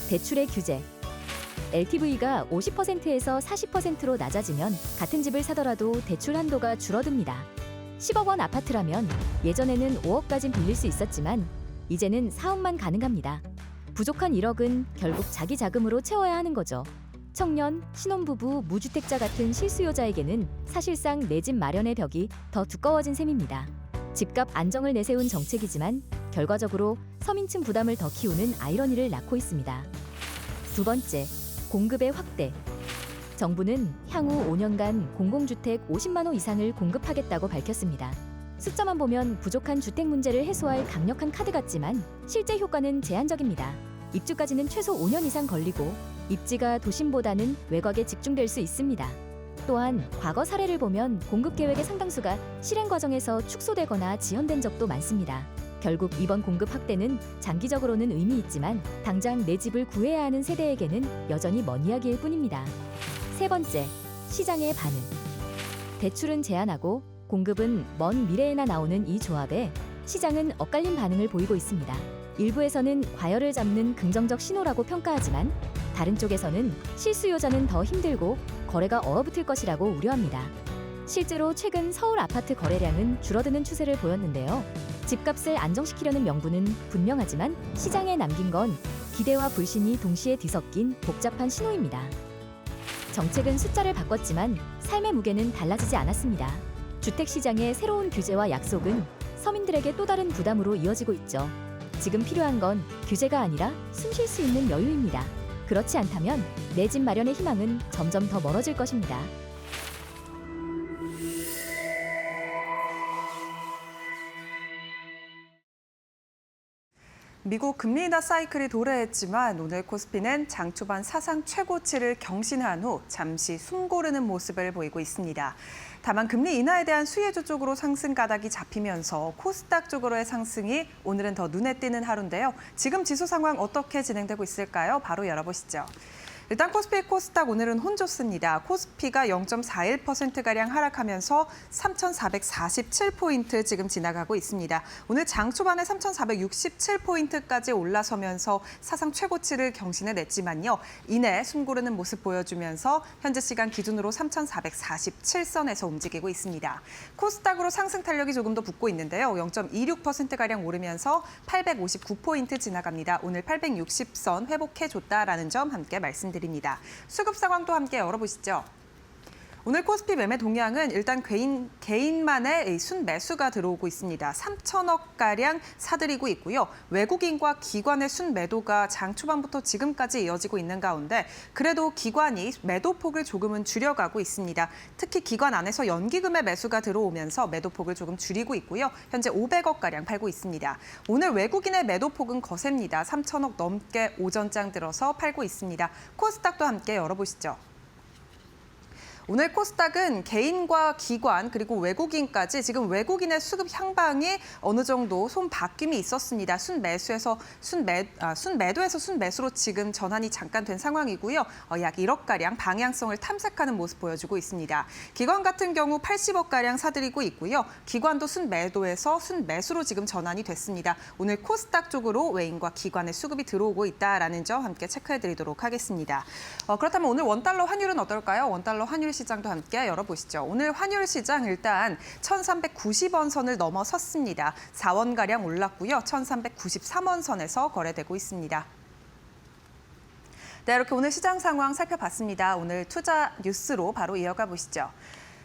대출의 규제. LTV가 50%에서 40%로 낮아지면 같은 집을 사더라도 대출 한도가 줄어듭니다. 10억 원 아파트라면 예전에는 5억까진 빌릴 수 있었지만 이제는 4억만 가능합니다. 부족한 1억은 결국 자기 자금으로 채워야 하는 거죠. 청년, 신혼부부, 무주택자 같은 실수요자에게는 사실상 내 집 마련의 벽이 더 두꺼워진 셈입니다. 집값 안정을 내세운 정책이지만 결과적으로 서민층 부담을 더 키우는 아이러니를 낳고 있습니다. 두 번째, 공급의 확대. 정부는 향후 5년간 공공주택 50만 호 이상을 공급하겠다고 밝혔습니다. 숫자만 보면 부족한 주택 문제를 해소할 강력한 카드 같지만 실제 효과는 제한적입니다. 입주까지는 최소 5년 이상 걸리고 입지가 도심보다는 외곽에 집중될 수 있습니다. 또한 과거 사례를 보면 공급 계획의 상당수가 실행 과정에서 축소되거나 지연된 적도 많습니다. 결국 이번 공급 확대는 장기적으로는 의미 있지만 당장 내 집을 구해야 하는 세대에게는 여전히 먼 이야기일 뿐입니다. 세 번째, 시장의 반응. 대출은 제한하고 공급은 먼 미래에나 나오는 이 조합에 시장은 엇갈린 반응을 보이고 있습니다. 일부에서는 과열을 잡는 긍정적 신호라고 평가하지만 다른 쪽에서는 실수요자는 더 힘들고 거래가 얼어붙을 것이라고 우려합니다. 실제로 최근 서울 아파트 거래량은 줄어드는 추세를 보였는데요. 집값을 안정시키려는 명분은 분명하지만 시장에 남긴 건 기대와 불신이 동시에 뒤섞인 복잡한 신호입니다. 정책은 숫자를 바꿨지만 삶의 무게는 달라지지 않았습니다. 주택시장의 새로운 규제와 약속은 서민들에게 또 다른 부담으로 이어지고 있죠. 지금 필요한 건 규제가 아니라 숨 쉴 수 있는 여유입니다. 그렇지 않다면 내 집 마련의 희망은 점점 더 멀어질 것입니다. 미국 금리 인하 사이클이 도래했지만 오늘 코스피는 장 초반 사상 최고치를 경신한 후 잠시 숨 고르는 모습을 보이고 있습니다. 다만 금리 인하에 대한 수혜주 쪽으로 상승 가닥이 잡히면서 코스닥 쪽으로의 상승이 오늘은 더 눈에 띄는 하루인데요. 지금 지수 상황 어떻게 진행되고 있을까요? 바로 열어보시죠. 일단 코스피, 코스닥 오늘은 혼좋습니다. 코스피가 0.41%가량 하락하면서 3,447포인트 지금 지나가고 있습니다. 오늘 장 초반에 3,467포인트까지 올라서면서 사상 최고치를 경신해냈지만요. 이내 숨 고르는 모습 보여주면서 현재 시간 기준으로 3,447선에서 움직이고 있습니다. 코스닥으로 상승 탄력이 조금 더 붙고 있는데요. 0.26%가량 오르면서 859포인트 지나갑니다. 오늘 860선 회복해줬다라는 점 함께 말씀드립니다. 수급 상황도 함께 열어보시죠. 오늘 코스피 매매 동향은 일단 개인만의 순매수가 들어오고 있습니다. 3천억가량 사들이고 있고요. 외국인과 기관의 순매도가 장 초반부터 지금까지 이어지고 있는 가운데 그래도 기관이 매도폭을 조금은 줄여가고 있습니다. 특히 기관 안에서 연기금의 매수가 들어오면서 매도폭을 조금 줄이고 있고요. 현재 500억가량 팔고 있습니다. 오늘 외국인의 매도폭은 거셉니다. 3천억 넘게 오전장 들어서 팔고 있습니다. 코스닥도 함께 열어보시죠. 오늘 코스닥은 개인과 기관 그리고 외국인까지 지금 외국인의 수급 향방이 어느 정도 손바뀜이 있었습니다. 순매도에서 순매수로 지금 전환이 잠깐 된 상황이고요. 약 1억가량 방향성을 탐색하는 모습 보여주고 있습니다. 기관 같은 경우 80억가량 사들이고 있고요. 기관도 순매도에서 순매수로 지금 전환이 됐습니다. 오늘 코스닥 쪽으로 외인과 기관의 수급이 들어오고 있다라는 점 함께 체크해드리도록 하겠습니다. 그렇다면 오늘 원달러 환율은 어떨까요? 원달러 환율 시장도 함께 열어보시죠. 오늘 환율 시장 일단 1,390원 선을 넘어섰습니다. 4원가량 올랐고요. 1,393원 선에서 거래되고 있습니다. 네, 이렇게 오늘 시장 상황 살펴봤습니다. 오늘 투자 뉴스로 바로 이어가 보시죠.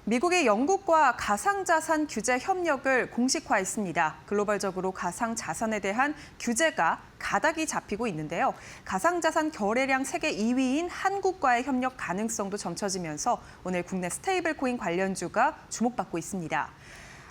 미국이 영국과 가상자산 규제 협력을 공식화했습니다. 글로벌적으로 가상자산에 대한 규제가 가닥이 잡히고 있는데요. 가상자산 거래량 세계 2위인 한국과의 협력 가능성도 점쳐지면서 오늘 국내 스테이블 코인 관련주가 주목받고 있습니다.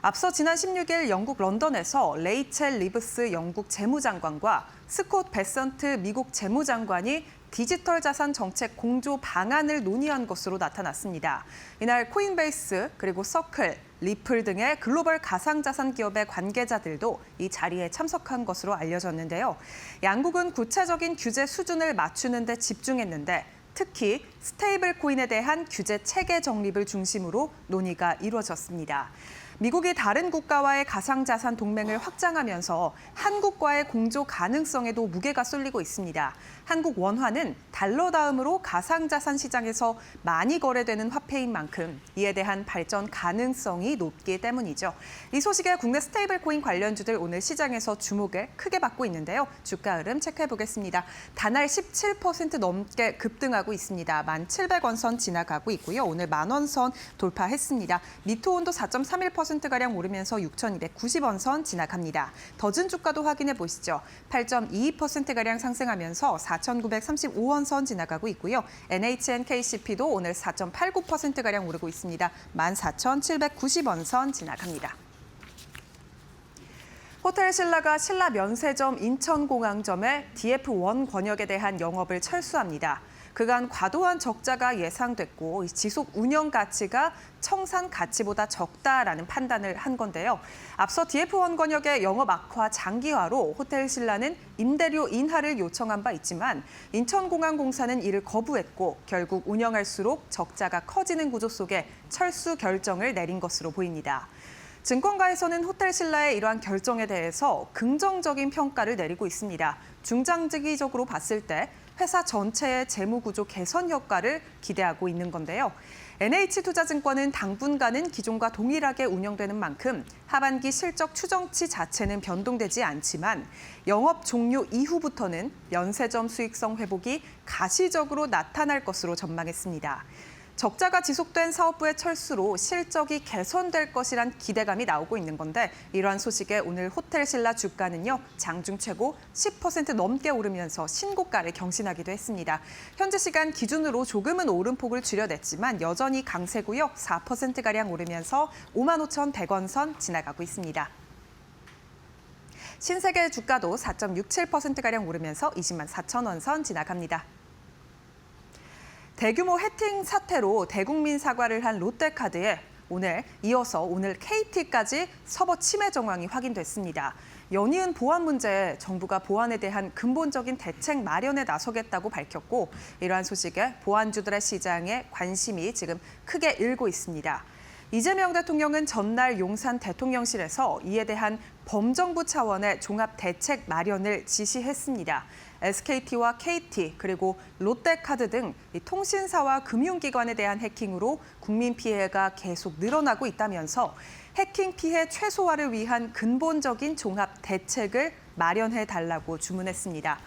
앞서 지난 16일 영국 런던에서 레이첼 리브스 영국 재무장관과 스콧 베선트 미국 재무장관이 디지털 자산 정책 공조 방안을 논의한 것으로 나타났습니다. 이날 코인베이스 그리고 서클, 리플 등의 글로벌 가상자산 기업의 관계자들도 이 자리에 참석한 것으로 알려졌는데요. 양국은 구체적인 규제 수준을 맞추는 데 집중했는데 특히 스테이블 코인에 대한 규제 체계 정립을 중심으로 논의가 이루어졌습니다. 미국이 다른 국가와의 가상자산 동맹을 확장하면서 한국과의 공조 가능성에도 무게가 쏠리고 있습니다. 한국 원화는 달러 다음으로 가상자산 시장에서 많이 거래되는 화폐인 만큼 이에 대한 발전 가능성이 높기 때문이죠. 이 소식에 국내 스테이블코인 관련주들 오늘 시장에서 주목을 크게 받고 있는데요. 주가 흐름 체크해 보겠습니다. 단알 17% 넘게 급등하고 있습니다. 1,700원 선 지나가고 있고요. 오늘 10,000원 선 돌파했습니다. 미토온도 4.31%가량 오르면서 6,290원 선 지나갑니다. 더즌 주가도 확인해 보시죠. 8.22%가량 상승하면서 4,935원 선 지나가고 있고요. NHNKCP도 오늘 4.89%가량 오르고 있습니다. 14,790원 선 지나갑니다. 호텔 신라가 신라 면세점 인천공항점의 DF1 권역에 대한 영업을 철수합니다. 그간 과도한 적자가 예상됐고 지속 운영 가치가 청산 가치보다 적다라는 판단을 한 건데요. 앞서 DF1 권역의 영업 악화 장기화로 호텔 신라는 임대료 인하를 요청한 바 있지만 인천공항공사는 이를 거부했고 결국 운영할수록 적자가 커지는 구조 속에 철수 결정을 내린 것으로 보입니다. 증권가에서는 호텔 신라의 이러한 결정에 대해서 긍정적인 평가를 내리고 있습니다. 중장기적으로 봤을 때 회사 전체의 재무 구조 개선 효과를 기대하고 있는 건데요. NH투자증권은 당분간은 기존과 동일하게 운영되는 만큼 하반기 실적 추정치 자체는 변동되지 않지만 영업 종료 이후부터는 면세점 수익성 회복이 가시적으로 나타날 것으로 전망했습니다. 적자가 지속된 사업부의 철수로 실적이 개선될 것이란 기대감이 나오고 있는 건데 이러한 소식에 오늘 호텔 신라 주가는요. 장중 최고 10% 넘게 오르면서 신고가를 경신하기도 했습니다. 현재 시간 기준으로 조금은 오름폭을 줄여냈지만 여전히 강세고요. 4%가량 오르면서 55,100원 선 지나가고 있습니다. 신세계 주가도 4.67%가량 오르면서 204,000원 선 지나갑니다. 대규모 해킹 사태로 대국민 사과를 한 롯데카드에 이어서 오늘 KT까지 서버 침해 정황이 확인됐습니다. 연이은 보안 문제에 정부가 보안에 대한 근본적인 대책 마련에 나서겠다고 밝혔고 이러한 소식에 보안주들의 시장에 관심이 지금 크게 일고 있습니다. 이재명 대통령은 전날 용산 대통령실에서 이에 대한 범정부 차원의 종합 대책 마련을 지시했습니다. SKT와 KT 그리고 롯데카드 등 통신사와 금융기관에 대한 해킹으로 국민 피해가 계속 늘어나고 있다면서 해킹 피해 최소화를 위한 근본적인 종합 대책을 마련해달라고 주문했습니다.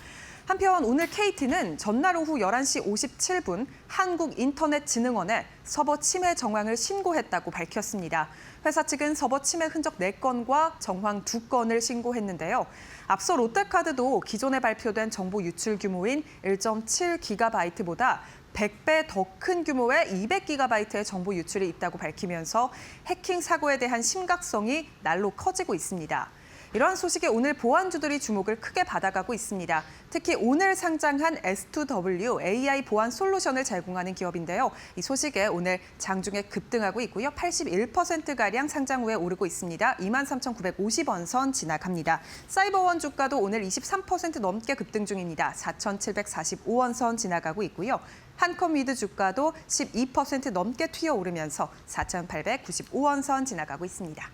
한편 오늘 KT는 전날 오후 11시 57분 한국인터넷진흥원에 서버 침해 정황을 신고했다고 밝혔습니다. 회사 측은 서버 침해 흔적 4건과 정황 2건을 신고했는데요. 앞서 롯데카드도 기존에 발표된 정보 유출 규모인 1.7GB보다 100배 더 큰 규모의 200GB의 정보 유출이 있다고 밝히면서 해킹 사고에 대한 심각성이 날로 커지고 있습니다. 이러한 소식에 오늘 보안주들이 주목을 크게 받아가고 있습니다. 특히 오늘 상장한 S2W AI 보안 솔루션을 제공하는 기업인데요. 이 소식에 오늘 장중에 급등하고 있고요. 81%가량 상장 후에 오르고 있습니다. 23,950원 선 지나갑니다. 사이버원 주가도 오늘 23% 넘게 급등 중입니다. 4,745원 선 지나가고 있고요. 한컴위드 주가도 12% 넘게 튀어오르면서 4,895원 선 지나가고 있습니다.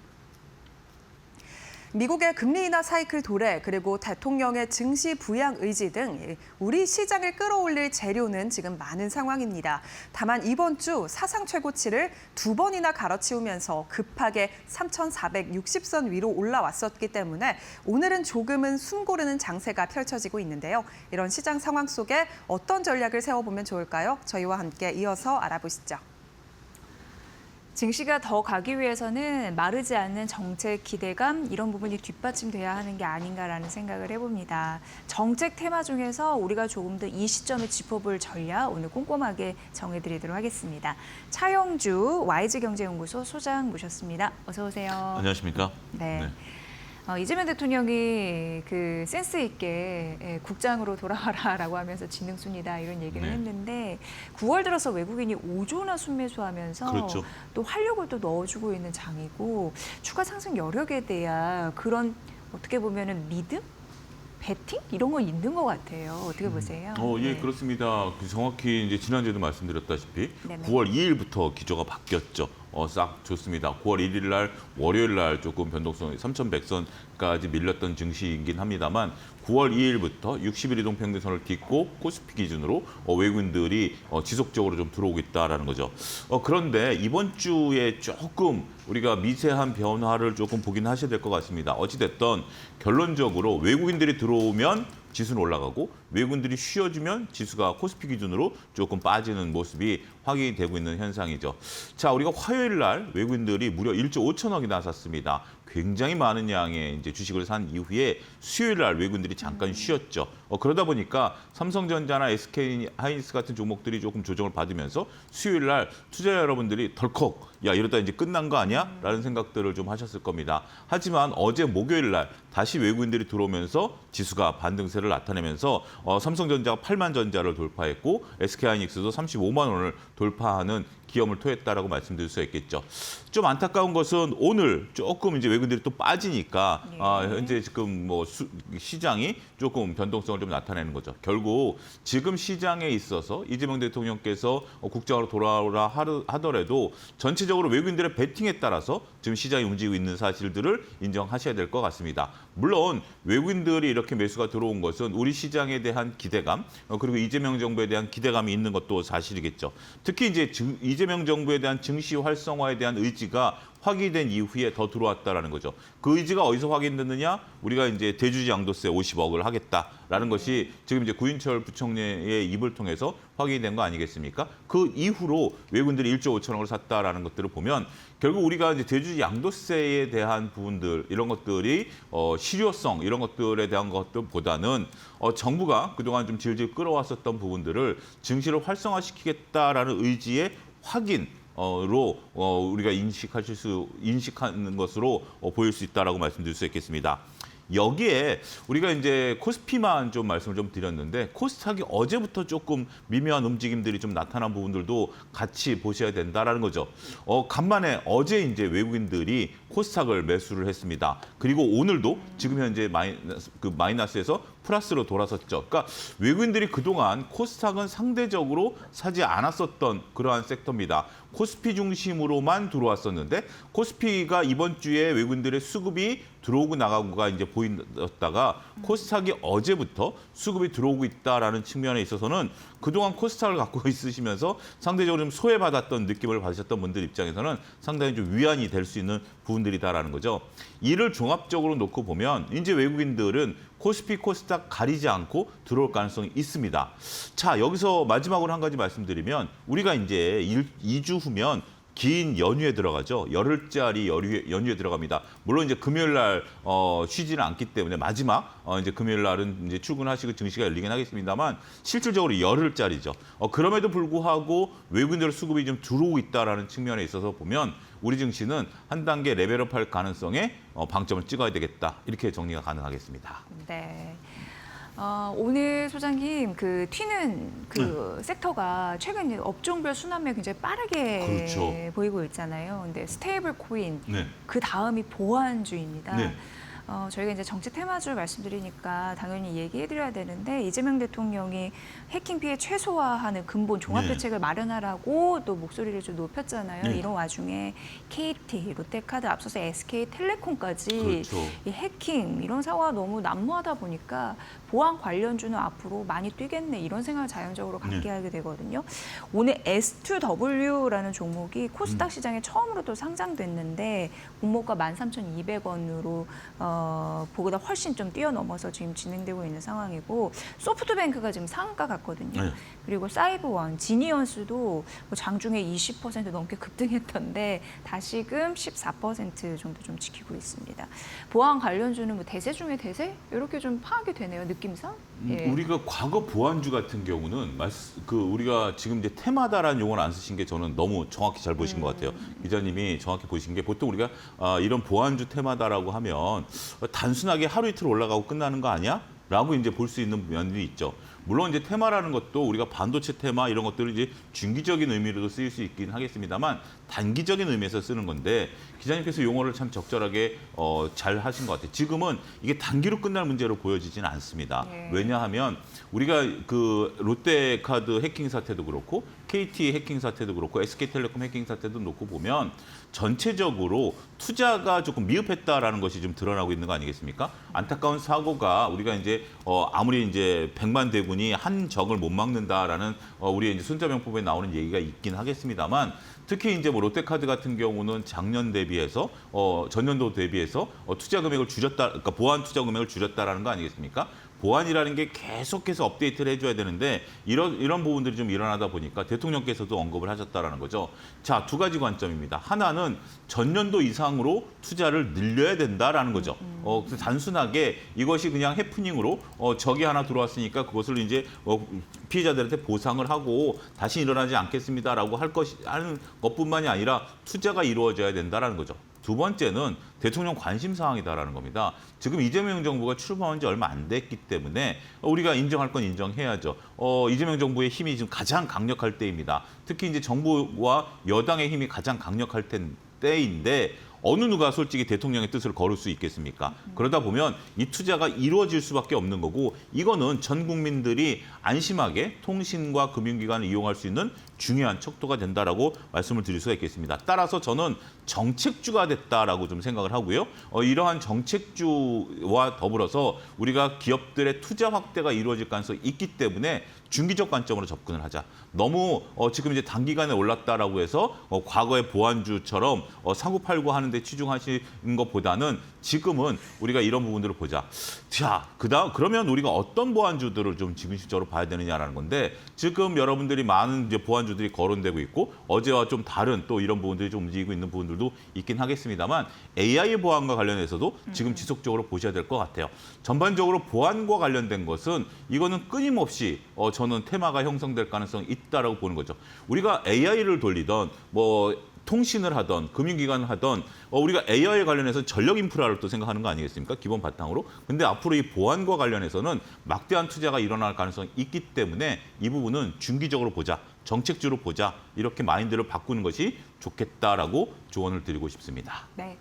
미국의 금리 인하 사이클 도래 그리고 대통령의 증시 부양 의지 등 우리 시장을 끌어올릴 재료는 지금 많은 상황입니다. 다만 이번 주 사상 최고치를 2번이나 갈아치우면서 급하게 3,460선 위로 올라왔었기 때문에 오늘은 조금은 숨 고르는 장세가 펼쳐지고 있는데요. 이런 시장 상황 속에 어떤 전략을 세워보면 좋을까요? 저희와 함께 이어서 알아보시죠. 증시가 더 가기 위해서는 마르지 않는 정책 기대감 이런 부분이 뒷받침돼야 하는 게 아닌가라는 생각을 해봅니다. 정책 테마 중에서 우리가 조금 더 이 시점에 짚어볼 전략 오늘 꼼꼼하게 정해드리도록 하겠습니다. 차영주 YG경제연구소 소장 모셨습니다. 어서 오세요. 안녕하십니까? 네. 이재명 대통령이 그 센스 있게 국장으로 돌아와라라고 하면서 진흥순이다 이런 얘기를 했는데 9월 들어서 외국인이 5조나 순매수하면서 그렇죠. 또 활력을 또 넣어주고 있는 장이고 추가 상승 여력에 대한 그런 어떻게 보면은 믿음? 배팅? 이런 거 있는 것 같아요. 어떻게 보세요? 예, 그렇습니다. 정확히 이제 지난주에도 말씀드렸다시피 네네. 9월 2일부터 기조가 바뀌었죠. 싹 좋습니다. 9월 1일 날 월요일 날 조금 변동성이 3,100선까지 밀렸던 증시이긴 합니다만 9월 2일부터 60일 이동 평균선을 딛고 코스피 기준으로 외국인들이 지속적으로 좀 들어오고 있다라는 거죠. 그런데 이번 주에 조금 우리가 미세한 변화를 조금 보긴 하셔야 될 것 같습니다. 어찌됐든 결론적으로 외국인들이 들어오면 지수는 올라가고 외국인들이 쉬어주면 지수가 코스피 기준으로 조금 빠지는 모습이 확인이 되고 있는 현상이죠. 자, 우리가 화요일 날 외국인들이 무려 1조 5천억이나 샀습니다. 굉장히 많은 양의 이제 주식을 산 이후에 수요일 날 외국인들이 잠깐 쉬었죠. 그러다 보니까 삼성전자나 SK 하이닉스 같은 종목들이 조금 조정을 받으면서 수요일 날 투자자 여러분들이 덜컥 야 이러다 이제 끝난 거 아니야? 라는 생각들을 좀 하셨을 겁니다. 하지만 어제 목요일 날 다시 외국인들이 들어오면서 지수가 반등세를 나타내면서 삼성전자가 8만 전자를 돌파했고 SK 하이닉스도 35만 원을 돌파하는 기염을 토했다라고 말씀드릴 수 있겠죠. 좀 안타까운 것은 오늘 조금 이제 외국인들이 또 빠지니까 현재 지금 뭐 시장이 조금 변동성을 좀 나타내는 거죠. 결국 지금 시장에 있어서 이재명 대통령께서 국정으로 돌아오라 하더라도 전체적으로 외국인들의 베팅에 따라서 지금 시장이 움직이고 있는 사실들을 인정하셔야 될 것 같습니다. 물론 외국인들이 이렇게 매수가 들어온 것은 우리 시장에 대한 기대감 그리고 이재명 정부에 대한 기대감이 있는 것도 사실이겠죠. 특히 이제 이재명 정부에 대한 증시 활성화에 대한 의지가 확인된 이후에 더 들어왔다라는 거죠. 그 의지가 어디서 확인됐느냐? 우리가 이제 대주주 양도세 50억을 하겠다라는 것이 지금 이제 구인철 부총리의 입을 통해서 확인된 거 아니겠습니까? 그 이후로 외국인들이 1조 5천억을 샀다라는 것들을 보면 결국 우리가 이제 대주주 양도세에 대한 부분들 이런 것들이 실효성 이런 것들에 대한 것들보다는 정부가 그동안 좀 질질 끌어왔었던 부분들을 증시를 활성화시키겠다라는 의지의 확인. 로 우리가 인식하는 것으로 보일 수 있다라고 말씀드릴 수 있겠습니다. 여기에 우리가 이제 코스피만 좀 말씀을 좀 드렸는데 코스닥이 어제부터 조금 미묘한 움직임들이 좀 나타난 부분들도 같이 보셔야 된다라는 거죠. 간만에 어제 이제 외국인들이 코스닥을 매수를 했습니다. 그리고 오늘도 지금 현재 마이너스에서 플러스로 돌아섰죠. 그러니까 외국인들이 그동안 코스닥은 상대적으로 사지 않았었던 그러한 섹터입니다. 코스피 중심으로만 들어왔었는데 코스피가 이번 주에 외국인들의 수급이 들어오고 나가고가 이제 보였다가 코스닥이 어제부터 수급이 들어오고 있다라는 측면에 있어서는 그동안 코스닥을 갖고 있으시면서 상대적으로 좀 소외받았던 느낌을 받으셨던 분들 입장에서는 상당히 좀 위안이 될 수 있는 부분들이다라는 거죠. 이를 종합적으로 놓고 보면 이제 외국인들은 코스피, 코스닥 가리지 않고 들어올 가능성이 있습니다. 자, 여기서 마지막으로 한 가지 말씀드리면 우리가 이제 2주 후면 긴 연휴에 들어가죠. 열흘짜리 연휴에 들어갑니다. 물론 이제 금요일 날 쉬지는 않기 때문에 마지막 이제 금요일 날은 이제 출근하시고 증시가 열리긴 하겠습니다만 실질적으로 열흘짜리죠. 그럼에도 불구하고 외국인들 수급이 좀 들어오고 있다라는 측면에 있어서 보면 우리 증시는 한 단계 레벨업할 가능성에 방점을 찍어야 되겠다. 이렇게 정리가 가능하겠습니다. 네. 오늘 소장님 그 튀는 그 섹터가 최근 업종별 순환매 굉장히 빠르게 그렇죠. 보이고 있잖아요. 근데 스테이블 코인 네. 그 다음이 보안주입니다. 네. 저희가 이제 정치 테마주 말씀드리니까 당연히 얘기해드려야 되는데 이재명 대통령이 해킹 피해 최소화하는 근본 종합 대책을 마련하라고 또 목소리를 좀 높였잖아요. 네. 이런 와중에 KT, 롯데카드 앞서서 SK텔레콤까지 그렇죠. 이 해킹 이런 사고가 너무 난무하다 보니까 보안 관련주는 앞으로 많이 뛰겠네 이런 생각을 자연적으로 갖게 하게 되거든요. 오늘 S2W라는 종목이 코스닥 시장에 처음으로 또 상장됐는데 공모가 13,200원으로 보다 훨씬 좀 뛰어넘어서 지금 진행되고 있는 상황이고 소프트뱅크가 지금 상한가 같거든요. 네. 그리고 사이버원, 지니언스도 뭐 장중에 20% 넘게 급등했던데 다시금 14% 정도 좀 지키고 있습니다. 보안 관련주는 뭐 대세 중에 대세? 이렇게 좀 파악이 되네요, 느낌상. 예. 우리가 과거 보안주 같은 경우는 우리가 지금 이제 테마다라는 용어를 안 쓰신 게 저는 너무 정확히 잘 보신 것 같아요. 기자님이 정확히 보신 게 보통 우리가 이런 보안주 테마다라고 하면 단순하게 하루 이틀 올라가고 끝나는 거 아니야? 라고 이제 볼 수 있는 면이 있죠. 물론 이제 테마라는 것도 우리가 반도체 테마 이런 것들을 이제 중기적인 의미로도 쓰일 수 있긴 하겠습니다만 단기적인 의미에서 쓰는 건데 기자님께서 용어를 참 적절하게 잘 하신 것 같아요. 지금은 이게 단기로 끝날 문제로 보여지지는 않습니다. 네. 왜냐하면 우리가 그 롯데카드 해킹 사태도 그렇고 KT 해킹 사태도 그렇고 SK텔레콤 해킹 사태도 놓고 보면 전체적으로 투자가 조금 미흡했다라는 것이 좀 드러나고 있는 거 아니겠습니까? 안타까운 사고가 우리가 이제 아무리 이제 100만 대군이 한 적을 못 막는다라는 우리 이제 손자병법에 나오는 얘기가 있긴 하겠습니다만 특히 이제 뭐 롯데카드 같은 경우는 작년 대비해서 전년도 대비해서 투자 금액을 줄였다, 그러니까 보안 투자 금액을 줄였다라는 거 아니겠습니까? 보안이라는 게 계속해서 업데이트를 해줘야 되는데 이런 부분들이 좀 일어나다 보니까 대통령께서도 언급을 하셨다라는 거죠. 자, 두 가지 관점입니다. 하나는 전년도 이상으로 투자를 늘려야 된다라는 거죠. 그래서 단순하게 이것이 그냥 해프닝으로 적이 하나 들어왔으니까 그것을 이제 피해자들한테 보상을 하고 다시 일어나지 않겠습니다라고 하는 것뿐만이 아니라 투자가 이루어져야 된다라는 거죠. 두 번째는 대통령 관심 사항이다라는 겁니다. 지금 이재명 정부가 출범한 지 얼마 안 됐기 때문에 우리가 인정할 건 인정해야죠. 이재명 정부의 힘이 지금 가장 강력할 때입니다. 특히 이제 정부와 여당의 힘이 가장 강력할 때인데 어느 누가 솔직히 대통령의 뜻을 거를 수 있겠습니까? 그러다 보면 이 투자가 이루어질 수밖에 없는 거고 이거는 전 국민들이 안심하게 통신과 금융기관을 이용할 수 있는 중요한 척도가 된다라고 말씀을 드릴 수가 있겠습니다. 따라서 저는 정책주가 됐다라고 좀 생각을 하고요. 이러한 정책주와 더불어서 우리가 기업들의 투자 확대가 이루어질 가능성이 있기 때문에 중기적 관점으로 접근을 하자. 너무 지금 이제 단기간에 올랐다라고 해서 과거의 보안주처럼 사고팔고 하는데 치중하시는 것보다는 지금은 우리가 이런 부분들을 보자. 자, 그러면 우리가 어떤 보안주들을 좀 지금식적으로 봐야 되느냐라는 건데 지금 여러분들이 많은 이제 보안주들이 거론되고 있고 어제와 좀 다른 또 이런 부분들이 좀 움직이고 있는 부분들도 있긴 하겠습니다만 AI 보안과 관련해서도 지금 지속적으로 보셔야 될 것 같아요. 전반적으로 보안과 관련된 것은 이거는 끊임없이 저는 테마가 형성될 가능성이 있다라고 보는 거죠. 우리가 AI를 돌리던 통신을 하던 금융기관을 하던 우리가 AI에 관련해서 전력 인프라를 또 생각하는 거 아니겠습니까? 기본 바탕으로. 근데 앞으로 이 보안과 관련해서는 막대한 투자가 일어날 가능성이 있기 때문에 이 부분은 중기적으로 보자. 정책주로 보자. 이렇게 마인드를 바꾸는 것이 좋겠다라고 조언을 드리고 싶습니다. 네.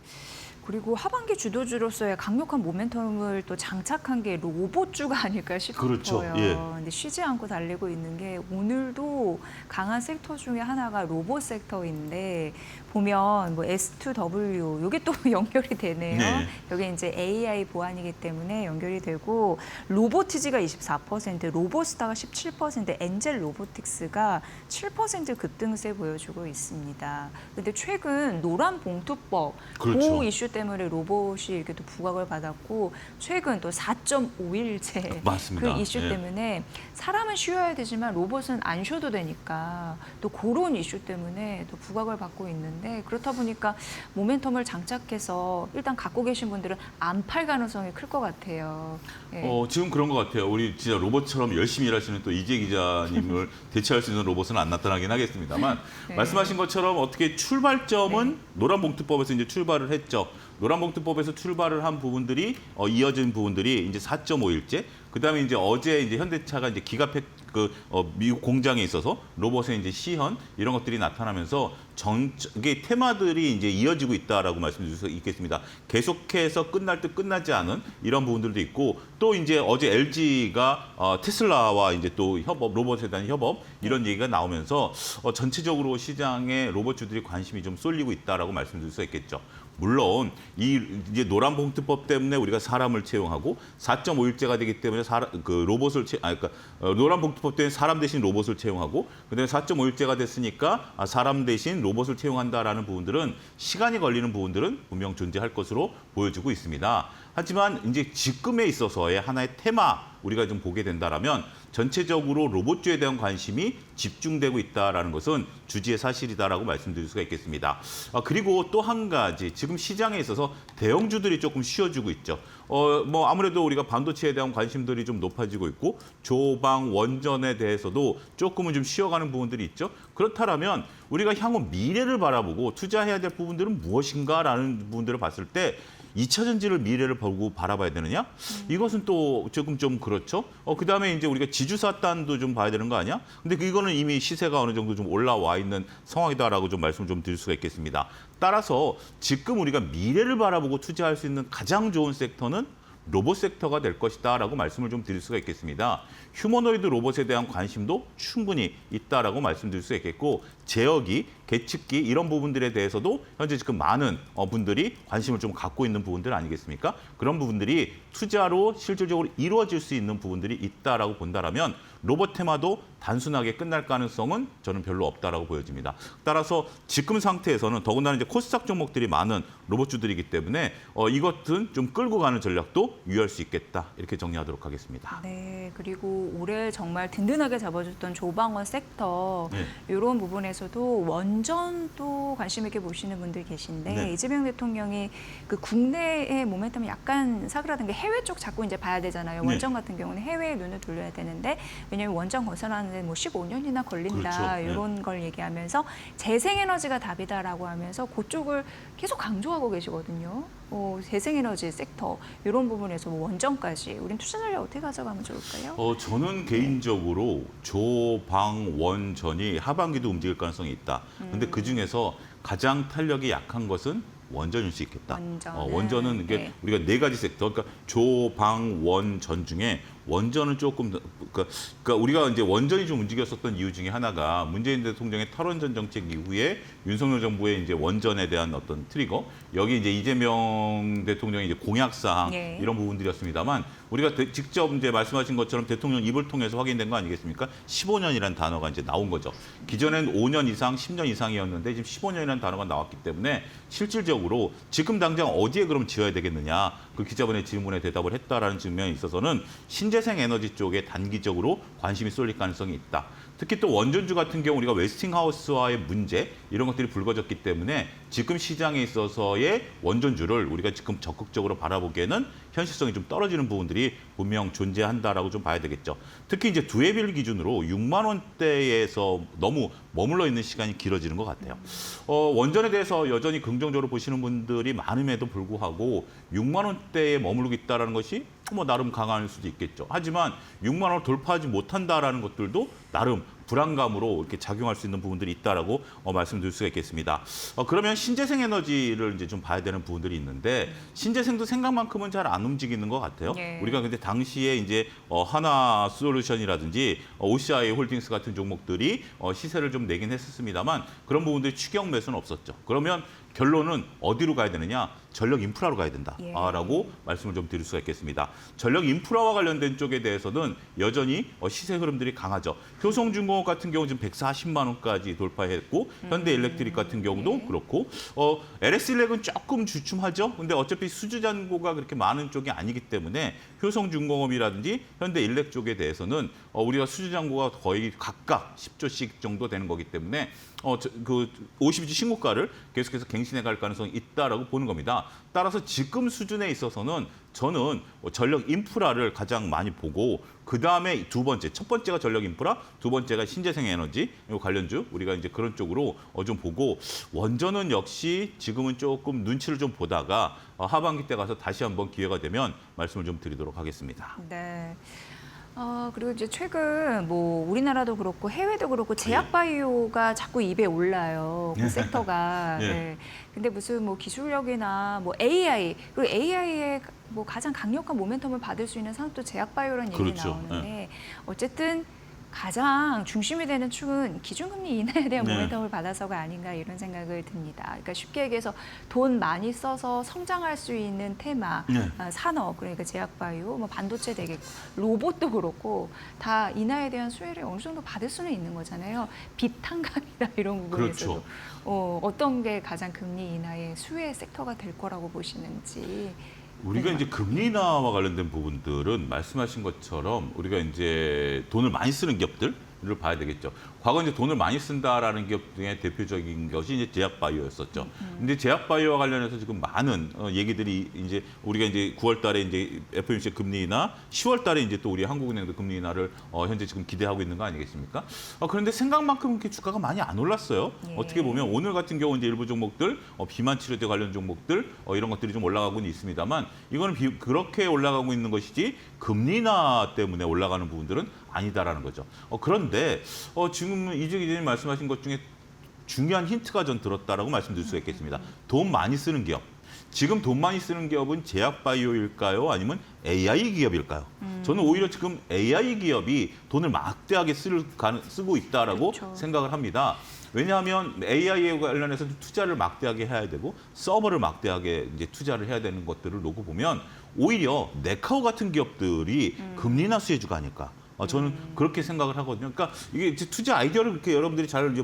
그리고 하반기 주도주로서의 강력한 모멘텀을 또 장착한 게 로봇주가 아닐까 싶어요. 그렇죠. 예. 근데 쉬지 않고 달리고 있는 게 오늘도 강한 섹터 중에 하나가 로봇 섹터인데 보면 S2W 이게 또 연결이 되네요. 네. 여기 이제 AI 보안이기 때문에 연결이 되고 로보티지가 24%, 로보스타가 17%, 엔젤 로보틱스가 7% 급등세 보여주고 있습니다. 근데 최근 노란 봉투법 그렇죠. 그 이슈 때문에 로봇이 이렇게 또 부각을 받았고 최근 또 4.5일째 맞습니다. 그 이슈 예. 때문에 사람은 쉬어야 되지만 로봇은 안 쉬어도 되니까 또 그런 이슈 때문에 또 부각을 받고 있는데 그렇다 보니까 모멘텀을 장착해서 일단 갖고 계신 분들은 안 팔 가능성이 클 것 같아요. 예. 지금 그런 것 같아요. 우리 진짜 로봇처럼 열심히 일하시는 또 이재 기자님을 대체할 수 있는 로봇은 안 나타나긴 하겠습니다만 네. 말씀하신 것처럼 어떻게 출발점은 노란봉투법에서 이제 출발을 했죠. 노란봉투법에서 출발을 한 부분들이 이어진 부분들이 이제 4.5일째. 그다음에 이제 어제 이제 현대차가 이제 기가팩 미국 공장에 있어서 로봇의 이제 시현 이런 것들이 나타나면서 이게 테마들이 이제 이어지고 있다라고 말씀드릴 수 있겠습니다. 계속해서 끝날 듯 끝나지 않은 이런 부분들도 있고 또 이제 어제 LG가 테슬라와 이제 또 협업 로봇에 대한 협업 이런 얘기가 나오면서 전체적으로 시장에 로봇주들이 관심이 좀 쏠리고 있다라고 말씀드릴 수 있겠죠. 물론 이제 노란봉투법 때문에 우리가 사람을 채용하고 4.5일제가 되기 때문에 노란봉투법 때문에 사람 대신 로봇을 채용하고 그다음에 4.5일제가 됐으니까 사람 대신 로봇을 채용한다라는 부분들은 시간이 걸리는 부분들은 분명 존재할 것으로 보여지고 있습니다. 하지만 이제 지금에 있어서의 하나의 테마 우리가 좀 보게 된다라면 전체적으로 로봇주에 대한 관심이 집중되고 있다라는 것은 주지의 사실이다라고 말씀드릴 수가 있겠습니다. 그리고 또 한 가지 지금 시장에 있어서 대형주들이 조금 쉬어주고 있죠. 뭐 아무래도 우리가 반도체에 대한 관심들이 좀 높아지고 있고 조방 원전에 대해서도 조금은 좀 쉬어가는 부분들이 있죠. 그렇다면 우리가 향후 미래를 바라보고 투자해야 될 부분들은 무엇인가라는 부분들을 봤을 때 2차 전지를 미래를 보고 바라봐야 되느냐? 이것은 또 조금 좀 그렇죠. 그다음에 이제 우리가 지주사단도 좀 봐야 되는 거 아니야? 근데 이거는 이미 시세가 어느 정도 좀 올라와 있는 상황이다라고 좀 말씀을 좀 드릴 수가 있겠습니다. 따라서 지금 우리가 미래를 바라보고 투자할 수 있는 가장 좋은 섹터는 로봇 섹터가 될 것이다라고 말씀을 좀 드릴 수가 있겠습니다. 휴머노이드 로봇에 대한 관심도 충분히 있다라고 말씀드릴 수 있겠고 제어기, 계측기 이런 부분들에 대해서도 현재 지금 많은 분들이 관심을 좀 갖고 있는 부분들 아니겠습니까? 그런 부분들이 투자로 실질적으로 이루어질 수 있는 부분들이 있다라고 본다라면 로봇 테마도 단순하게 끝날 가능성은 저는 별로 없다라고 보여집니다. 따라서 지금 상태에서는 더군다나 이제 코스닥 종목들이 많은 로봇주들이기 때문에 이것은 좀 끌고 가는 전략도 유효할 수 있겠다 이렇게 정리하도록 하겠습니다. 네, 그리고 올해 정말 든든하게 잡아줬던 조방원 섹터 네. 이런 부분에서도 원전도 관심 있게 보시는 분들 계신데 네. 이재명 대통령이 그 국내의 모멘텀이 약간 사그라든 게 해외 쪽 자꾸 이제 봐야 되잖아요. 네. 원전 같은 경우는 해외에 눈을 돌려야 되는데 왜냐하면 원전 건설하는데 뭐 15년이나 걸린다 그렇죠. 네. 이런 걸 얘기하면서 재생에너지가 답이다라고 하면서 그쪽을 계속 강조하고 계시거든요. 재생에너지 섹터 이런 부분에서 뭐 원전까지 우린 투자 전략 어떻게 가져가면 좋을까요? 저는 개인적으로 조방원전이 하반기도 움직일 가능성이 있다. 근데 그 중에서 가장 탄력이 약한 것은 원전일 수 있겠다. 원전은 이게 네. 우리가 네 가지 섹터, 그러니까 조방원전 중에 원전은 조금 그러니까 우리가 이제 원전이 좀 움직였었던 이유 중에 하나가 문재인 대통령의 탈원전 정책 이후에 윤석열 정부의 이제 원전에 대한 어떤 트리거 여기 이제 이재명 대통령의 이제 공약 사항 네. 이런 부분들이었습니다만 우리가 직접 이제 말씀하신 것처럼 대통령 입을 통해서 확인된 거 아니겠습니까? 15년이라는 단어가 이제 나온 거죠. 기존엔 5년 이상, 10년 이상이었는데 지금 15년이라는 단어가 나왔기 때문에 실질적으로 지금 당장 어디에 그럼 지어야 되겠느냐? 그 기자분의 질문에 대답을 했다라는 측면에 있어서는 신재생 에너지 쪽에 단기적으로 관심이 쏠릴 가능성이 있다. 특히 또 원전주 같은 경우 우리가 웨스팅하우스와의 문제 이런 것들이 불거졌기 때문에 지금 시장에 있어서의 원전주를 우리가 지금 적극적으로 바라보기에는 현실성이 좀 떨어지는 부분들이 분명 존재한다라고 좀 봐야 되겠죠. 특히 이제 두해빌 기준으로 6만 원대에서 너무 머물러 있는 시간이 길어지는 것 같아요. 원전에 대해서 여전히 긍정적으로 보시는 분들이 많음에도 불구하고 6만 원대에 머무르고 있다는 것이 뭐 나름 강할 수도 있겠죠. 하지만 6만 원을 돌파하지 못한다라는 것들도 나름 불안감으로 이렇게 작용할 수 있는 부분들이 있다라고 말씀드릴 수가 있겠습니다. 그러면 신재생 에너지를 이제 좀 봐야 되는 부분들이 있는데 신재생도 생각만큼은 잘 안 움직이는 것 같아요. 네. 우리가 근데 당시에 이제 하나 솔루션이라든지 OCI 홀딩스 같은 종목들이 시세를 좀 내긴 했었습니다만 그런 부분들이 추격 매수는 없었죠. 그러면 결론은 어디로 가야 되느냐? 전력 인프라로 가야 된다라고 말씀을 좀 드릴 수가 있겠습니다. 전력 인프라와 관련된 쪽에 대해서는 여전히 시세 흐름들이 강하죠. 효성중공업 같은 경우 지금 140만 원까지 돌파했고 현대일렉트릭 같은 경우도 그렇고 LS일렉은 조금 주춤하죠. 근데 어차피 수주잔고가 그렇게 많은 쪽이 아니기 때문에 효성중공업이라든지 현대일렉 쪽에 대해서는 우리가 수주잔고가 거의 각각 10조씩 정도 되는 거기 때문에 그 50주 신고가를 계속해서 갱신해 갈 가능성이 있다라고 보는 겁니다. 따라서 지금 수준에 있어서는 저는 전력 인프라를 가장 많이 보고 그 다음에 두 번째, 첫 번째가 전력 인프라, 두 번째가 신재생 에너지 관련주 우리가 이제 그런 쪽으로 좀 보고 원전은 역시 지금은 조금 눈치를 좀 보다가 하반기 때 가서 다시 한번 기회가 되면 말씀을 좀 드리도록 하겠습니다. 네. 그리고 이제 최근 뭐 우리나라도 그렇고 해외도 그렇고 제약바이오가 자꾸 입에 올라요. 그 섹터가. 예. 네. 근데 무슨 뭐 기술력이나 뭐 AI 그리고 AI의 뭐 가장 강력한 모멘텀을 받을 수 있는 산업도 제약바이오라는 얘기 그렇죠. 나오는데 어쨌든 가장 중심이 되는 축은 기준금리 인하에 대한 네. 모멘텀을 받아서가 아닌가 이런 생각을 듭니다. 그러니까 쉽게 얘기해서 돈 많이 써서 성장할 수 있는 테마, 네. 산업, 그러니까 제약바이오, 뭐 반도체 되겠고 로봇도 그렇고 다 인하에 대한 수혜를 어느 정도 받을 수는 있는 거잖아요. 비탄감이나 이런 부분에서도 그렇죠. 어떤 게 가장 금리 인하의 수혜 섹터가 될 거라고 보시는지. 우리가 이제 금리 인하와 관련된 부분들은 말씀하신 것처럼 우리가 이제 돈을 많이 쓰는 기업들 기업들을 봐야 되겠죠. 과거 이제 돈을 많이 쓴다라는 기업 중에 대표적인 것이 이제 제약바이오였었죠. 근데 제약바이오와 관련해서 지금 많은 얘기들이 이제 우리가 이제 9월달에 이제 FOMC 금리 인하, 10월달에 이제 또 우리 한국은행도 금리 인하를 현재 지금 기대하고 있는 거 아니겠습니까? 그런데 생각만큼 이렇게 주가가 많이 안 올랐어요. 예. 어떻게 보면 오늘 같은 경우 이제 일부 종목들 비만 치료제 관련 종목들 이런 것들이 좀 올라가고는 있습니다만 이거는 그렇게 올라가고 있는 것이지 금리 인하 때문에 올라가는 부분들은 아니다라는 거죠. 그런데 지금 이재 기자님 말씀하신 것 중에 중요한 힌트가 전 들었다라고 말씀드릴 수가 있겠습니다. 돈 많이 쓰는 기업. 지금 돈 많이 쓰는 기업은 제약바이오일까요? 아니면 AI 기업일까요? 저는 오히려 지금 AI 기업이 돈을 막대하게 쓰고 있다라고 그렇죠. 생각을 합니다. 왜냐하면 AI에 관련해서 투자를 막대하게 해야 되고 서버를 막대하게 이제 투자를 해야 되는 것들을 놓고 보면 오히려 네카오 같은 기업들이 금리 인하 수혜주가 아닐까. 저는 그렇게 생각을 하거든요. 그러니까 이게 이제 투자 아이디어를 그렇게 여러분들이 잘 이제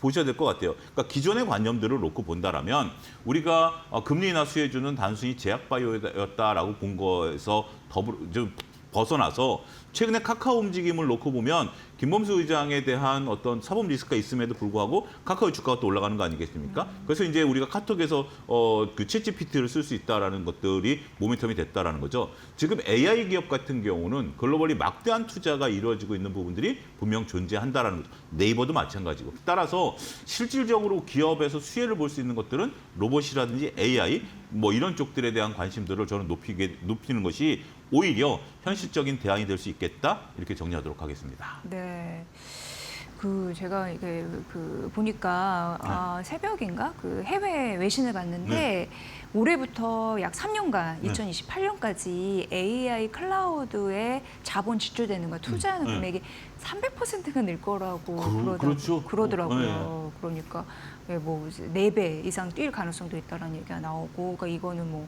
보셔야 될 것 같아요. 그러니까 기존의 관념들을 놓고 본다라면 우리가 금리 인하 수혜주는 단순히 제약바이오였다라고 본 거에서 좀 벗어나서 최근에 카카오 움직임을 놓고 보면 김범수 의장에 대한 어떤 사법 리스크가 있음에도 불구하고 카카오 주가가 또 올라가는 거 아니겠습니까? 그래서 이제 우리가 카톡에서 그 챗GPT를 쓸 수 있다라는 것들이 모멘텀이 됐다라는 거죠. 지금 AI 기업 같은 경우는 글로벌리 막대한 투자가 이루어지고 있는 부분들이 분명 존재한다라는 거죠. 네이버도 마찬가지고. 따라서 실질적으로 기업에서 수혜를 볼 수 있는 것들은 로봇이라든지 AI 뭐 이런 쪽들에 대한 관심들을 저는 높이는 것이 오히려 현실적인 대안이 될 수 있겠다 이렇게 정리하도록 하겠습니다. 네. 제가 이게 보니까 새벽인가 해외 외신을 봤는데 올해부터 약 3년간 2028년까지 AI 클라우드에 자본 지출되는 거 투자하는 금액이 300%가 늘 거라고 그러더라고요. 그러니까 뭐 4배 이상 뛸 가능성도 있다라는 얘기가 나오고, 그러니까 이거는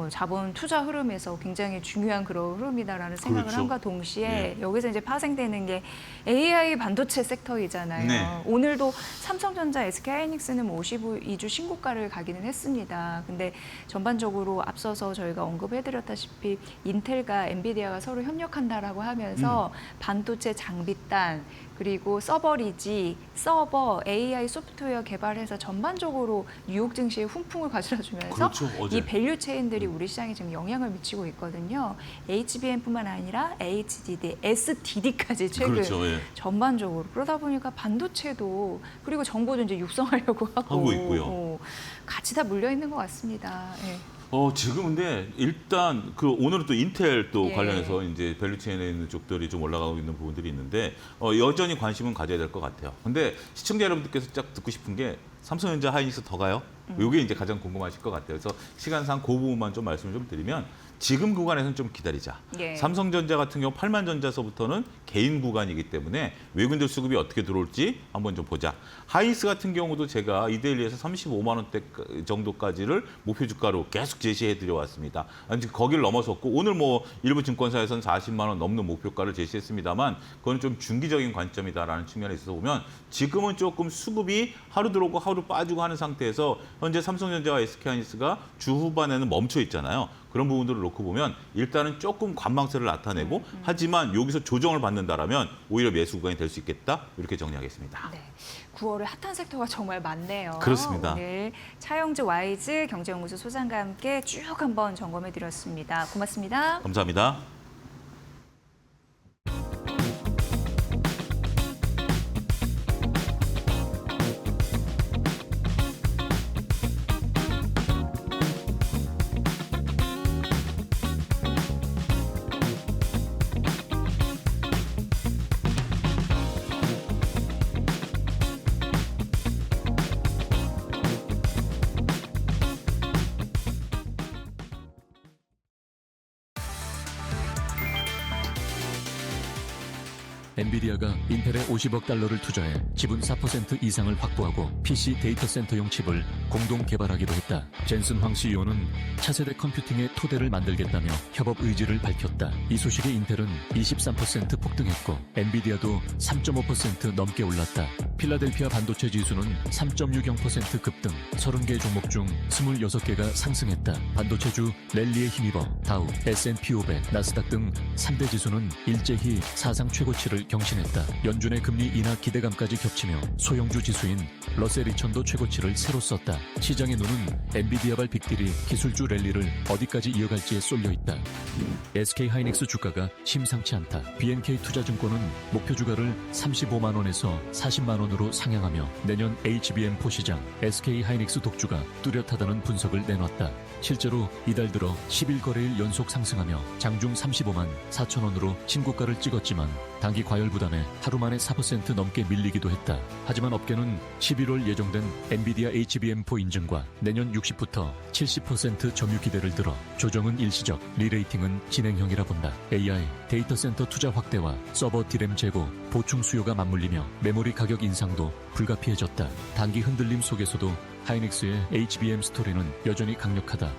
자본 투자 흐름에서 굉장히 중요한 그런 흐름이다라는 생각을 함과 동시에 여기서 이제 파생되는 게 AI 반도체 섹터이잖아요. 네. 오늘도 삼성전자, SK하이닉스는 52주 신고가를 가기는 했습니다. 근데 전반적으로 앞서서 저희가 언급해드렸다시피 인텔과 엔비디아가 서로 협력한다라고 하면서 반도체 장비단 그리고 서버리지, 서버, AI 소프트웨어 개발해서 전반적으로 뉴욕 증시에 훈풍을 가져다주면서 이 밸류 체인들이 우리 시장에 지금 영향을 미치고 있거든요. HBM뿐만 아니라 HDD, SDD까지 최근 전반적으로 그러다 보니까 반도체도 그리고 정보도 이제 육성하려고 하고 있고요. 같이 다 물려 있는 것 같습니다. 예. 지금 근데 일단 오늘은 또 인텔 또 관련해서 이제 밸류체인에 있는 쪽들이 좀 올라가고 있는 부분들이 있는데 여전히 관심은 가져야 될 것 같아요. 근데 시청자 여러분들께서 딱 듣고 싶은 게 삼성전자, 하이닉스 더 가요? 이게 이제 가장 궁금하실 것 같아요. 그래서 시간상 그 부분만 좀 말씀을 좀 드리면 지금 구간에서는 좀 기다리자. 삼성전자 같은 경우 8만 전자서부터는 개인 구간이기 때문에 외국인들 수급이 어떻게 들어올지 한번 좀 보자. 하이닉스 같은 경우도 제가 이데일리에서 35만 원대 정도까지를 목표 주가로 계속 제시해 드려 왔습니다. 거기를 넘어섰고 오늘 뭐 일부 증권사에서는 40만 원 넘는 목표가를 제시했습니다만 그건 좀 중기적인 관점이다라는 측면에 있어서 보면 지금은 조금 수급이 하루 들어오고 하루 빠지고 하는 상태에서 현재 삼성전자와 SK하이닉스가 주 후반에는 멈춰 있잖아요. 그런 부분들을 놓고 보면 일단은 조금 관망세를 나타내고 하지만 여기서 조정을 받는다라면 오히려 매수 구간이 될 수 있겠다 이렇게 정리하겠습니다. 네, 9월에 핫한 섹터가 정말 많네요. 그렇습니다. 오늘 차영주 와이즈 경제연구소 소장과 함께 쭉 한번 점검해드렸습니다. 고맙습니다. 감사합니다. 엔비디아가 인텔에 50억 달러를 투자해 지분 4% 이상을 확보하고 PC 데이터 센터용 칩을 공동 개발하기로 했다. 젠슨 황 CEO는 차세대 컴퓨팅의 토대를 만들겠다며 협업 의지를 밝혔다. 이 소식에 인텔은 23% 폭등했고 엔비디아도 3.5% 넘게 올랐다. 필라델피아 반도체 지수는 3.60% 급등, 30개 종목 중 26개가 상승했다. 반도체주 랠리에 힘입어 다우, S&P 500, 나스닥 등 3대 지수는 일제히 사상 최고치를 최고치를 경신했다. 연준의 금리 인하 기대감까지 겹치며 소형주 지수인 러셀 2000도 최고치를 새로 썼다. 시장의 눈은 엔비디아발 빅딜이 기술주 랠리를 어디까지 이어갈지에 쏠려 있다. SK 하이닉스 주가가 심상치 않다. BNK 투자증권은 목표 주가를 35만 원에서 40만 원으로 상향하며 내년 HBM4 시장 SK 하이닉스 독주가 뚜렷하다는 분석을 내놨다. 실제로 이달 들어 11거래일 연속 상승하며 장중 35만 4천 원으로 신고가를 찍었지만 단기 과열 부담에 하루 만에 4% 넘게 밀리기도 했다. 하지만 업계는 11월 예정된 엔비디아 HBM4 인증과 내년 60부터 70% 점유 기대를 들어 조정은 일시적, 리레이팅은 진행형이라 본다. AI, 데이터 센터 투자 확대와 서버 디램 재고, 보충 수요가 맞물리며 메모리 가격 인상도 불가피해졌다. 단기 흔들림 속에서도 하이닉스의 HBM 스토리는 여전히 강력하다.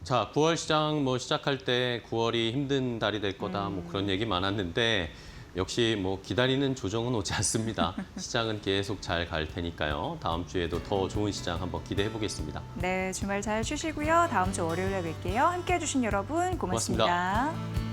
자, 9월 시장 시작할 때 9월이 힘든 달이 될 거다 그런 얘기 많았는데 역시 기다리는 조정은 오지 않습니다. 시장은 계속 잘 갈 테니까요. 다음 주에도 더 좋은 시장 한번 기대해 보겠습니다. 네, 주말 잘 쉬시고요. 다음 주 월요일에 뵐게요. 함께해 주신 여러분 고맙습니다.